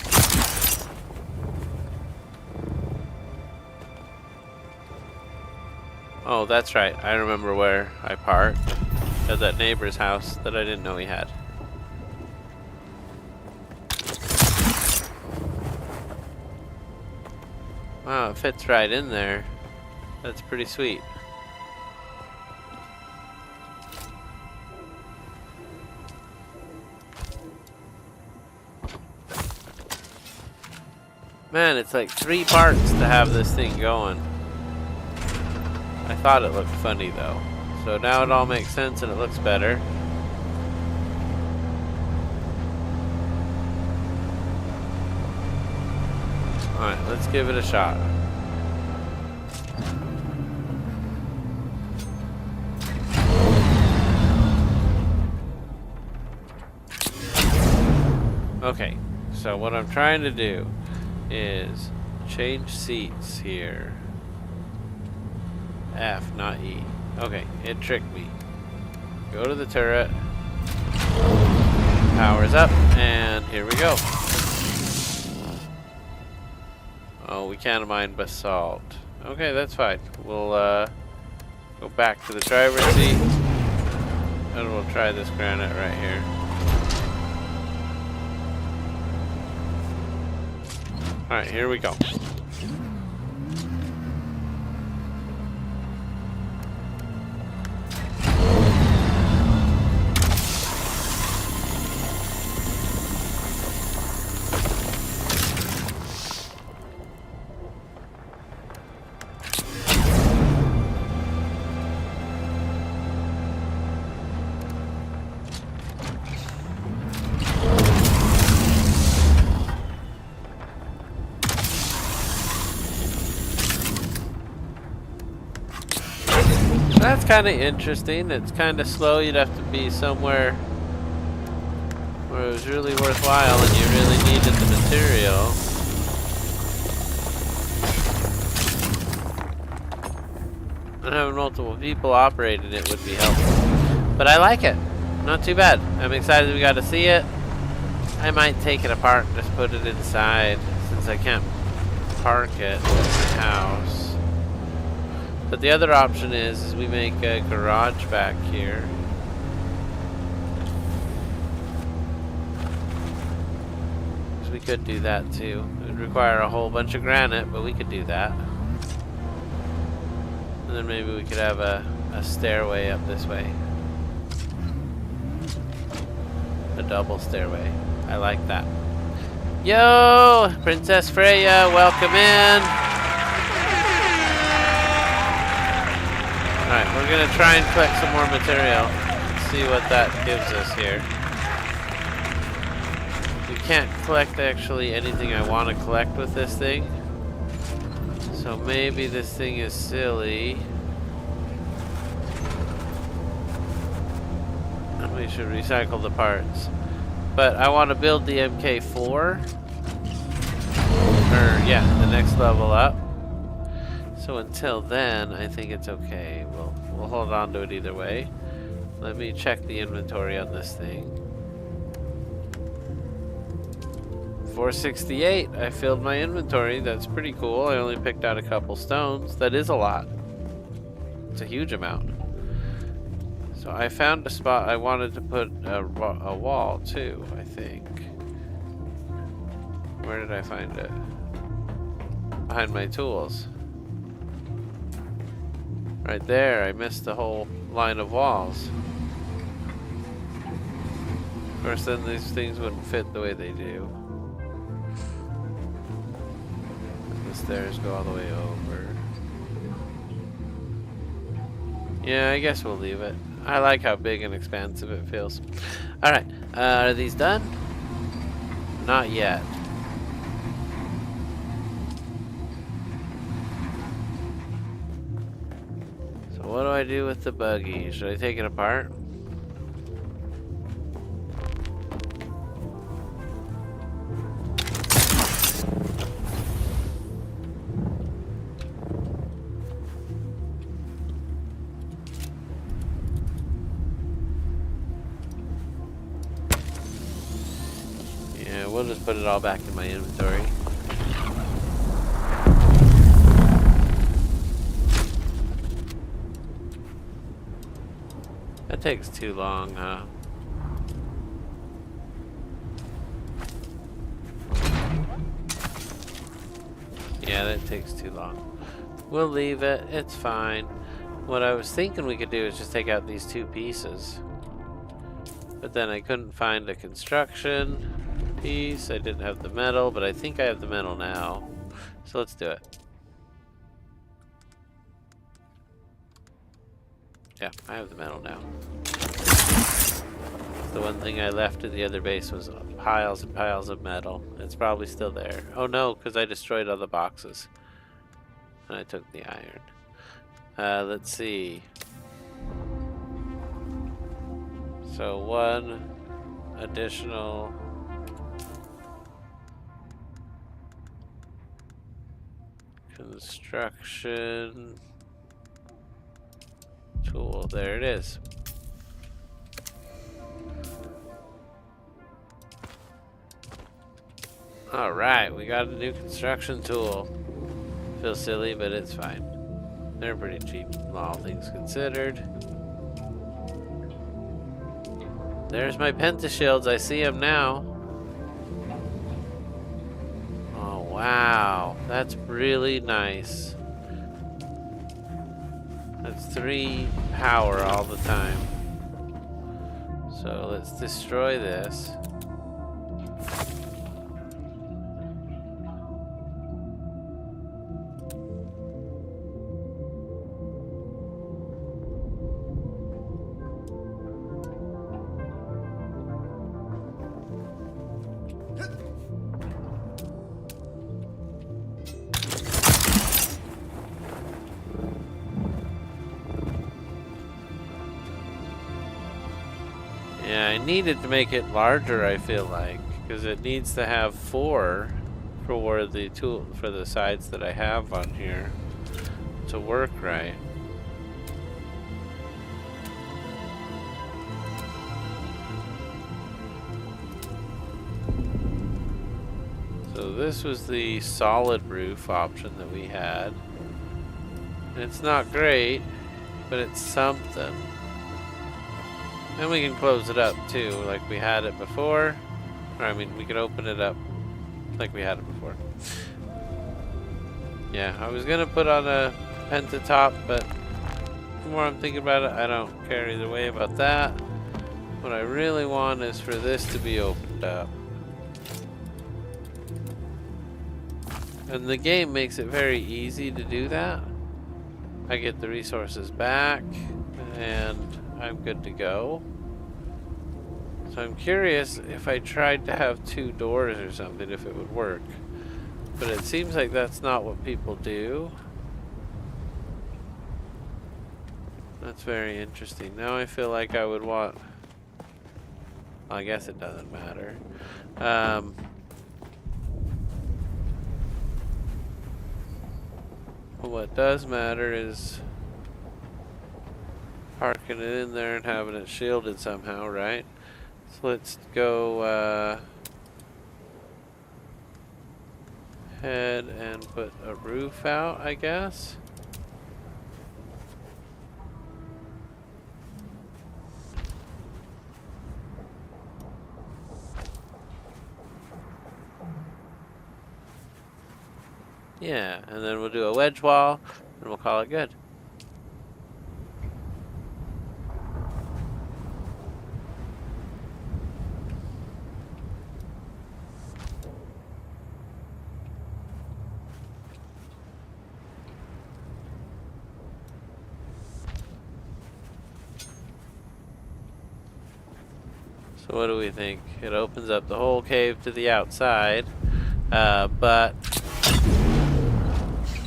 Oh, that's right. I remember where I parked. At that neighbor's house that I didn't know he had. Wow, it fits right in there. That's pretty sweet. Man, it's like 3 parts to have this thing going. I thought it looked funny though. So now it all makes sense and it looks better. Alright, let's give it a shot. Okay, so what I'm trying to do is change seats here. F, not E. Okay, it tricked me. Go to the turret. Powers up, and here we go. Oh, we can't mine basalt. Okay, that's fine. We'll go back to the driver's seat, and we'll try this granite right here. Alright, here we go. That's kind of interesting. It's kind of slow. You'd have to be somewhere where it was really worthwhile and you really needed the material. And having multiple people operating it would be helpful. But I like it. Not too bad. I'm excited we got to see it. I might take it apart and just put it inside since I can't park it in the house. But the other option is we make a garage back here. So we could do that too. It would require a whole bunch of granite, but we could do that. And then maybe we could have a stairway up this way. A double stairway. I like that. Yo! Princess Freya, welcome in! Alright, we're gonna try and collect some more material. Let's see what that gives us here. We can't collect actually anything I want to collect with this thing. So maybe this thing is silly. And we should recycle the parts. But I want to build the MK4. Or, yeah, the next level up. So until then, I think it's okay. We'll hold on to it either way. Let me check the inventory on this thing. 468. I filled my inventory. That's pretty cool. I only picked out a couple stones. That is a lot. It's a huge amount. So I found a spot. I wanted to put a wall too, I think. Where did I find it? Behind my tools. Right there. I missed the whole line of walls. Of course, then these things wouldn't fit the way they do. The stairs go all the way over. Yeah, I guess we'll leave it. I like how big and expansive it feels. Alright, are these done? Not yet. So what do I do with the buggy? Should I take it apart? We'll just put it all back in my inventory. That takes too long, huh? Yeah, that takes too long. We'll leave it. It's fine. What I was thinking we could do is just take out these two pieces. But then I couldn't find a construction piece. I didn't have the metal, but I think I have the metal now. So let's do it. Yeah, I have the metal now. The one thing I left at the other base was piles and piles of metal. It's probably still there. Oh no, because I destroyed all the boxes. And I took the iron. Let's see. So one additional construction tool. There it is. All right, we got a new construction tool. Feels silly, but it's fine. They're pretty cheap, all things considered. There's my pentashields. I see them now. Oh, wow. That's really nice. That's 3 power all the time. So let's destroy this. Yeah, I needed to make it larger, I feel like, because it needs to have 4 for the sides that I have on here to work right. So this was the solid roof option that we had. It's not great, but it's something. And we can close it up too, like we had it before. Or I mean, we can open it up like we had it before. Yeah, I was gonna put on a pentatop, but the more I'm thinking about it, I don't care either way about that. What I really want is for this to be opened up. And the game makes it very easy to do that. I get the resources back, and I'm good to go. So I'm curious if I tried to have 2 doors or something, if it would work. But it seems like that's not what people do. That's very interesting. Now I feel like I would want... I guess it doesn't matter. What does matter is parking it in there and having it shielded somehow, right? So let's go ahead and put a roof out, I guess. Yeah, and then we'll do a wedge wall, and we'll call it good. So what do we think? It opens up the whole cave to the outside, but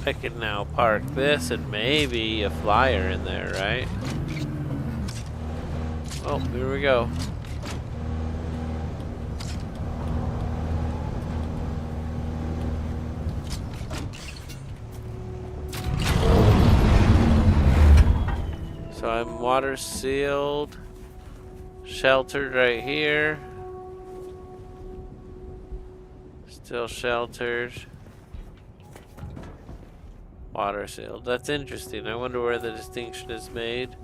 I can now park this and maybe a flyer in there, right? Oh, here we go. So I'm water sealed, sheltered right here. Still sheltered. Water sealed. That's interesting. I wonder where the distinction is made.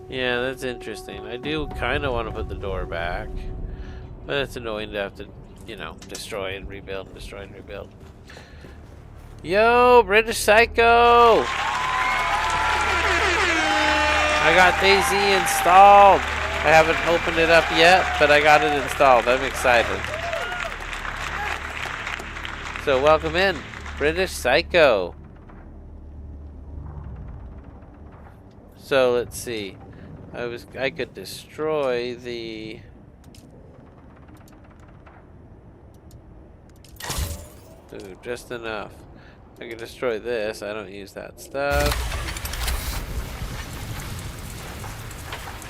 Yeah, that's interesting. I do kind of want to put the door back, but it's annoying to have to, you know, destroy and rebuild and destroy and rebuild. Yo, British Psycho! I got Daisy installed. I haven't opened it up yet, but I got it installed. I'm excited. So welcome in, British Psycho. So let's see. I could destroy the... Ooh, just enough. I can destroy this. I don't use that stuff.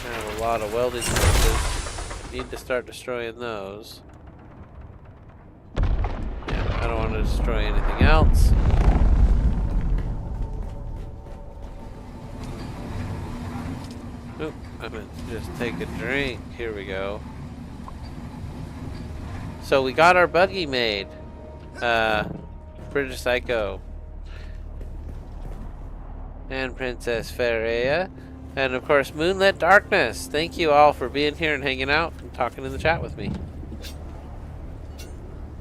I have a lot of welding switches. Need to start destroying those. Yeah, I don't want to destroy anything else. Oop, I meant to just take a drink. Here we go. So we got our buggy made. British Psycho. And Princess Ferreia. And of course, Moonlit Darkness. Thank you all for being here and hanging out and talking in the chat with me.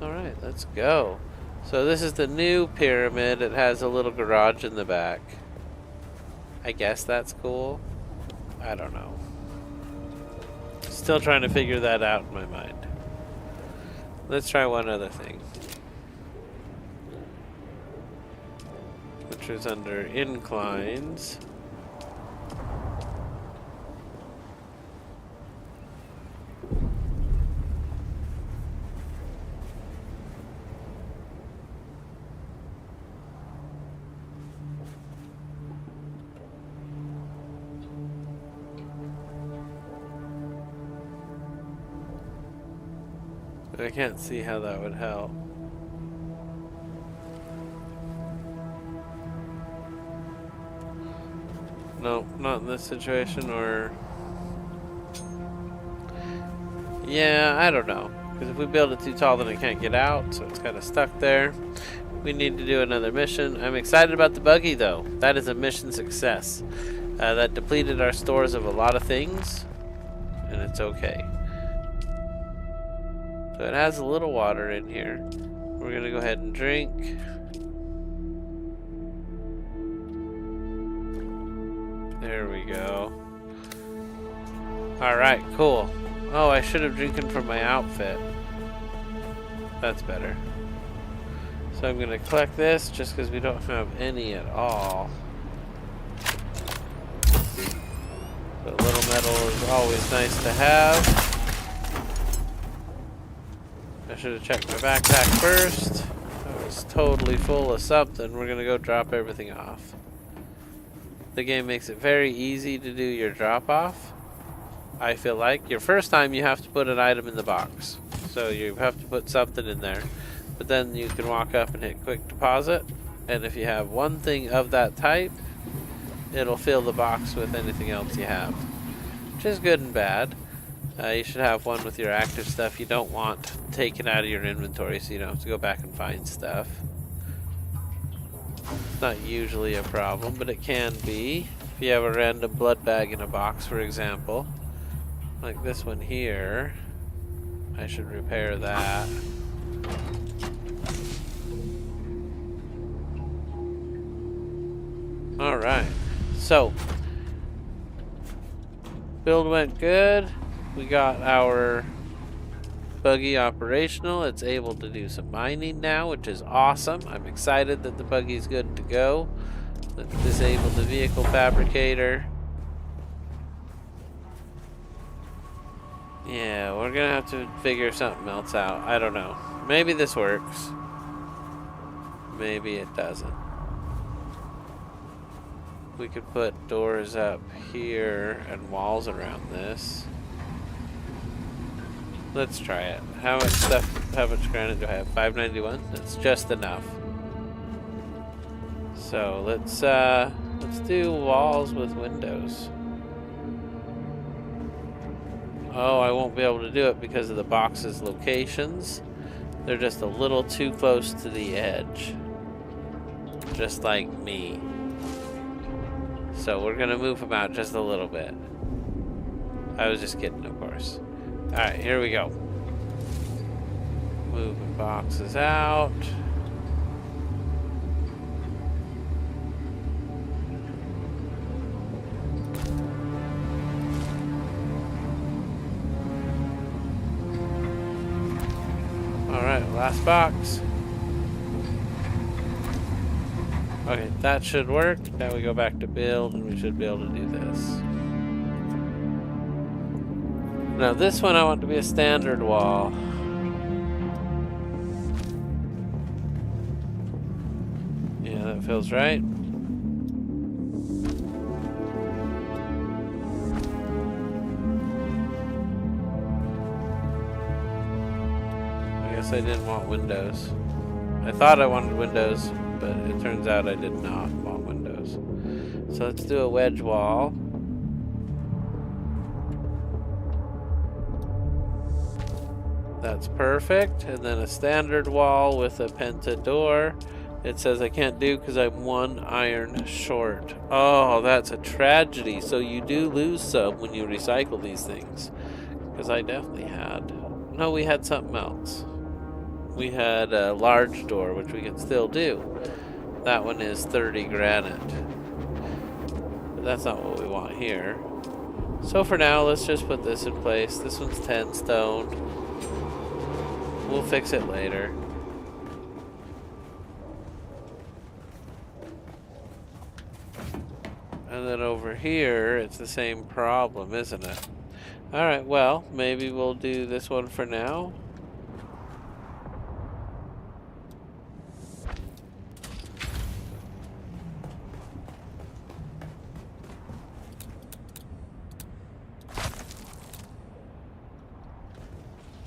Alright, let's go. So this is the new pyramid. It has a little garage in the back. I guess that's cool. I don't know. Still trying to figure that out in my mind. Let's try one other thing. Which is under inclines. I can't see how that would help. No, not in this situation, or... Yeah, I don't know. Because if we build it too tall, then it can't get out, so it's kind of stuck there. We need to do another mission. I'm excited about the buggy, though. That is a mission success. That depleted our stores of a lot of things, and it's okay. So it has a little water in here. We're gonna go ahead and drink. There we go. Alright, cool. Oh, I should have drinking from my outfit. That's better. So I'm gonna collect this just because we don't have any at all. But a little metal is always nice to have. I should have checked my backpack first. I was totally full of something. We're gonna go drop everything off. The game makes it very easy to do your drop off. I feel like your first time you have to put an item in the box. So you have to put something in there. But then you can walk up and hit quick deposit. And if you have one thing of that type, it'll fill the box with anything else you have. Which is good and bad. You should have one with your active stuff you don't want taken out of your inventory so you don't have to go back and find stuff. It's not usually a problem, but it can be. If you have a random blood bag in a box, for example. Like this one here. I should repair that. Alright, so build went good. We got our buggy operational. It's able to do some mining now, which is awesome. I'm excited that the buggy's good to go. Let's disable the vehicle fabricator. Yeah, we're gonna have to figure something else out. I don't know. Maybe this works. Maybe it doesn't. We could put doors up here and walls around this. Let's try it. How much granite do I have? 591? That's just enough. So let's do walls with windows. Oh, I won't be able to do it because of the box's locations. They're just a little too close to the edge. Just like me. So we're gonna move them out just a little bit. I was just kidding, of course. Alright, here we go. Moving boxes out. Alright, last box. Okay, that should work. Now we go back to build and we should be able to do this. Now this one I want to be a standard wall. Yeah, that feels right. I guess I didn't want windows. I thought I wanted windows, but it turns out I did not want windows. So let's do a wedge wall. That's perfect. And then a standard wall with a penta door. It says I can't do because I'm 1 iron short. Oh, that's a tragedy. So you do lose some when you recycle these things. Because I definitely had. No, we had something else. We had a large door, which we can still do. That one is 30 granite. But that's not what we want here. So for now, let's just put this in place. This one's 10 stone. We'll fix it later. And then over here, it's the same problem, isn't it? Alright, well, maybe we'll do this one for now.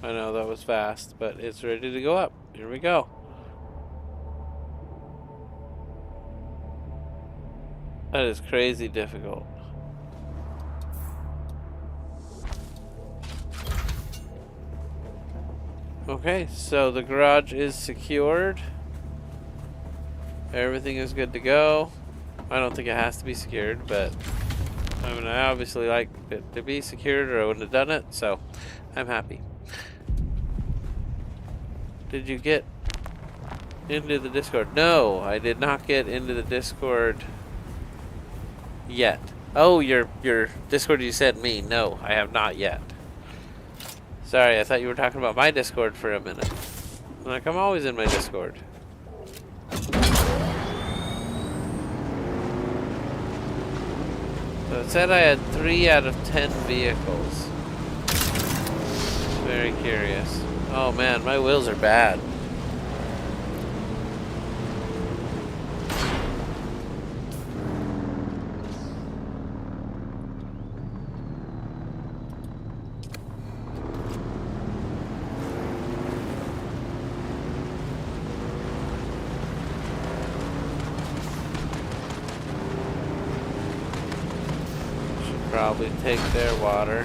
I I know that was fast, but it's ready to go up. Here we go. That is crazy difficult. Okay, so the garage is secured. Everything is good to go. I don't think it has to be secured, but I mean, I obviously like it to be secured or I wouldn't have done it, so I'm happy. Did you get into the Discord? No, I did not get into the Discord yet. Oh, your Discord you sent me. No, I have not yet. Sorry, I thought you were talking about my Discord for a minute. Like, I'm always in my Discord. So it said I had 3 out of 10 vehicles. Very curious. Oh man, my wheels are bad. Should probably take their water.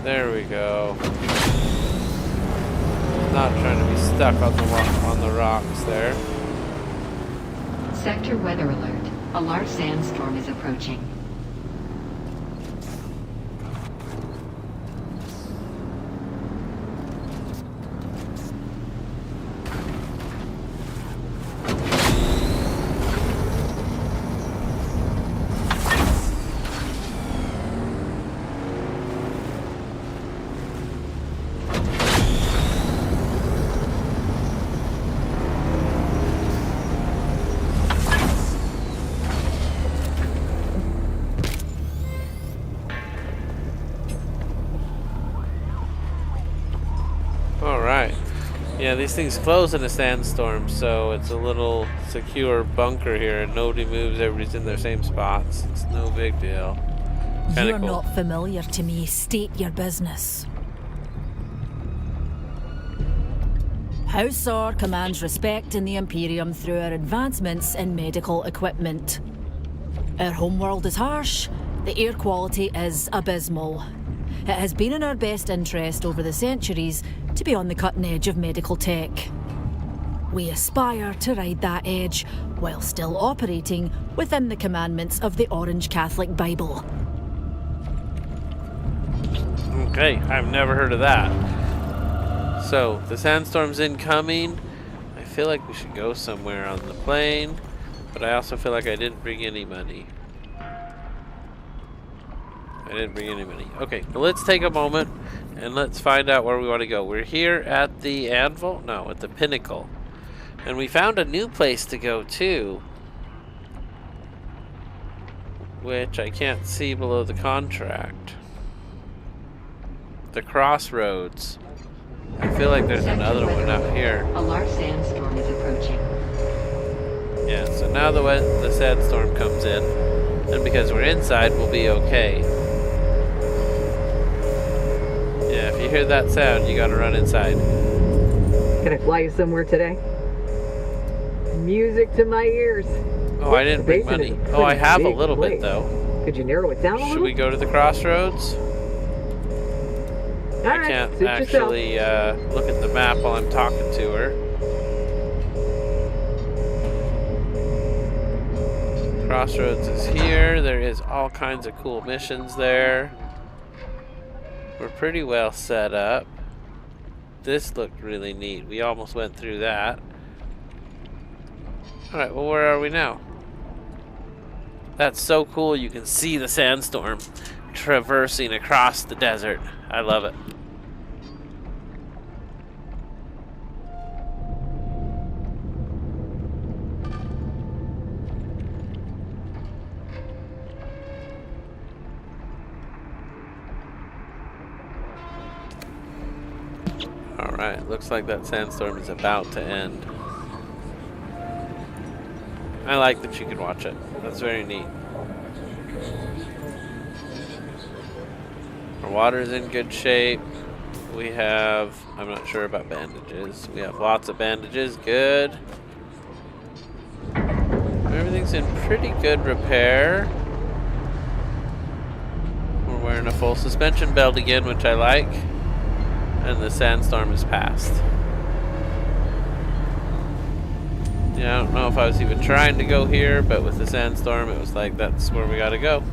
There we go. Not trying to be stuck on the rocks there.
Sector weather alert. A large sandstorm is approaching.
Yeah, these things close in a sandstorm, so it's a little secure bunker here, and nobody moves. Everybody's in their same spots. It's no big deal. Kinda
You're
cool.
not familiar to me. State your business. House SAR commands respect in the Imperium through our advancements in medical equipment. Our homeworld is harsh. The air quality is abysmal. It has been in our best interest over the centuries to be on the cutting edge of medical tech. We aspire to ride that edge while still operating within the commandments of the Orange Catholic Bible.
Okay, I've never heard of that. So, the sandstorm's incoming. I feel like we should go somewhere on the plane, but I also feel like I didn't bring any money. Okay, well, let's take a moment and let's find out where we want to go. We're here at the Anvil? No, at the Pinnacle. And we found a new place to go too, which I can't see below the contract. The Crossroads. I feel like there's another one out here.
A large sandstorm is approaching.
Yeah, so now the sandstorm comes in, and because we're inside, we'll be okay. Yeah, if you hear that sound, you gotta run inside.
Can I fly you somewhere today? Music to my ears.
Oh, I didn't bring money. Oh, I have a little bit though.
Could you narrow it down a little?
Should we go to the Crossroads? I can't actually look at the map while I'm talking to her. Crossroads is here. There is all kinds of cool missions there. We're pretty well set up. This looked really neat. We almost went through that. Alright, well, where are we now? That's so cool. You can see the sandstorm traversing across the desert. I love it. Alright, looks like that sandstorm is about to end. I like that you can watch it. That's very neat. Our water's in good shape. We have, I'm not sure about bandages. We have lots of bandages, good. Everything's in pretty good repair. We're wearing a full suspension belt again, which I like. And the sandstorm is past. Yeah, I don't know if I was even trying to go here, but with the sandstorm, it was like, that's where we gotta go.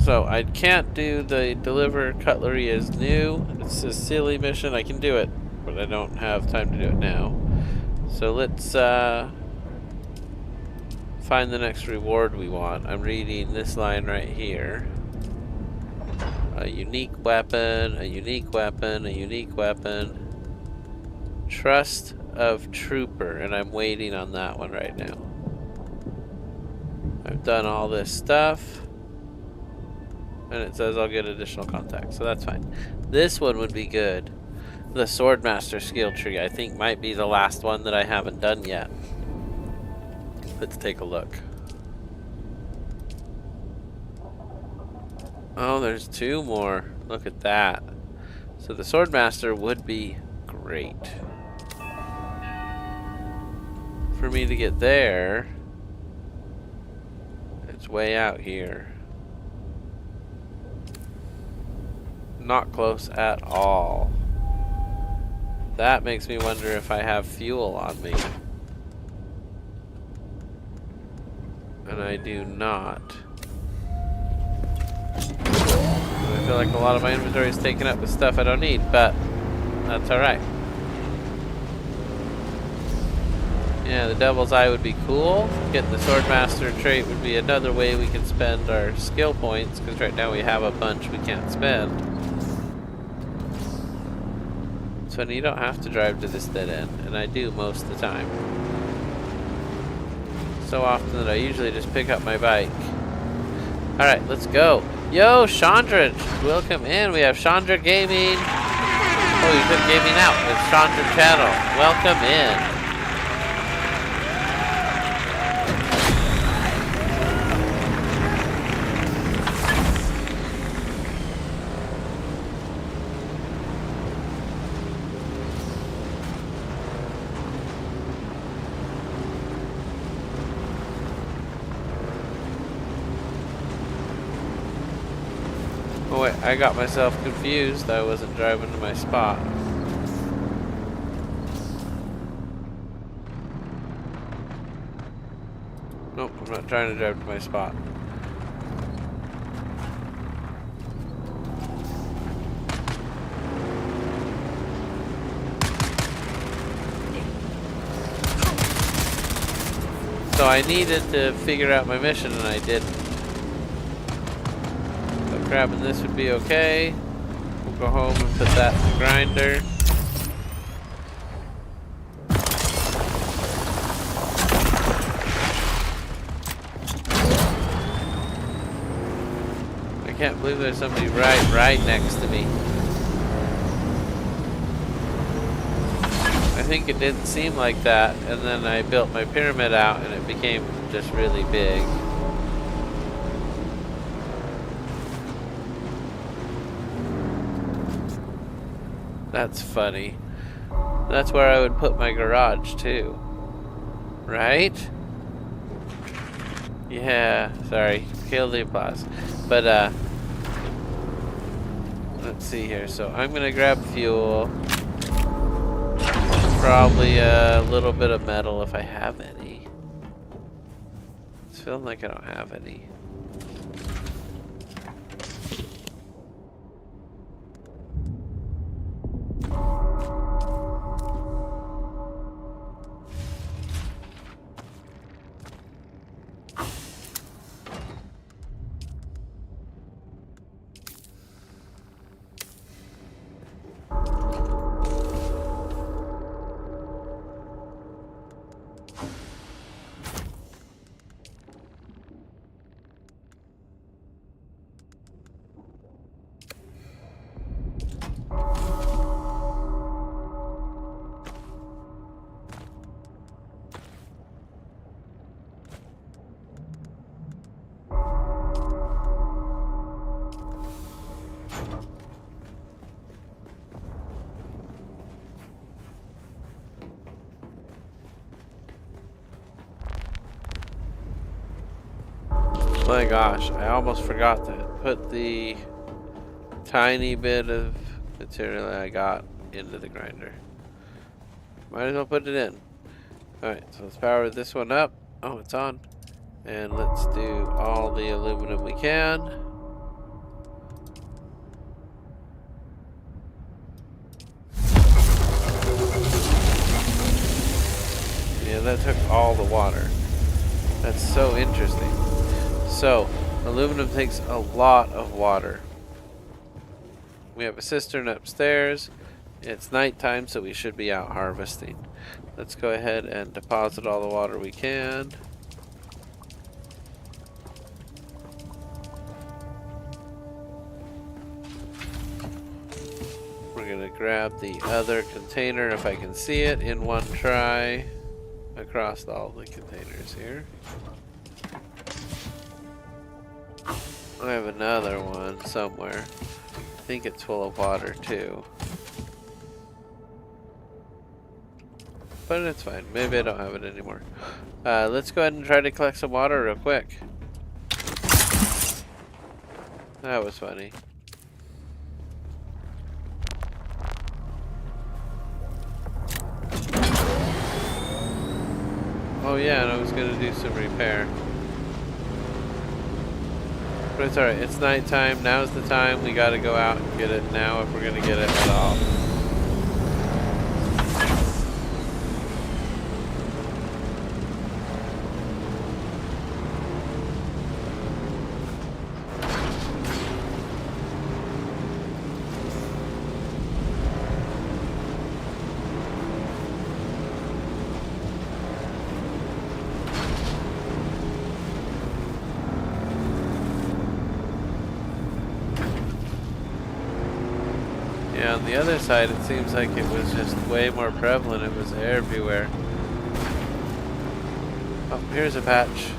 So, I can't do the deliver cutlery as new. It's a silly mission. I can do it, but I don't have time to do it now. So, let's find the next reward we want. I'm reading this line right here. A unique weapon, a unique weapon, a unique weapon. Trust of Trooper, and I'm waiting on that one right now. I've done all this stuff. And it says I'll get additional contacts, so that's fine. This one would be good. The Swordmaster skill tree, I think, might be the last one that I haven't done yet. Let's take a look. Oh, there's 2 more. Look at that. So the Swordmaster would be great. For me to get there, it's way out here. Not close at all. That makes me wonder if I have fuel on me. And I do not. I feel like a lot of my inventory is taken up with stuff I don't need, but that's alright. Yeah, the Devil's Eye would be cool. Getting the Swordmaster trait would be another way we can spend our skill points, because right now we have a bunch we can't spend. So you don't have to drive to this dead end, and I do most of the time. So often that I usually just pick up my bike. Alright, let's go. Yo, Chandra, welcome in. We have Chandra Gaming. Oh, you took gaming out. It's Chandra Channel. Welcome in. Oh wait, I got myself confused. I wasn't driving to my spot. Nope, I'm not trying to drive to my spot. So I needed to figure out my mission and I didn't. Grabbing this would be okay. We'll go home and put that in the grinder. I can't believe there's somebody right next to me. I think it didn't seem like that, and then I built my pyramid out and it became just really big. That's funny. That's where I would put my garage too. Right? Yeah, sorry. Kill the applause. But let's see here. So I'm gonna grab fuel. Probably a little bit of metal if I have any. It's feeling like I don't have any. My gosh, I almost forgot to put the tiny bit of material I got into the grinder. Might as well put it in. Alright, so let's power this one up. Oh, it's on. And let's do all the aluminum we can. Yeah, that took all the water. That's so interesting. So, aluminum takes a lot of water. We have a cistern upstairs. It's nighttime, so we should be out harvesting. Let's go ahead and deposit all the water we can. We're gonna grab the other container if I can see it in one try across all the containers here. I have another one somewhere. I think it's full of water too. But it's fine. Maybe I don't have it anymore. Let's go ahead and try to collect some water real quick. That was funny. Oh yeah, and I was gonna do some repair. But it's alright, it's nighttime, now's the time, we gotta go out and get it now if we're gonna get it at all. Yeah, on the other side, it seems like it was just way more prevalent. It was everywhere. Oh, here's a patch.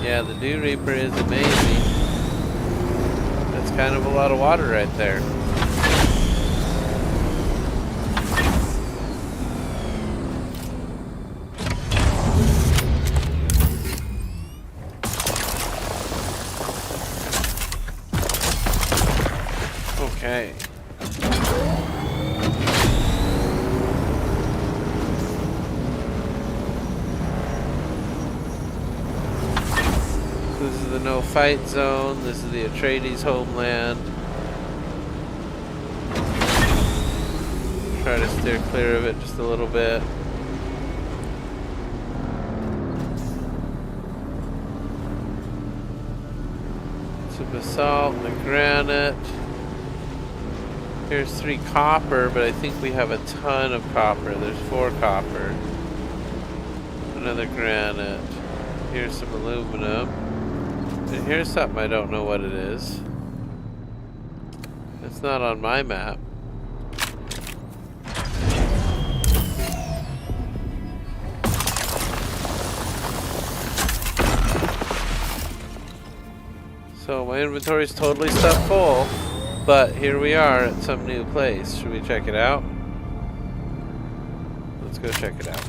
Yeah, the Dune Reaper is amazing. That's kind of a lot of water right there. Okay. This is the no fight zone. This is the Atreides homeland. Try to steer clear of it just a little bit. Some basalt and the granite. Here's 3 copper, but I think we have a ton of copper. There's 4 copper. Another granite. Here's some aluminum. And here's something I don't know what it is. It's not on my map. So my inventory's totally stuffed full, but here we are at some new place. Should we check it out? Let's go check it out.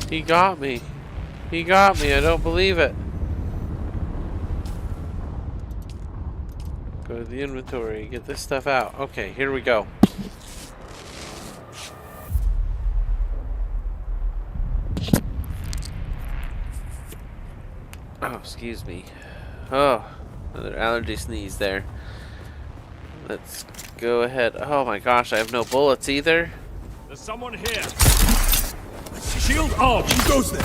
He got me. He got me. I don't believe it. Go to the inventory. Get this stuff out. Okay, here we go. Oh, excuse me. Oh, Another allergy sneeze there. Let's go ahead. Oh my gosh, I have no bullets either.
There's someone here. Shield on. Who goes there?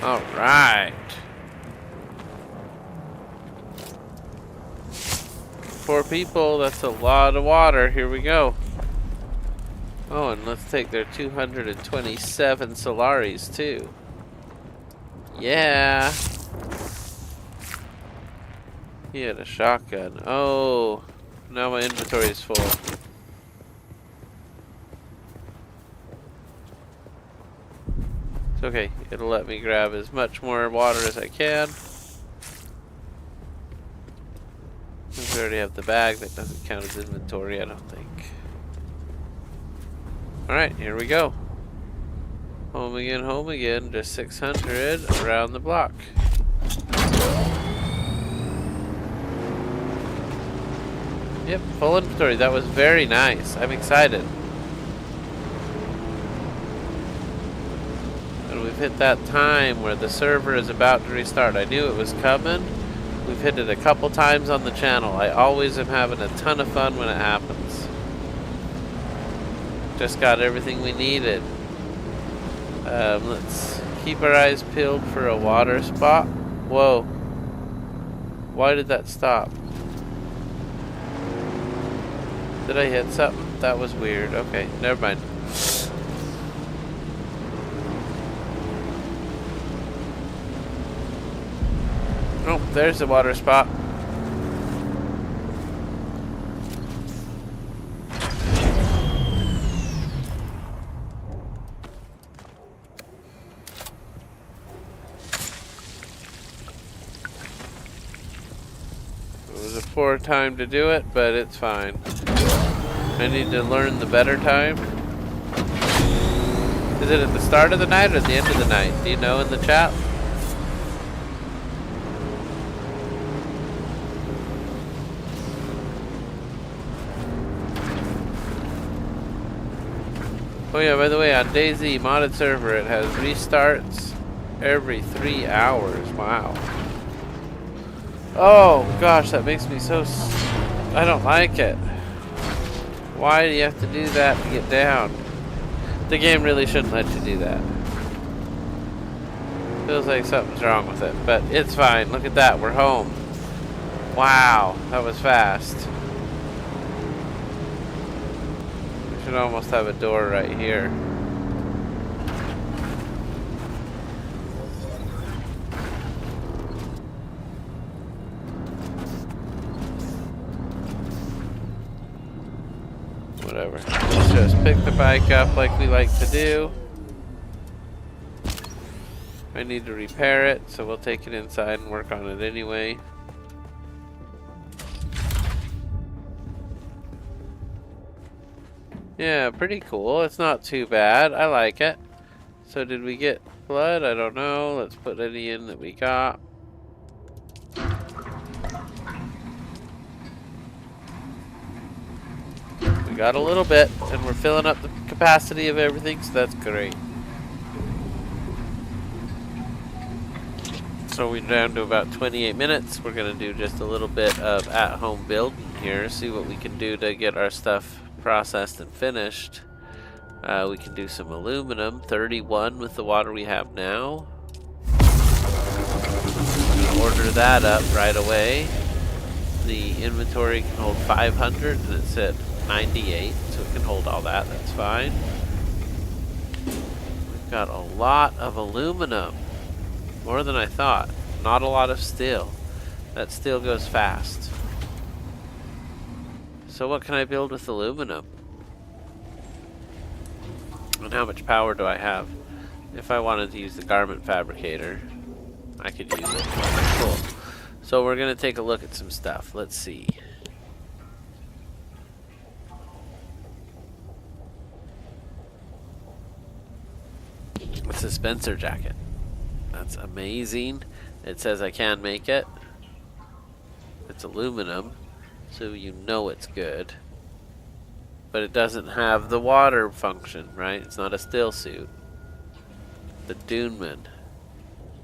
All right. 4 people, that's a lot of water. Here we go. Oh, and let's take their 227 Solaris too. Yeah. He had a shotgun. Oh, now my inventory is full. It's okay. It'll let me grab as much more water as I can. We already have the bag. That doesn't count as inventory, I don't think. Alright, here we go. Home again. Just 600 around the block. Yep, full inventory. That was very nice. I'm excited. And we've hit that time where the server is about to restart. I knew it was coming. We've hit it a couple times on the channel. I always am having a ton of fun when it happens. Just got everything we needed. Let's keep our eyes peeled for a water spot. Whoa. Why did that stop? Did I hit something? That was weird. Okay, never mind. Oh, there's the water spot. It was a poor time to do it, but it's fine. I need to learn the better time. Is it at the start of the night or at the end of the night? Do you know in the chat? Oh yeah, by the way, on DayZ modded server, it has restarts every 3 hours. Wow. Oh gosh, that makes me so... I don't like it. Why do you have to do that to get down? The game really shouldn't let you do that. Feels like something's wrong with it, but it's fine. Look at that, we're home. Wow, that was fast. We should almost have a door right here. Whatever. Let's just pick the bike up like we like to do. I need to repair it, so we'll take it inside and work on it anyway. Yeah, pretty cool. It's not too bad. I like it. So did we get blood? I don't know. Let's put any in that we got. We got a little bit, and we're filling up the capacity of everything, so that's great. So we're down to about 28 minutes. We're going to do just a little bit of at-home building here, see what we can do to get our stuff processed and finished. We can do some aluminum, 31 with the water we have now. I'm going to order that up right away. The inventory can hold 500 and it's at 98, so it can hold all that, that's fine. We've got a lot of aluminum. More than I thought. Not a lot of steel. That steel goes fast. So what can I build with aluminum? And how much power do I have? If I wanted to use the garment fabricator, I could use it. Cool. So we're going to take a look at some stuff. Let's see. What's a Spencer jacket? That's amazing. It says I can make it. It's aluminum, so you know it's good. But it doesn't have the water function, right? It's not a still suit. The Duneman.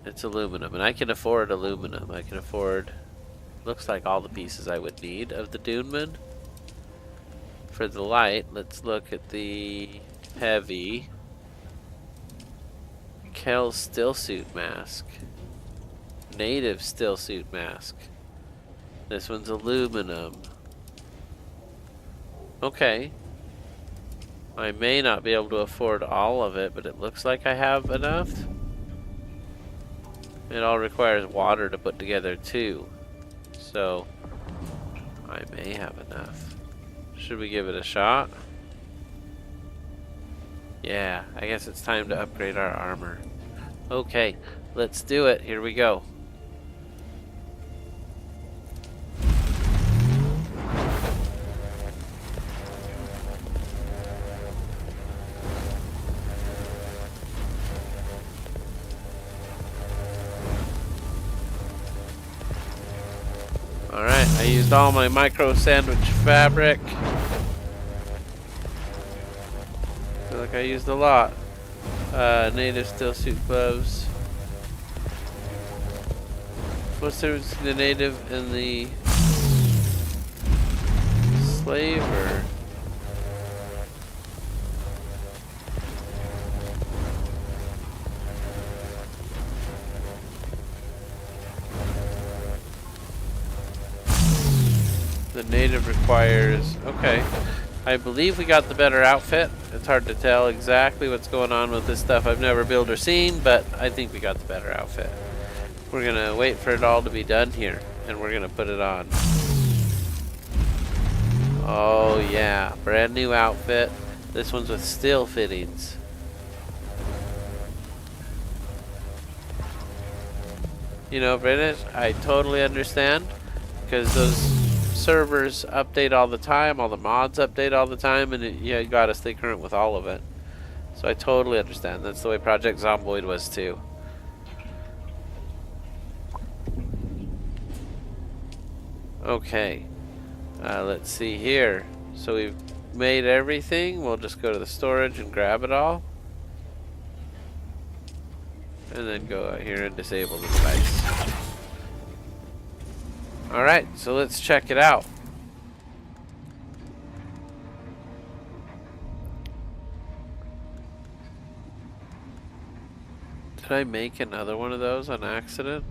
It's aluminum, and I can afford aluminum. I can afford, looks like all the pieces I would need of the Duneman. For the light, let's look at the heavy. Kel's stillsuit mask. Native stillsuit mask. This one's aluminum. Okay. I may not be able to afford all of it, but it looks like I have enough. It all requires water to put together too. So, I may have enough. Should we give it a shot? Yeah, I guess it's time to upgrade our armor. Okay, let's do it. Here we go. Alright, I used all my micro sandwich fabric. Feel like I used a lot. Native stillsuit gloves. What's the difference between the native and the slaver? The native requires, okay. I believe we got the better outfit. It's hard to tell exactly what's going on with this stuff I've never built or seen, but I think we got the better outfit. We're gonna wait for it all to be done here, and we're gonna put it on. Oh yeah, brand new outfit. This one's with steel fittings. You know, British, I totally understand, because those servers update all the time, all the mods update all the time, and you gotta stay current with all of it. So I totally understand. That's the way Project Zomboid was too. Okay, let's see here. So we've made everything. We'll just go to the storage and grab it all. And then go out here and disable the device. Alright, so let's check it out. Did I make another one of those on accident?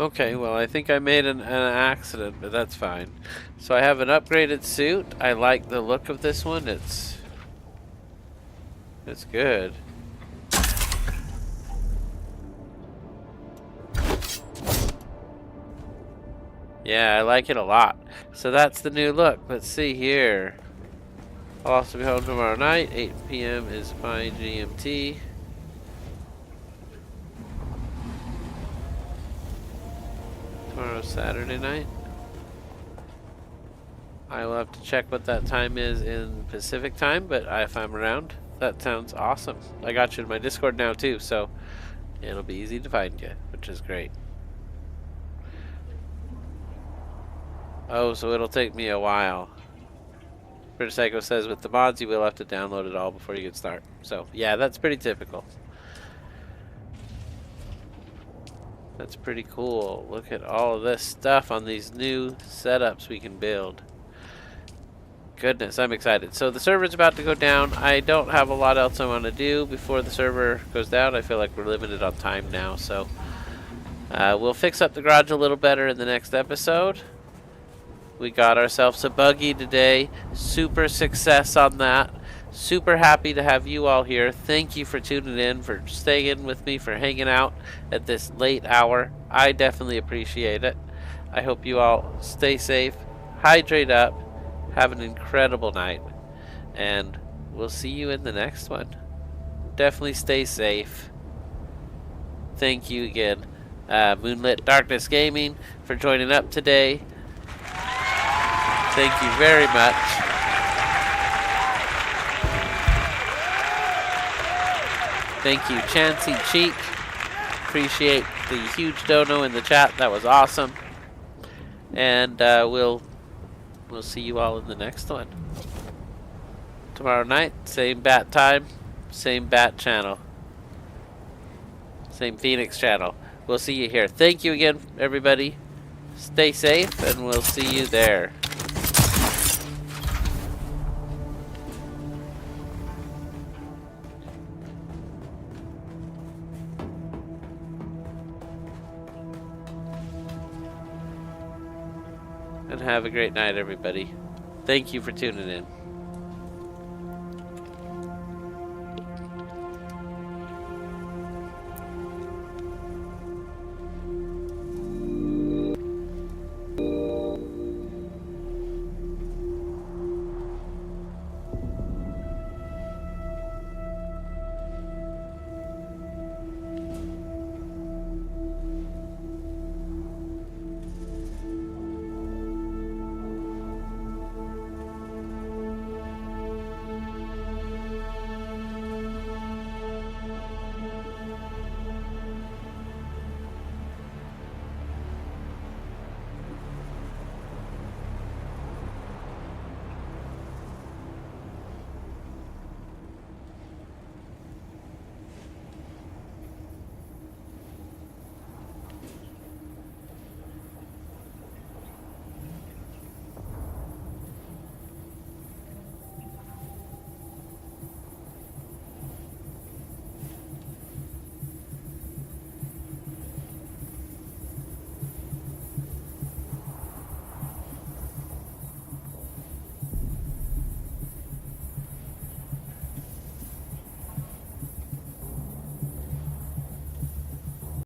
Okay, well I think I made an accident, but that's fine. So I have an upgraded suit. I like the look of this one. It's good. Yeah, I like it a lot. So that's the new look. Let's see here. I'll also be home tomorrow night. 8 p.m. is my GMT. Tomorrow's Saturday night. I will have to check what that time is in Pacific time, but if I'm around, that sounds awesome. I got you in my Discord now too, so it'll be easy to find you, which is great. Oh, so it'll take me a while. British Psycho says with the mods you will have to download it all before you can start. So yeah, that's pretty typical. That's pretty cool. Look at all of this stuff on these new setups we can build. Goodness, I'm excited. So the server's about to go down. I don't have a lot else I want to do before the server goes down. I feel like we're limited on time now, so we'll fix up the garage a little better in the next episode. We got ourselves a buggy today. Super success on that. Super happy to have you all here. Thank you for tuning in, for staying in with me, for hanging out at this late hour. I definitely appreciate it. I hope you all stay safe, hydrate up, have an incredible night, and we'll see you in the next one. definitely stay safe. Thank you again, Moonlit Darkness Gaming, for joining up today. Thank you very much. Thank you, Chansey Cheek. Appreciate the huge dono in the chat. That was awesome. And we'll see you all in the next one. Tomorrow night, same bat time, same bat channel. Same Phoenix channel. We'll see you here. Thank you again, everybody. Stay safe, and we'll see you there. And have a great night, everybody. Thank you for tuning in.